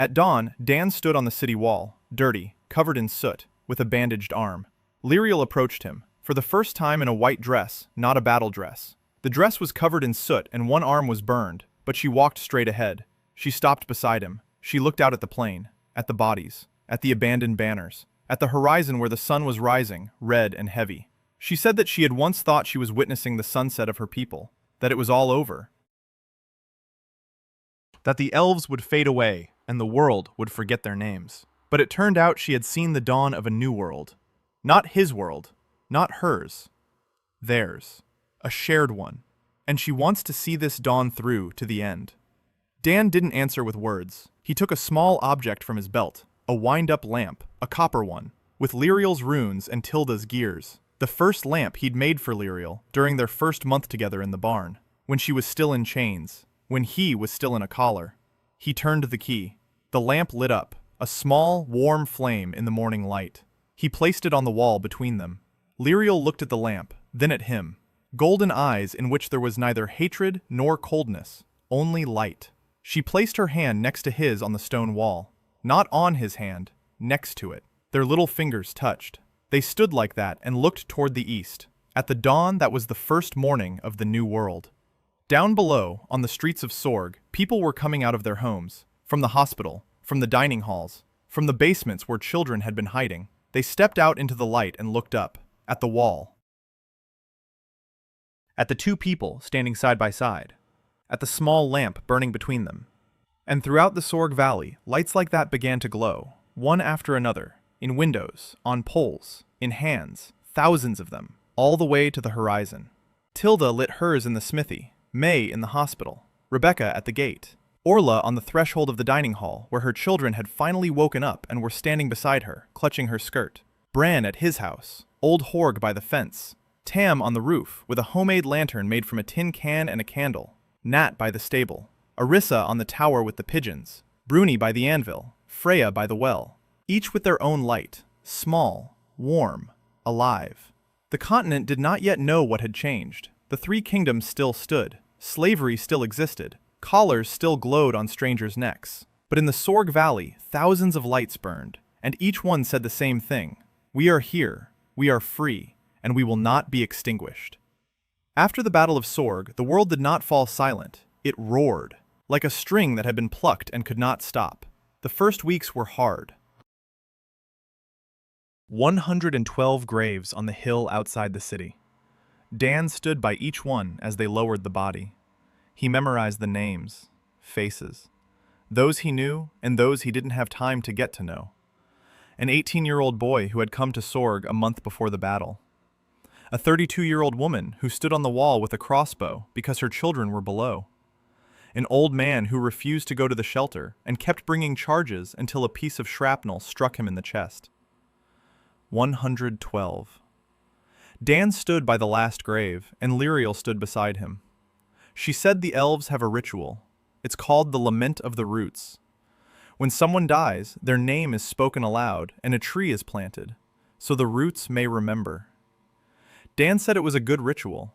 At dawn, Dan stood on the city wall, dirty, covered in soot, with a bandaged arm. Lyriel approached him, for the first time in a white dress, not a battle dress. The dress was covered in soot and one arm was burned, but she walked straight ahead. She stopped beside him. She looked out at the plain, at the bodies, at the abandoned banners, at the horizon where the sun was rising, red and heavy. She said that she had once thought she was witnessing the sunset of her people, that it was all over, that the elves would fade away and the world would forget their names. But it turned out she had seen the dawn of a new world. Not his world, not hers, theirs, a shared one. And she wants to see this dawn through to the end. Dan didn't answer with words. He took a small object from his belt, a wind-up lamp, a copper one, with Lyriel's runes and Tilda's gears. The first lamp he'd made for Lyriel during their first month together in the barn, when she was still in chains, when he was still in a collar. He turned the key. The lamp lit up, a small, warm flame in the morning light. He placed it on the wall between them. Lyriel looked at the lamp, then at him. Golden eyes in which there was neither hatred nor coldness, only light. She placed her hand next to his on the stone wall. Not on his hand, next to it. Their little fingers touched. They stood like that and looked toward the east, at the dawn that was the first morning of the new world. Down below, on the streets of Sorg, people were coming out of their homes, from the hospital, from the dining halls, from the basements where children had been hiding. They stepped out into the light and looked up, at the wall. At the 2 people standing side by side. At the small lamp burning between them. And throughout the Sorg Valley, lights like that began to glow, one after another, in windows, on poles, in hands, thousands of them, all the way to the horizon. Tilda lit hers in the smithy, May in the hospital, Rebecca at the gate, Orla on the threshold of the dining hall where her children had finally woken up and were standing beside her, clutching her skirt, Bran at his house, old Horg by the fence, Tam on the roof with a homemade lantern made from a tin can and a candle, Nat by the stable, Arissa on the tower with the pigeons, Bruni by the anvil, Freya by the well, each with their own light, small, warm, alive. The continent did not yet know what had changed. The 3 kingdoms still stood. Slavery still existed. Collars still glowed on strangers' necks. But in the Sorg Valley, thousands of lights burned, and each one said the same thing. We are here, we are free, and we will not be extinguished. After the Battle of Sorg, the world did not fall silent. It roared, like a string that had been plucked and could not stop. The first weeks were hard. 112 graves on the hill outside the city. Dan stood by each one as they lowered the body. He memorized the names, faces, those he knew and those he didn't have time to get to know. An 18-year-old boy who had come to Sorg a month before the battle. A 32-year-old woman who stood on the wall with a crossbow because her children were below. An old man who refused to go to the shelter and kept bringing charges until a piece of shrapnel struck him in the chest. 112. Dan stood by the last grave, and Lyriel stood beside him. She said the elves have a ritual. It's called the Lament of the Roots. When someone dies, their name is spoken aloud, and a tree is planted, so the roots may remember. Dan said it was a good ritual.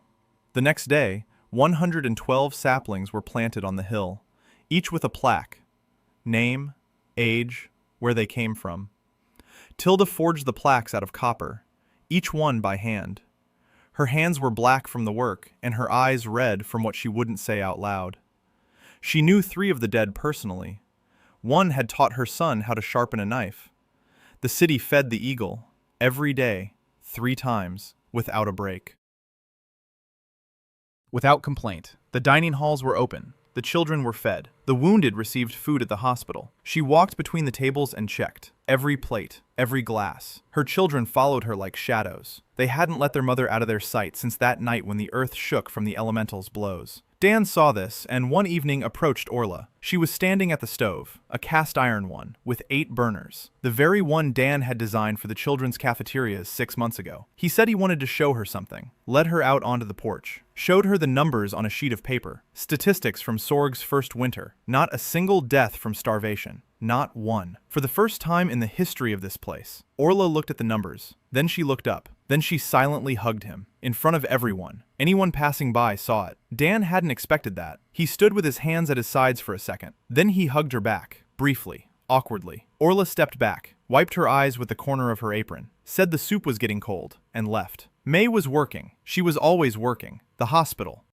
The next day, 112 saplings were planted on the hill, each with a plaque. Name, age, where they came from. Tilda forged the plaques out of copper, each one by hand. Her hands were black from the work, and her eyes red from what she wouldn't say out loud. She knew 3 of the dead personally. One had taught her son how to sharpen a knife. The city fed the eagle, every day, 3 times, without a break. Without complaint, the dining halls were open. The children were fed. The wounded received food at the hospital. She walked between the tables and checked. Every plate, every glass. Her children followed her like shadows. They hadn't let their mother out of their sight since that night when the earth shook from the elemental's blows. Dan saw this and one evening approached Orla. She was standing at the stove, a cast iron one, with 8 burners, the very one Dan had designed for the children's cafeterias 6 months ago. He said he wanted to show her something, led her out onto the porch, showed her the numbers on a sheet of paper, statistics from Sorg's first winter, not a single death from starvation. Not one. For the first time in the history of this place, Orla looked at the numbers. Then she looked up. Then she silently hugged him, in front of everyone. Anyone passing by saw it. Dan hadn't expected that. He stood with his hands at his sides for a second. Then he hugged her back, briefly, awkwardly. Orla stepped back, wiped her eyes with the corner of her apron, said the soup was getting cold, and left. May was working. She was always working. The hospital.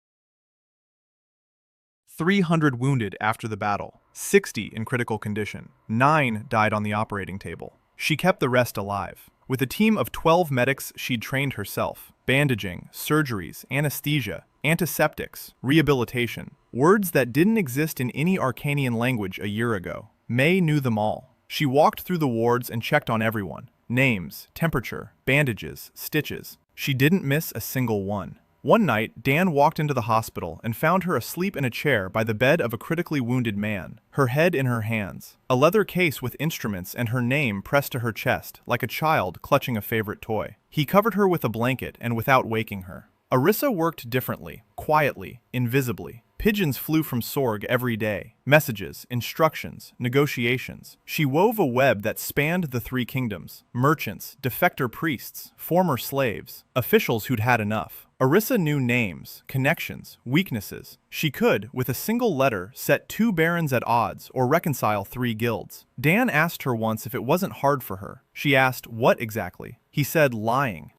300 wounded after the battle, 60 in critical condition, 9 died on the operating table. She kept the rest alive. With a team of 12 medics she'd trained herself, bandaging, surgeries, anesthesia, antiseptics, rehabilitation, words that didn't exist in any Arcanian language a year ago. May knew them all. She walked through the wards and checked on everyone. Names, temperature, bandages, stitches. She didn't miss a single one. One night, Dan walked into the hospital and found her asleep in a chair by the bed of a critically wounded man, her head in her hands, a leather case with instruments and her name pressed to her chest, like a child clutching a favorite toy. He covered her with a blanket and without waking her. Arissa worked differently, quietly, invisibly. Pigeons flew from Sorg every day. Messages, instructions, negotiations. She wove a web that spanned the 3 kingdoms. Merchants, defector priests, former slaves, officials who'd had enough. Arissa knew names, connections, weaknesses. She could, with a single letter, set 2 barons at odds or reconcile 3 guilds. Dan asked her once if it wasn't hard for her. She asked, what exactly? He said, lying.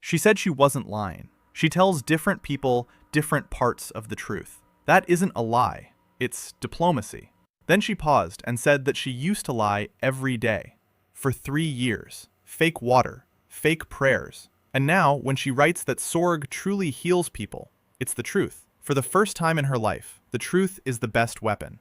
She said she wasn't lying. She tells different people different parts of the truth. That isn't a lie. It's diplomacy. Then she paused and said that she used to lie every day. For 3 years. Fake water. Fake prayers. And now, when she writes that Sorg truly heals people, it's the truth. For the first time in her life, the truth is the best weapon.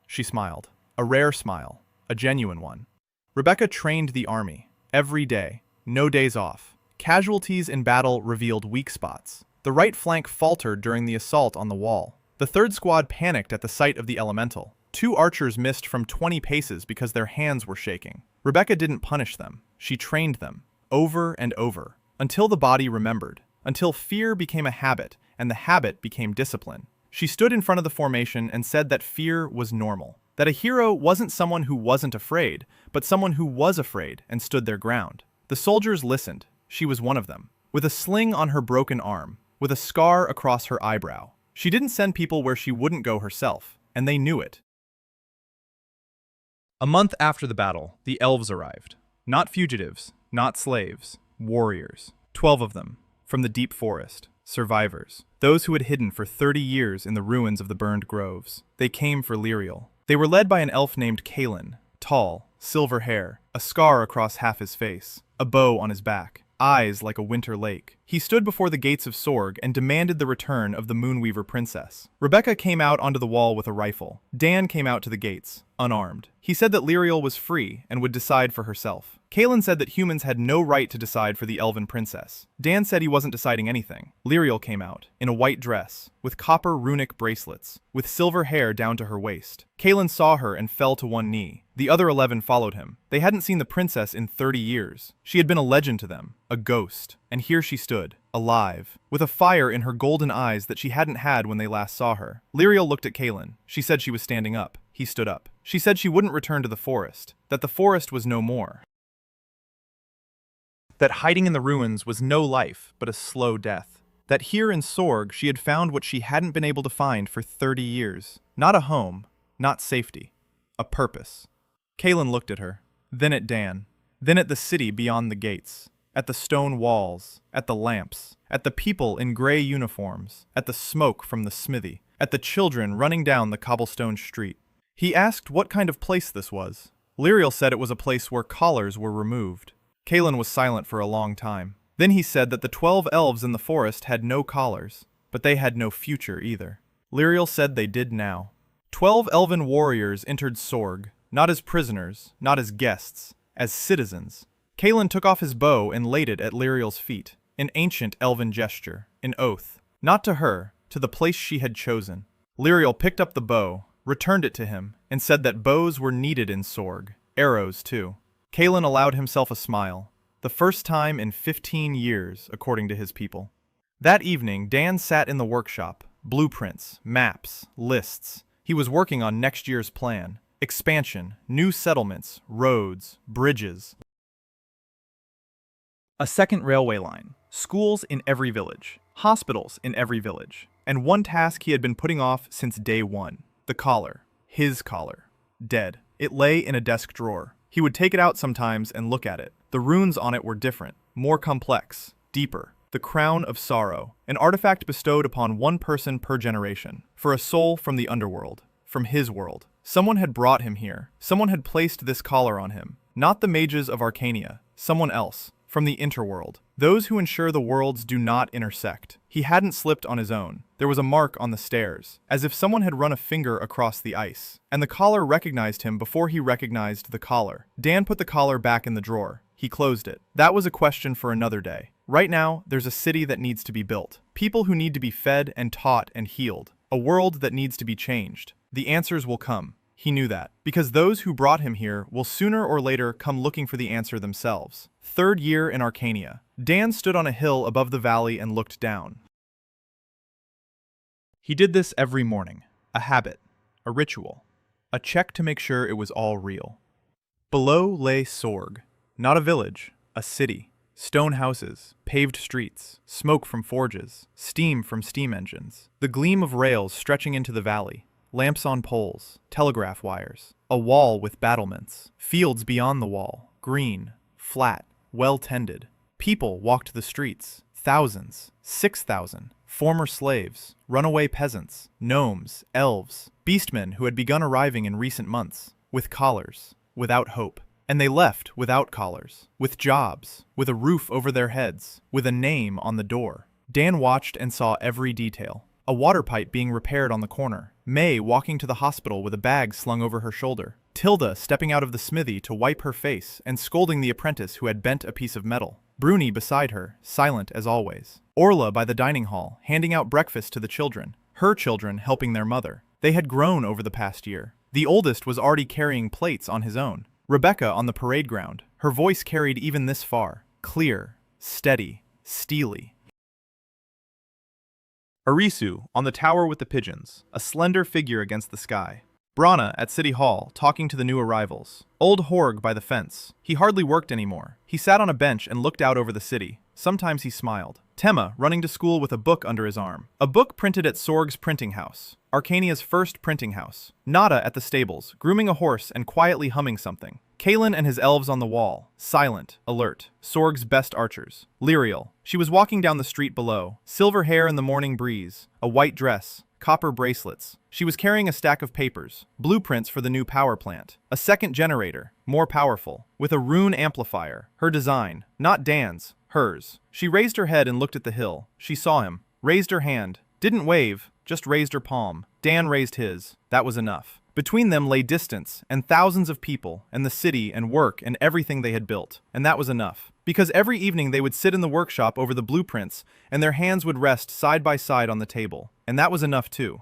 She smiled. A rare smile. A genuine one. Rebecca trained the army. Every day. No days off. Casualties in battle revealed weak spots. The right flank faltered during the assault on the wall. The 3rd squad panicked at the sight of the elemental. 2 archers missed from 20 paces because their hands were shaking. Rebecca didn't punish them. She trained them. Over and over. Until the body remembered. Until fear became a habit, and the habit became discipline. She stood in front of the formation and said that fear was normal. That a hero wasn't someone who wasn't afraid, but someone who was afraid and stood their ground. The soldiers listened. She was one of them. With a sling on her broken arm, with a scar across her eyebrow. She didn't send people where she wouldn't go herself, and they knew it. A month after the battle, the elves arrived. Not fugitives, not slaves, warriors. 12 of them, from the deep forest. Survivors. Those who had hidden for 30 years in the ruins of the burned groves. They came for Lyriel. They were led by an elf named Kalen. Tall, silver hair, a scar across half his face, a bow on his back. Eyes like a winter lake. He stood before the gates of Sorg and demanded the return of the Moonweaver princess. Rebecca came out onto the wall with a rifle. Dan came out to the gates, unarmed. He said that Lyriel was free and would decide for herself. Kalen said that humans had no right to decide for the elven princess. Dan said he wasn't deciding anything. Lyriel came out, in a white dress, with copper runic bracelets, with silver hair down to her waist. Kalen saw her and fell to one knee. The other 11 followed him. They hadn't seen the princess in 30 years. She had been a legend to them, a ghost. And here she stood, alive, with a fire in her golden eyes that she hadn't had when they last saw her. Lyriel looked at Kalen. She said she was standing up. He stood up. She said she wouldn't return to the forest, that the forest was no more. That hiding in the ruins was no life, but a slow death. That here in Sorg she had found what she hadn't been able to find for 30 years. Not a home, not safety, a purpose. Kalen looked at her, then at Dan, then at the city beyond the gates, at the stone walls, at the lamps, at the people in gray uniforms, at the smoke from the smithy, at the children running down the cobblestone street. He asked what kind of place this was. Lyriel said it was a place where collars were removed. Kalen was silent for a long time. Then he said that the 12 elves in the forest had no collars, but they had no future either. Lyriel said they did now. 12 elven warriors entered Sorg, not as prisoners, not as guests, as citizens. Kalen took off his bow and laid it at Lyriel's feet, an ancient elven gesture, an oath. Not to her, to the place she had chosen. Lyriel picked up the bow, returned it to him, and said that bows were needed in Sorg. Arrows, too. Kalen allowed himself a smile. The first time in 15 years, according to his people. That evening, Dan sat in the workshop. Blueprints, maps, lists. He was working on next year's plan. Expansion, new settlements, roads, bridges. A second railway line. Schools in every village. Hospitals in every village. And one task he had been putting off since day one. The collar. His collar. Dead. It lay in a desk drawer. He would take it out sometimes and look at it. The runes on it were different, more complex, deeper. The crown of sorrow, an artifact bestowed upon one person per generation, for a soul from the underworld, from his world. Someone had brought him here. Someone had placed this collar on him. Not the mages of Arcania, someone else, from the interworld. Those who ensure the worlds do not intersect. He hadn't slipped on his own. There was a mark on the stairs, as if someone had run a finger across the ice. And the collar recognized him before he recognized the collar. Dan put the collar back in the drawer. He closed it. That was a question for another day. Right now, there's a city that needs to be built. People who need to be fed and taught and healed. A world that needs to be changed. The answers will come. He knew that. Because those who brought him here will sooner or later come looking for the answer themselves. Third year in Arcania. Dan stood on a hill above the valley and looked down. He did this every morning. A habit. A ritual. A check to make sure it was all real. Below lay Sorg. Not a village. A city. Stone houses, paved streets, smoke from forges, steam from steam engines, the gleam of rails stretching into the valley, lamps on poles, telegraph wires, a wall with battlements, fields beyond the wall, green, flat, well-tended. People walked the streets, thousands, 6,000, former slaves, runaway peasants, gnomes, elves, beastmen who had begun arriving in recent months, with collars, without hope. And they left without collars, with jobs, with a roof over their heads, with a name on the door. Dan watched and saw every detail. A water pipe being repaired on the corner. May walking to the hospital with a bag slung over her shoulder. Tilda stepping out of the smithy to wipe her face and scolding the apprentice who had bent a piece of metal. Bruni beside her, silent as always. Orla by the dining hall, handing out breakfast to the children. Her children helping their mother. They had grown over the past year. The oldest was already carrying plates on his own. Rebecca on the parade ground, her voice carried even this far, clear, steady, steely. Arisu on the tower with the pigeons, a slender figure against the sky. Brana at City Hall, talking to the new arrivals. Old Horg by the fence. He hardly worked anymore. He sat on a bench and looked out over the city. Sometimes he smiled. Tema running to school with a book under his arm. A book printed at Sorg's printing house. Arcania's first printing house. Nada at the stables, grooming a horse and quietly humming something. Kalen and his elves on the wall, silent, alert. Sorg's best archers. Lyriel. She was walking down the street below. Silver hair in the morning breeze. A white dress. Copper bracelets. She was carrying a stack of papers. Blueprints for the new power plant. A second generator. More powerful. With a rune amplifier. Her design. Not Dan's. Hers. She raised her head and looked at the hill. She saw him. Raised her hand. Didn't wave. Just raised her palm. Dan raised his. That was enough. Between them lay distance, and thousands of people, and the city, and work, and everything they had built. And that was enough. Because every evening they would sit in the workshop over the blueprints, and their hands would rest side by side on the table. And that was enough too.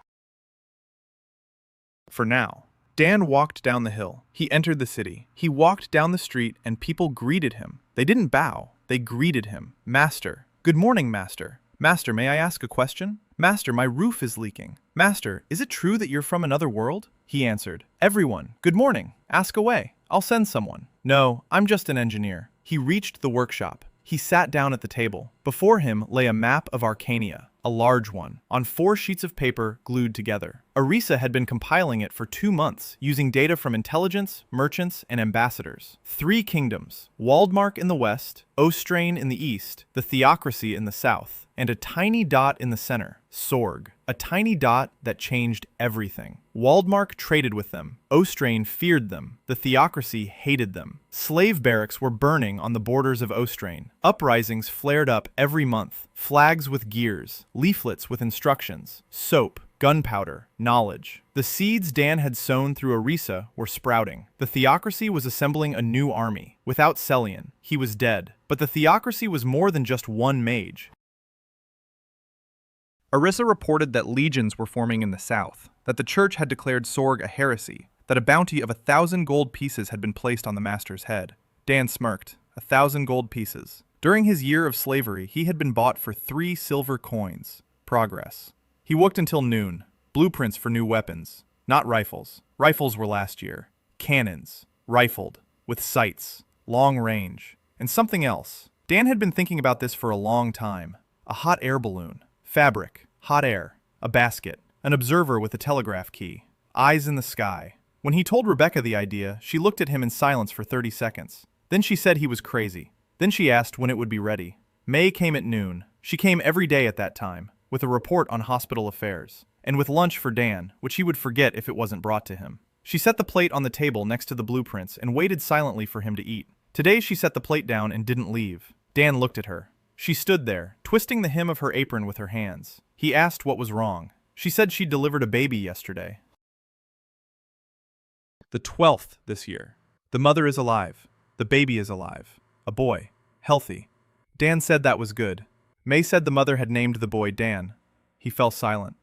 For now. Dan walked down the hill. He entered the city. He walked down the street, and people greeted him. They didn't bow. They greeted him. Master. Good morning, Master. Master, may I ask a question? Master, my roof is leaking. Master, is it true that you're from another world? He answered. Everyone, good morning. Ask away. I'll send someone. No, I'm just an engineer. He reached the workshop. He sat down at the table. Before him lay a map of Arcania, a large one, on 4 sheets of paper glued together. Arisa had been compiling it for 2 months, using data from intelligence, merchants, and ambassadors. 3 kingdoms, Waldmark in the west, Ostrain in the east, the Theocracy in the south, and a tiny dot in the center, Sorg. A tiny dot that changed everything. Waldmark traded with them. Ostrain feared them. The Theocracy hated them. Slave barracks were burning on the borders of Ostrain. Uprisings flared up every month. Flags with gears, leaflets with instructions, soap, gunpowder, knowledge. The seeds Dan had sown through Arisa were sprouting. The Theocracy was assembling a new army. Without Celian, he was dead. But the Theocracy was more than just one mage. Arissa reported that legions were forming in the south, that the church had declared Sorg a heresy, that a bounty of 1,000 gold pieces had been placed on the master's head. Dan smirked. 1,000 gold pieces. During his year of slavery, he had been bought for 3 silver coins. Progress. He worked until noon. Blueprints for new weapons. Not rifles. Rifles were last year. Cannons. Rifled. With sights. Long range. And something else. Dan had been thinking about this for a long time. A hot air balloon. Fabric. Hot air. A basket. An observer with a telegraph key. Eyes in the sky. When he told Rebecca the idea, she looked at him in silence for 30 seconds. Then she said he was crazy. Then she asked when it would be ready. May came at noon. She came every day at that time, with a report on hospital affairs, and with lunch for Dan, which he would forget if it wasn't brought to him. She set the plate on the table next to the blueprints and waited silently for him to eat. Today she set the plate down and didn't leave. Dan looked at her. She stood there, twisting the hem of her apron with her hands. He asked what was wrong. She said she'd delivered a baby yesterday. The 12th this year. The mother is alive. The baby is alive. A boy. Healthy. Dan said that was good. May said the mother had named the boy Dan. He fell silent.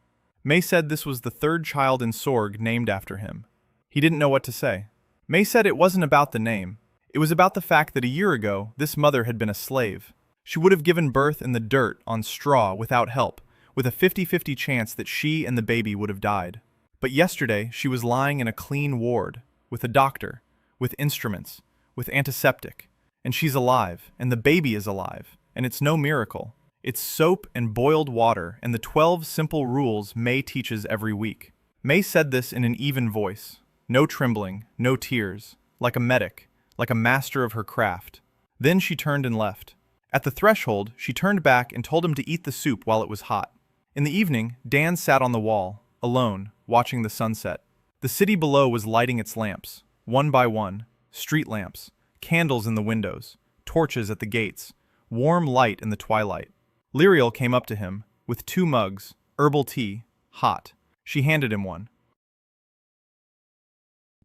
May said this was the 3rd child in Sorg named after him. He didn't know what to say. May said it wasn't about the name. It was about the fact that a year ago, this mother had been a slave. She would have given birth in the dirt, on straw, without help, with a 50-50 chance that she and the baby would have died. But yesterday, she was lying in a clean ward, with a doctor, with instruments, with antiseptic. And she's alive, and the baby is alive, and it's no miracle. It's soap and boiled water and the 12 simple rules May teaches every week. May said this in an even voice. No trembling, no tears, like a medic, like a master of her craft. Then she turned and left. At the threshold, she turned back and told him to eat the soup while it was hot. In the evening, Dan sat on the wall, alone, watching the sunset. The city below was lighting its lamps, one by one, street lamps, candles in the windows, torches at the gates, warm light in the twilight. Lyriel came up to him, with 2 mugs, herbal tea, hot. She handed him one.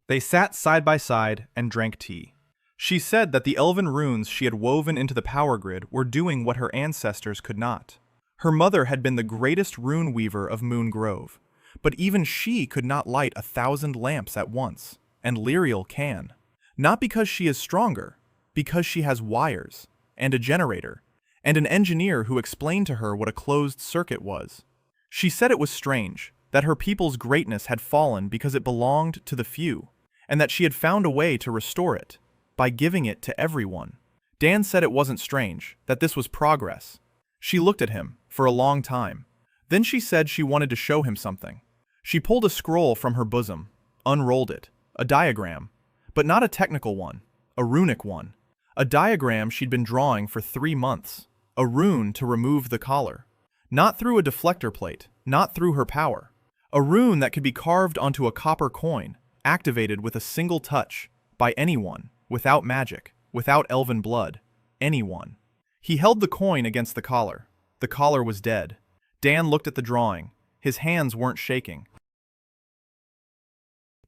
They sat side by side and drank tea. She said that the elven runes she had woven into the power grid were doing what her ancestors could not. Her mother had been the greatest rune weaver of Moon Grove, but even she could not light 1,000 lamps at once, and Lyriel can. Not because she is stronger, because she has wires, and a generator, and an engineer who explained to her what a closed circuit was. She said it was strange, that her people's greatness had fallen because it belonged to the few, and that she had found a way to restore it, by giving it to everyone. Dan said it wasn't strange, that this was progress. She looked at him, for a long time. Then she said she wanted to show him something. She pulled a scroll from her bosom, unrolled it, a diagram, but not a technical one, a runic one. A diagram she'd been drawing for 3 months, a rune to remove the collar. Not through a deflector plate, not through her power. A rune that could be carved onto a copper coin, activated with a single touch, by anyone, without magic, without elven blood, anyone. He held the coin against the collar. The collar was dead. Dan looked at the drawing. His hands weren't shaking.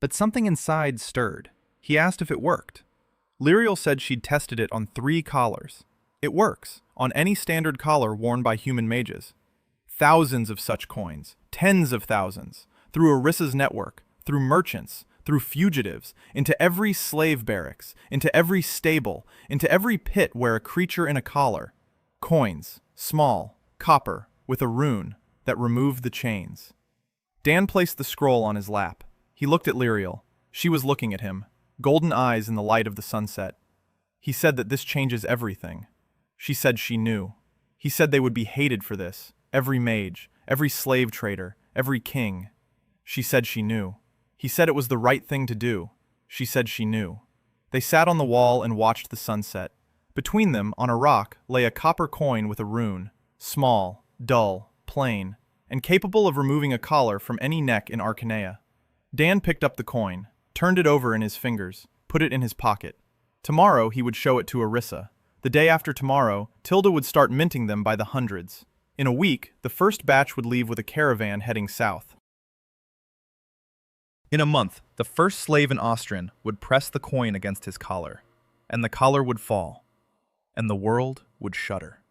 But something inside stirred. He asked if it worked. Lyriel said she'd tested it on 3 collars. It works, on any standard collar worn by human mages. Thousands of such coins, tens of thousands, through Arissa's network, through merchants, through fugitives, into every slave barracks, into every stable, into every pit where a creature in a collar. Coins, small, copper, with a rune that removed the chains. Dan placed the scroll on his lap. He looked at Lyriel. She was looking at him, golden eyes in the light of the sunset. He said that this changes everything. She said she knew. He said they would be hated for this, every mage, every slave trader, every king. She said she knew. He said it was the right thing to do. She said she knew. They sat on the wall and watched the sunset. Between them, on a rock, lay a copper coin with a rune, small, dull, plain, and capable of removing a collar from any neck in Arcanea. Dan picked up the coin, turned it over in his fingers, put it in his pocket. Tomorrow he would show it to Arissa. The day after tomorrow, Tilda would start minting them by the hundreds. In a week, the first batch would leave with a caravan heading south. In a month, the first slave in Austrian would press the coin against his collar, and the collar would fall, and the world would shudder.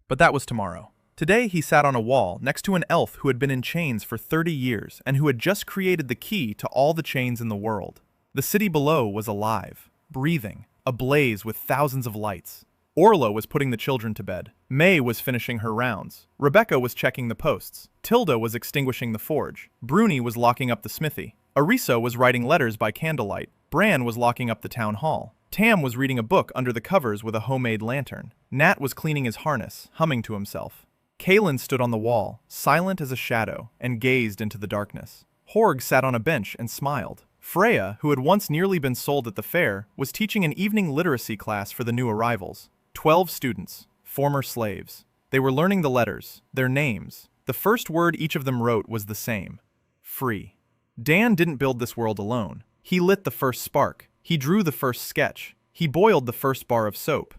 But that was tomorrow. Today he sat on a wall next to an elf who had been in chains for 30 years and who had just created the key to all the chains in the world. The city below was alive, breathing, ablaze with thousands of lights. Orla was putting the children to bed. May was finishing her rounds. Rebecca was checking the posts. Tilda was extinguishing the forge. Bruni was locking up the smithy. Arisa was writing letters by candlelight. Bran was locking up the town hall. Tam was reading a book under the covers with a homemade lantern. Nat was cleaning his harness, humming to himself. Kaelin stood on the wall, silent as a shadow, and gazed into the darkness. Horg sat on a bench and smiled. Freya, who had once nearly been sold at the fair, was teaching an evening literacy class for the new arrivals. 12 students, former slaves. They were learning the letters, their names. The first word each of them wrote was the same: free. Dan didn't build this world alone. He lit the first spark. He drew the first sketch. He boiled the first bar of soap.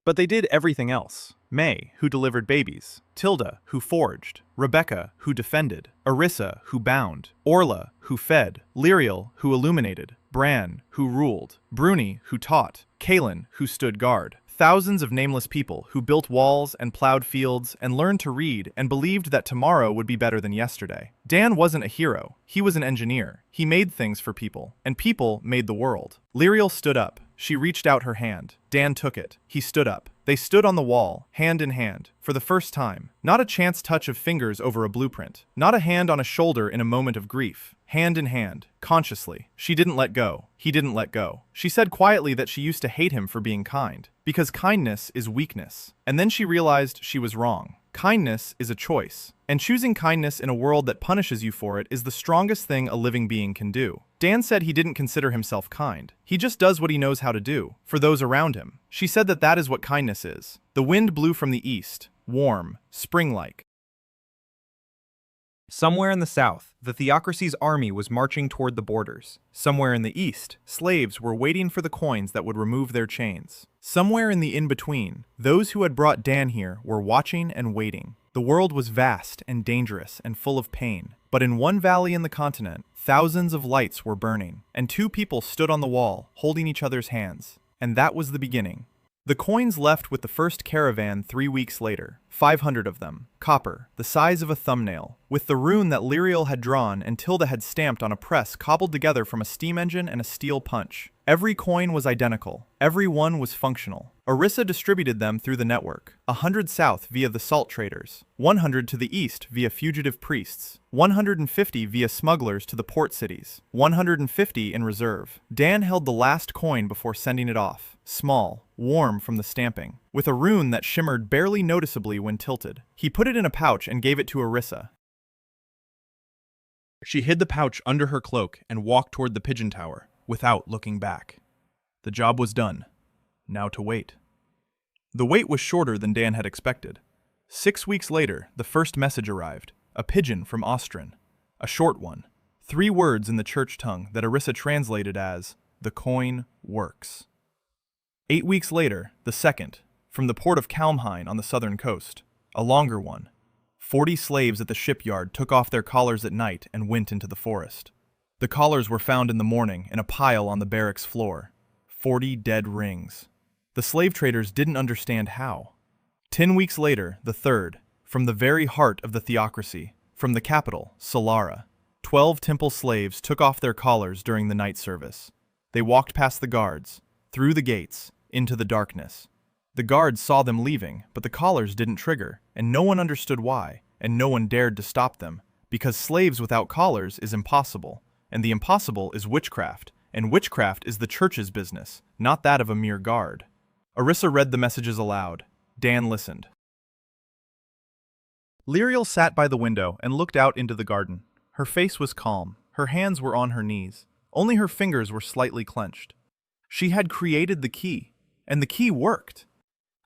But they did everything else. May, who delivered babies. Tilda, who forged. Rebecca, who defended. Arissa, who bound. Orla, who fed. Lyriel, who illuminated. Bran, who ruled. Bruni, who taught. Kaelin, who stood guard. Thousands of nameless people who built walls and plowed fields and learned to read and believed that tomorrow would be better than yesterday. Dan wasn't a hero. He was an engineer. He made things for people, and people made the world. Lyriel stood up. She reached out her hand. Dan took it. He stood up. They stood on the wall, hand in hand, for the first time. Not a chance touch of fingers over a blueprint. Not a hand on a shoulder in a moment of grief. Hand in hand, consciously. She didn't let go. He didn't let go. She said quietly that she used to hate him for being kind, because kindness is weakness. And then she realized she was wrong. Kindness is a choice, and choosing kindness in a world that punishes you for it is the strongest thing a living being can do. Dan said he didn't consider himself kind. He just does what he knows how to do, for those around him. She said that that is what kindness is. The wind blew from the east, warm, spring-like. Somewhere in the south, the theocracy's army was marching toward the borders. Somewhere in the east, slaves were waiting for the coins that would remove their chains. Somewhere in the in-between, those who had brought Dan here were watching and waiting. The world was vast and dangerous and full of pain. But in one valley in the continent, thousands of lights were burning, and two people stood on the wall, holding each other's hands. And that was the beginning. The coins left with the first caravan 3 weeks later, 500 of them, copper, the size of a thumbnail, with the rune that Lyriel had drawn and Tilda had stamped on a press cobbled together from a steam engine and a steel punch. Every coin was identical. Every one was functional. Arissa distributed them through the network. 100 south via the salt traders, 100 to the east via fugitive priests, 150 via smugglers to the port cities, 150 in reserve. Dan held the last coin before sending it off, small, warm from the stamping, with a rune that shimmered barely noticeably when tilted. He put it in a pouch and gave it to Arissa. She hid the pouch under her cloak and walked toward the pigeon tower, without looking back. The job was done. Now to wait. The wait was shorter than Dan had expected. 6 weeks later, the first message arrived, a pigeon from Austrian. A short one. 3 words in the church tongue that Arissa translated as, "The coin works." 8 weeks later, the second, from the port of Kalmhain on the southern coast. A longer one. 40 slaves at the shipyard took off their collars at night and went into the forest. The collars were found in the morning in a pile on the barracks floor. 40 dead rings. The slave traders didn't understand how. 10 weeks later, the third, from the very heart of the theocracy, from the capital, Solara. 12 temple slaves took off their collars during the night service. They walked past the guards, through the gates, into the darkness. The guards saw them leaving, but the collars didn't trigger, and no one understood why, and no one dared to stop them, because slaves without collars is impossible, and the impossible is witchcraft, and witchcraft is the church's business, not that of a mere guard. Arissa read the messages aloud. Dan listened. Lyriel sat by the window and looked out into the garden. Her face was calm. Her hands were on her knees. Only her fingers were slightly clenched. She had created the key, and the key worked.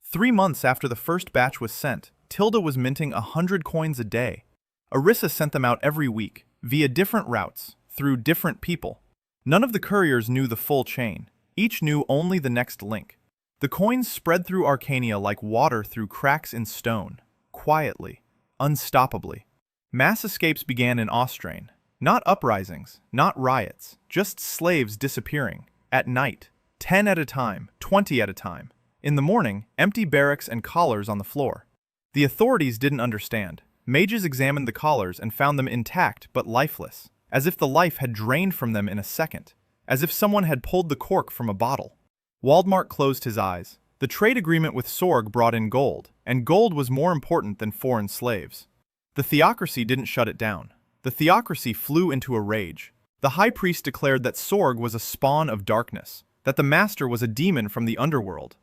3 months after the first batch was sent, Tilda was minting 100 coins a day. Arissa sent them out every week, via different routes, through different people. None of the couriers knew the full chain. Each knew only the next link. The coins spread through Arcania like water through cracks in stone, quietly, unstoppably. Mass escapes began in Austrain. Not uprisings, not riots, just slaves disappearing, at night, 10 at a time, 20 at a time. In the morning, empty barracks and collars on the floor. The authorities didn't understand. Mages examined the collars and found them intact but lifeless, as if the life had drained from them in a second, as if someone had pulled the cork from a bottle. Waldmark closed his eyes. The trade agreement with Sorg brought in gold, and gold was more important than foreign slaves. The theocracy didn't shut it down. The theocracy flew into a rage. The high priest declared that Sorg was a spawn of darkness, that the master was a demon from the underworld,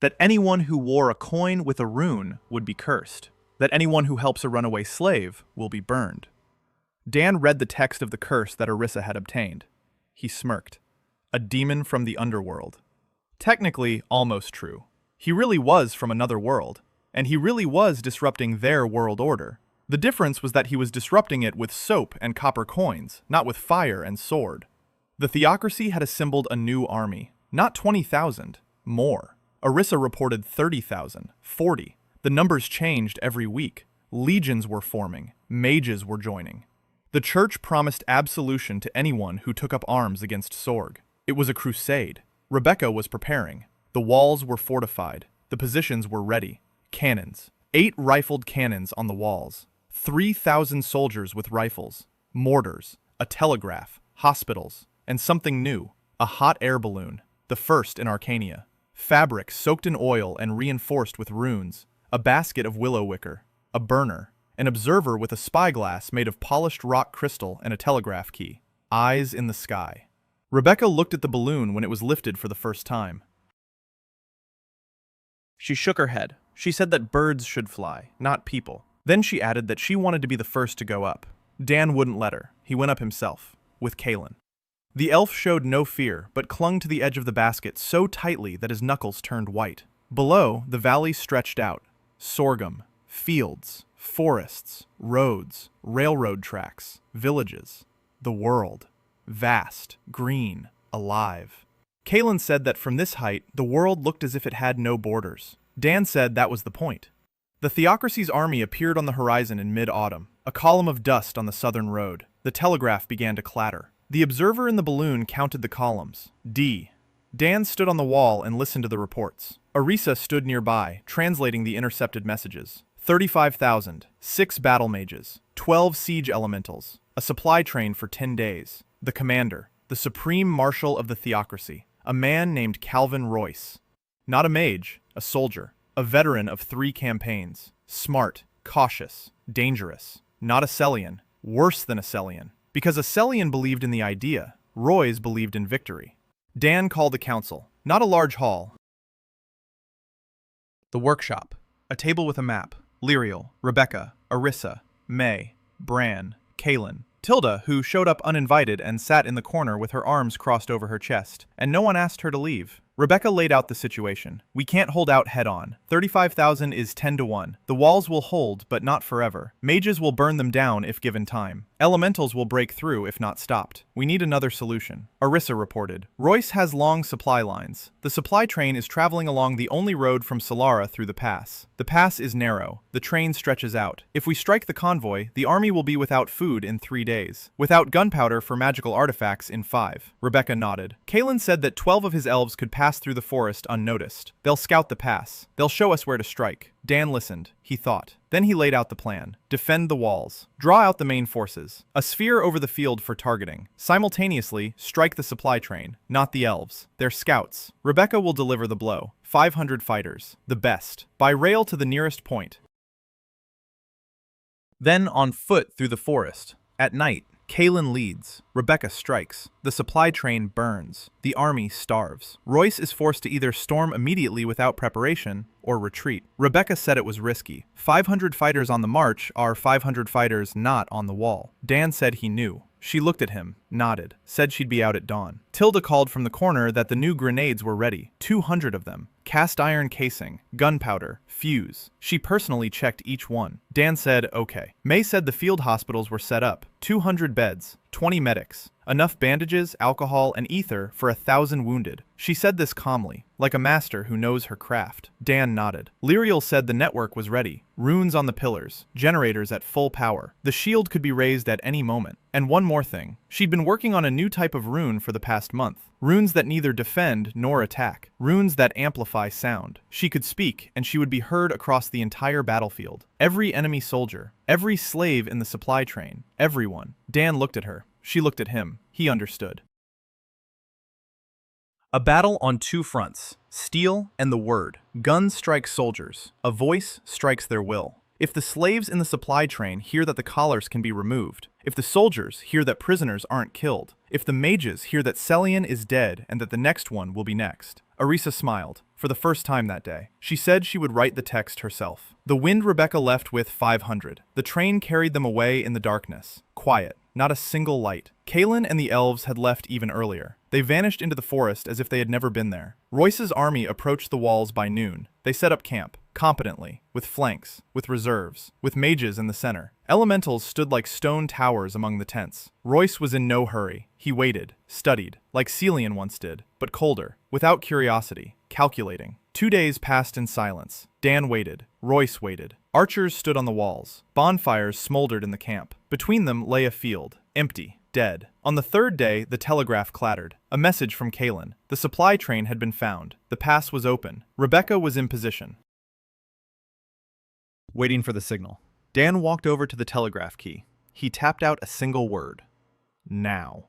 that anyone who wore a coin with a rune would be cursed, that anyone who helps a runaway slave will be burned. Dan read the text of the curse that Orissa had obtained. He smirked. A demon from the underworld. Technically, almost true. He really was from another world, and he really was disrupting their world order. The difference was that he was disrupting it with soap and copper coins, not with fire and sword. The theocracy had assembled a new army. Not 20,000, more. Orissa reported 30,000, 40. The numbers changed every week. Legions were forming. Mages were joining. The church promised absolution to anyone who took up arms against Sorg. It was a crusade. Rebecca was preparing. The walls were fortified. The positions were ready. Cannons. 8 rifled cannons on the walls. 3,000 soldiers with rifles. Mortars. A telegraph. Hospitals. And something new. A hot air balloon. The first in Arcania. Fabric soaked in oil and reinforced with runes, a basket of willow wicker, a burner, an observer with a spyglass made of polished rock crystal and a telegraph key. Eyes in the sky. Rebecca looked at the balloon when it was lifted for the first time. She shook her head. She said that birds should fly, not people. Then she added that she wanted to be the first to go up. Dan wouldn't let her. He went up himself, with Kaelin. The elf showed no fear, but clung to the edge of the basket so tightly that his knuckles turned white. Below, the valley stretched out. Sorghum, fields, forests, roads, railroad tracks, villages. The world. Vast, green, alive. Kaelin said that from this height, the world looked as if it had no borders. Dan said that was the point. The theocracy's army appeared on the horizon in mid-autumn, a column of dust on the southern road. The telegraph began to clatter. The observer in the balloon counted the columns. D. Dan stood on the wall and listened to the reports. Orissa stood nearby, translating the intercepted messages. 35,000, 6 battle mages, 12 siege elementals, a supply train for 10 days. The commander, the supreme marshal of the theocracy, a man named Calvin Royce. Not a mage, a soldier, a veteran of 3 campaigns. Smart, cautious, dangerous. Not a Celian, worse than a Celian. Because a Celian believed in the idea, Royce believed in victory. Dan called a council. Not a large hall. The workshop. A table with a map. Lyriel, Rebecca, Orissa, May, Bran, Kaelin. Tilda, who showed up uninvited and sat in the corner with her arms crossed over her chest, and no one asked her to leave. Rebecca laid out the situation. We can't hold out head-on. 35,000 is 10-1. The walls will hold, but not forever. Mages will burn them down if given time. Elementals will break through if not stopped. We need another solution. Orissa reported. Royce has long supply lines. The supply train is traveling along the only road from Solara through the pass. The pass is narrow. The train stretches out. If we strike the convoy, the army will be without food in 3 days. Without gunpowder for magical artifacts in 5. Rebecca nodded. Kaelin said that 12 of his elves could pass through the forest unnoticed. They'll scout the pass. They'll show us where to strike. Dan listened. He thought. Then he laid out the plan. Defend the walls. Draw out the main forces. A sphere over the field for targeting. Simultaneously, strike the supply train. Not the elves. They're scouts. Rebecca will deliver the blow. 500 fighters. The best. By rail to the nearest point. Then on foot through the forest. At night. Kaelin leads. Rebecca strikes. The supply train burns. The army starves. Royce is forced to either storm immediately without preparation or retreat. Rebecca said it was risky. 500 fighters on the march are 500 fighters not on the wall. Dan said he knew. She looked at him, nodded, said she'd be out at dawn. Tilda called from the corner that the new grenades were ready. 200 of them. Cast iron casing, gunpowder, fuse. She personally checked each one. Dan said, okay. May said the field hospitals were set up, 200 beds, 20 medics, enough bandages, alcohol, and ether for 1,000 wounded. She said this calmly, like a master who knows her craft. Dan nodded. Lyriel said the network was ready, runes on the pillars, generators at full power. The shield could be raised at any moment. And one more thing. She'd been working on a new type of rune for the past month. Runes that neither defend nor attack. Runes that amplify sound. She could speak, and she would be heard across the entire battlefield. Every enemy soldier, every slave in the supply train, everyone. Dan looked at her. She looked at him. He understood. A battle on two fronts, steel and the word. Guns strike soldiers. A voice strikes their will. If the slaves in the supply train hear that the collars can be removed, if the soldiers hear that prisoners aren't killed, if the mages hear that Celian is dead and that the next one will be next. Arisa smiled, for the first time that day. She said she would write the text herself. The wind Rebecca left with 500. The train carried them away in the darkness. Quiet. Not a single light. Kalen and the elves had left even earlier. They vanished into the forest as if they had never been there. Royce's army approached the walls by noon. They set up camp, competently, with flanks, with reserves, with mages in the center. Elementals stood like stone towers among the tents. Royce was in no hurry. He waited, studied, like Celian once did, but colder, without curiosity, calculating. 2 days passed in silence. Dan waited. Royce waited. Archers stood on the walls. Bonfires smoldered in the camp. Between them lay a field, empty, dead. On the third day, the telegraph clattered. A message from Kalen. The supply train had been found. The pass was open. Rebecca was in position. Waiting for the signal. Dan walked over to the telegraph key. He tapped out a single word. Now.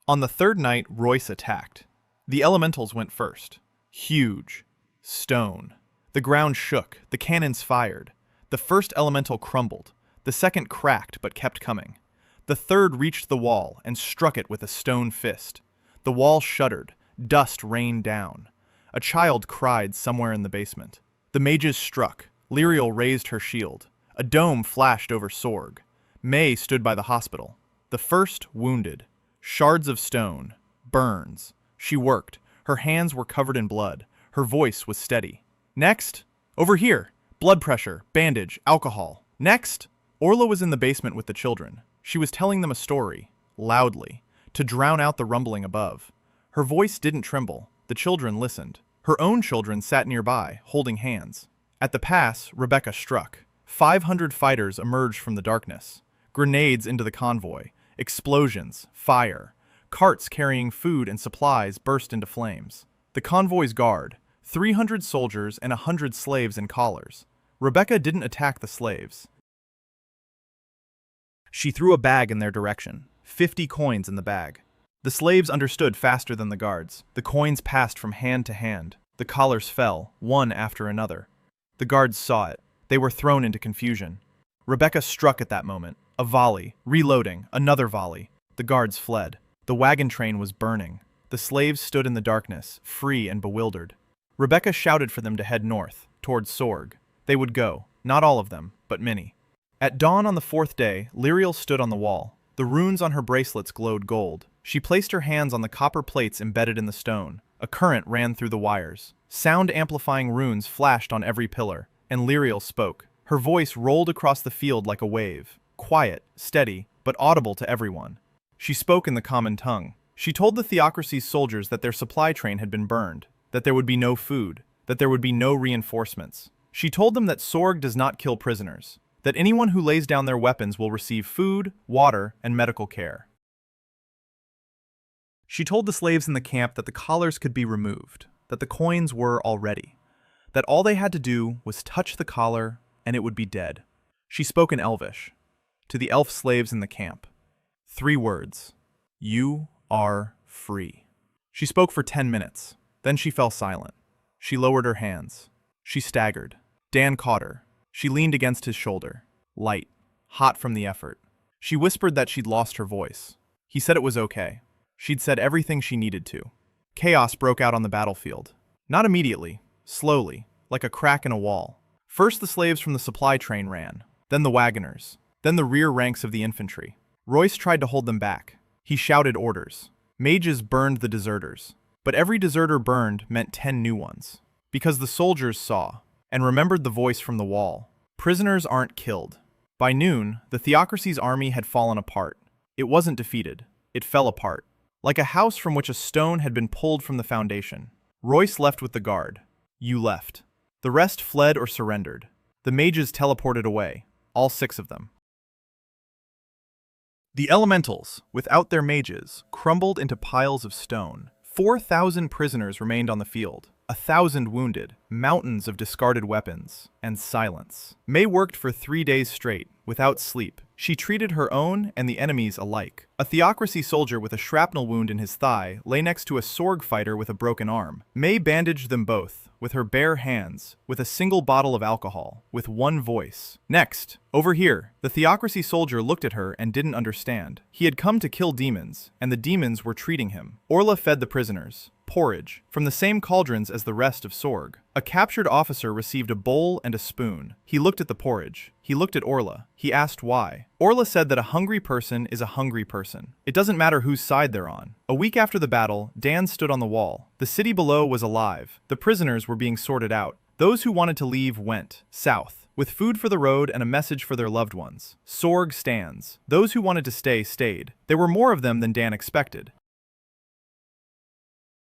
On the third night, Royce attacked. The elementals went first. Huge. Stone. The ground shook. The cannons fired. The first elemental crumbled. The second cracked but kept coming. The third reached the wall and struck it with a stone fist. The wall shuddered. Dust rained down. A child cried somewhere in the basement. The mages struck. Lyriel raised her shield. A dome flashed over Sorg. May stood by the hospital. The first wounded. Shards of stone. Burns. She worked. Her hands were covered in blood. Her voice was steady. Next. Over here. Blood pressure. Bandage. Alcohol. Next. Orla was in the basement with the children. She was telling them a story, loudly, to drown out the rumbling above. Her voice didn't tremble. The children listened. Her own children sat nearby, holding hands. At the pass, Rebecca struck. 500 fighters emerged from the darkness. Grenades into the convoy. Explosions. Fire. Carts carrying food and supplies burst into flames. The convoy's guard. 300 soldiers and 100 slaves in collars. Rebecca didn't attack the slaves. She threw a bag in their direction. 50 coins in the bag. The slaves understood faster than the guards. The coins passed from hand to hand. The collars fell, one after another. The guards saw it. They were thrown into confusion. Rebecca struck at that moment. A volley, reloading, another volley. The guards fled. The wagon train was burning. The slaves stood in the darkness, free and bewildered. Rebecca shouted for them to head north, towards Sorg. They would go, not all of them, but many. At dawn on the fourth day, Lyriel stood on the wall. The runes on her bracelets glowed gold. She placed her hands on the copper plates embedded in the stone. A current ran through the wires. Sound-amplifying runes flashed on every pillar, and Lyriel spoke. Her voice rolled across the field like a wave. Quiet, steady, but audible to everyone. She spoke in the common tongue. She told the Theocracy's soldiers that their supply train had been burned, that there would be no food, that there would be no reinforcements. She told them that Sorg does not kill prisoners, that anyone who lays down their weapons will receive food, water, and medical care. She told the slaves in the camp that the collars could be removed, that the coins were already, that all they had to do was touch the collar and it would be dead. She spoke in Elvish, to the elf slaves in the camp. 3 words. You are free. She spoke for 10 minutes. Then she fell silent. She lowered her hands. She staggered. Dan caught her. She leaned against his shoulder, light, hot from the effort. She whispered that she'd lost her voice. He said it was okay. She'd said everything she needed to. Chaos broke out on the battlefield. Not immediately, slowly, like a crack in a wall. First the slaves from the supply train ran, then the wagoners, then the rear ranks of the infantry. Royce tried to hold them back. He shouted orders. Mages burned the deserters. But every deserter burned meant 10 new ones. Because the soldiers saw, and remembered the voice from the wall. Prisoners aren't killed. By noon, the theocracy's army had fallen apart. It wasn't defeated. It fell apart. Like a house from which a stone had been pulled from the foundation. Royce left with the guard. You left. The rest fled or surrendered. The mages teleported away, all 6 of them. The elementals, without their mages, crumbled into piles of stone. 4,000 prisoners remained on the field, 1,000 wounded, mountains of discarded weapons, and silence. May worked for 3 days straight, without sleep. She treated her own and the enemies alike. A theocracy soldier with a shrapnel wound in his thigh lay next to a Sorg fighter with a broken arm. May bandaged them both, with her bare hands, with a single bottle of alcohol, with one voice. Next, over here, the theocracy soldier looked at her and didn't understand. He had come to kill demons, and the demons were treating him. Orla fed the prisoners. Porridge, from the same cauldrons as the rest of Sorg. A captured officer received a bowl and a spoon. He looked at the porridge. He looked at Orla. He asked why. Orla said that a hungry person is a hungry person. It doesn't matter whose side they're on. A week after the battle, Dan stood on the wall. The city below was alive. The prisoners were being sorted out. Those who wanted to leave went south, with food for the road and a message for their loved ones. Sorg stands. Those who wanted to stay stayed. There were more of them than Dan expected.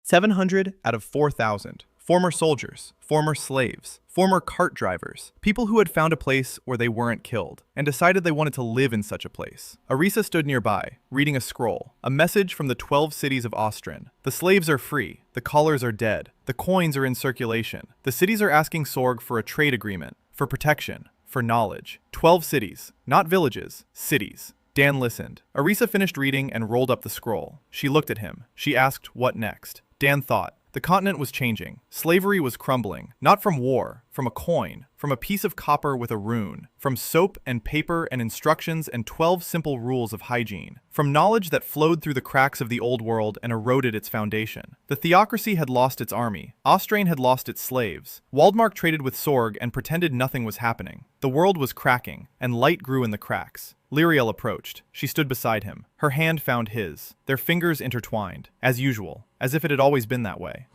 700 out of 4,000. Former soldiers, former slaves, former cart drivers, people who had found a place where they weren't killed, and decided they wanted to live in such a place. Arisa stood nearby, reading a scroll, a message from the 12 cities of Austrin. The slaves are free, the collars are dead, the coins are in circulation. The cities are asking Sorg for a trade agreement, for protection, for knowledge. 12 cities, not villages, cities. Dan listened. Arisa finished reading and rolled up the scroll. She looked at him. She asked, what next? Dan thought. The continent was changing. Slavery was crumbling. Not from war, from a coin, from a piece of copper with a rune, from soap and paper and instructions and 12 simple rules of hygiene, from knowledge that flowed through the cracks of the old world and eroded its foundation. The theocracy had lost its army. Austrain had lost its slaves. Waldmark traded with Sorg and pretended nothing was happening. The world was cracking, and light grew in the cracks. Lyriel approached. She stood beside him. Her hand found his. Their fingers intertwined, as usual, as if it had always been that way.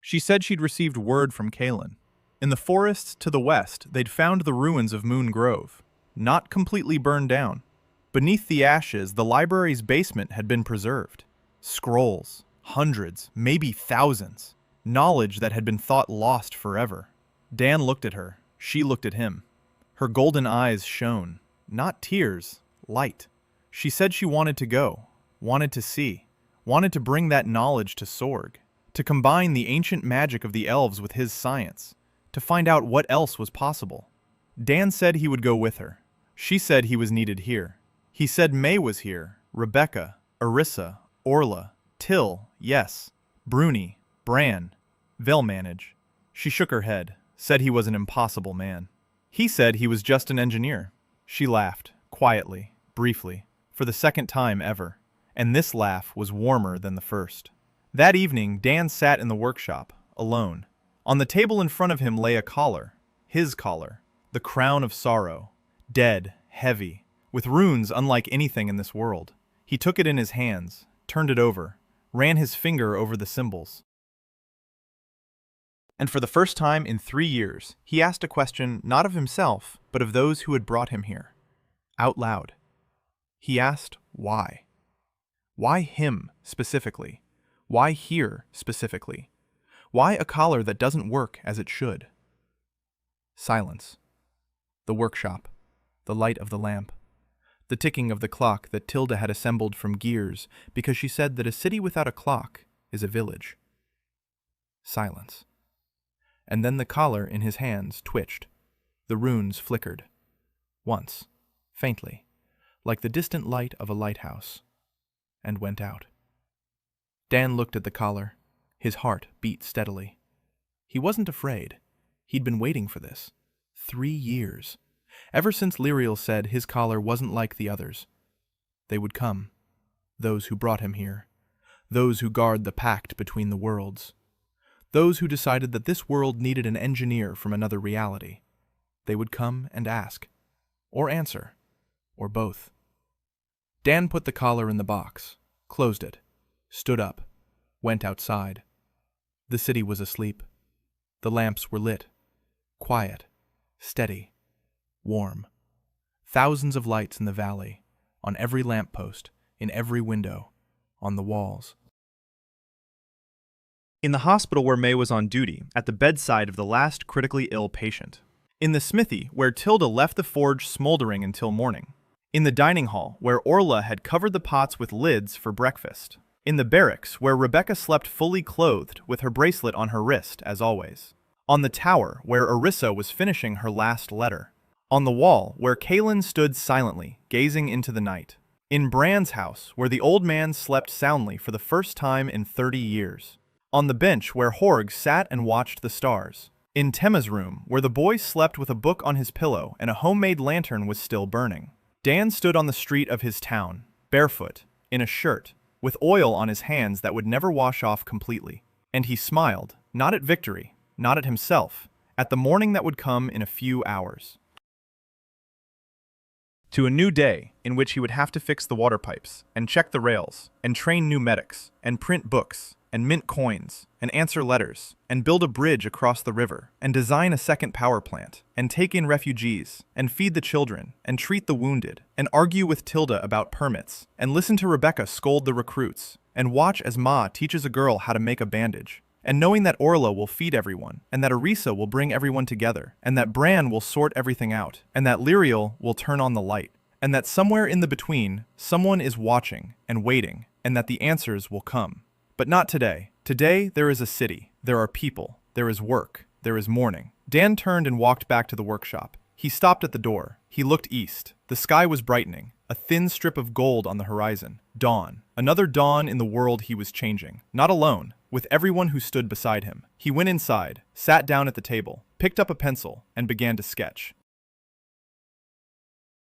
She said she'd received word from Kalen. In the forests to the west, they'd found the ruins of Moon Grove, not completely burned down. Beneath the ashes, the library's basement had been preserved. Scrolls, hundreds, maybe thousands. Knowledge that had been thought lost forever. Dan looked at her. She looked at him. Her golden eyes shone. Not tears, light. She said she wanted to go, wanted to see, wanted to bring that knowledge to Sorg, to combine the ancient magic of the elves with his science, to find out what else was possible. Dan said he would go with her. She said he was needed here. He said May was here, Rebecca, Arissa, Orla, Till, yes, Bruni, Bran. They'll manage. She shook her head, said he was an impossible man. He said he was just an engineer. She laughed, quietly, briefly, for the second time ever, and this laugh was warmer than the first. That evening, Dan sat in the workshop, alone. On the table in front of him lay a collar, his collar, the crown of sorrow, dead, heavy, with runes unlike anything in this world. He took it in his hands, turned it over, ran his finger over the symbols. And for the first time in 3 years, he asked a question not of himself, but of those who had brought him here. Out loud. He asked why. Why him, specifically? Why here, specifically? Why a collar that doesn't work as it should? Silence. The workshop. The light of the lamp. The ticking of the clock that Tilda had assembled from gears because she said that a city without a clock is a village. Silence. And then the collar in his hands twitched. The runes flickered. Once, faintly, like the distant light of a lighthouse, and went out. Dan looked at the collar. His heart beat steadily. He wasn't afraid. He'd been waiting for this. 3 years. Ever since Lyriel said his collar wasn't like the others. They would come. Those who brought him here. Those who guard the pact between the worlds. Those who decided that this world needed an engineer from another reality. They would come and ask. Or answer. Or both. Dan put the collar in the box, closed it, stood up, went outside. The city was asleep. The lamps were lit. Quiet. Steady. Warm. Thousands of lights in the valley, on every lamppost, in every window, on the walls. In the hospital where May was on duty, at the bedside of the last critically ill patient. In the smithy where Tilda left the forge smoldering until morning. In the dining hall where Orla had covered the pots with lids for breakfast. In the barracks where Rebecca slept fully clothed with her bracelet on her wrist, as always. On the tower where Orissa was finishing her last letter. On the wall where Kaylin stood silently, gazing into the night. In Bran's house where the old man slept soundly for the first time in 30 years. On the bench where Horg sat and watched the stars. In Temma's room where the boy slept with a book on his pillow and a homemade lantern was still burning. Dan stood on the street of his town, barefoot, in a shirt, with oil on his hands that would never wash off completely. And he smiled, not at victory, not at himself, at the morning that would come in a few hours. To a new day in which he would have to fix the water pipes, and check the rails, and train new medics, and print books, and mint coins, and answer letters, and build a bridge across the river, and design a second power plant, and take in refugees, and feed the children, and treat the wounded, and argue with Tilda about permits, and listen to Rebecca scold the recruits, and watch as Ma teaches a girl how to make a bandage, and knowing that Orla will feed everyone, and that Orissa will bring everyone together, and that Bran will sort everything out, and that Lyriel will turn on the light, and that somewhere in the between, someone is watching and waiting, and that the answers will come. But not today. Today, there is a city, there are people, there is work, there is morning. Dan turned and walked back to the workshop. He stopped at the door. He looked east. The sky was brightening, a thin strip of gold on the horizon. Dawn. Another dawn in the world he was changing. Not alone, with everyone who stood beside him. He went inside, sat down at the table, picked up a pencil, and began to sketch.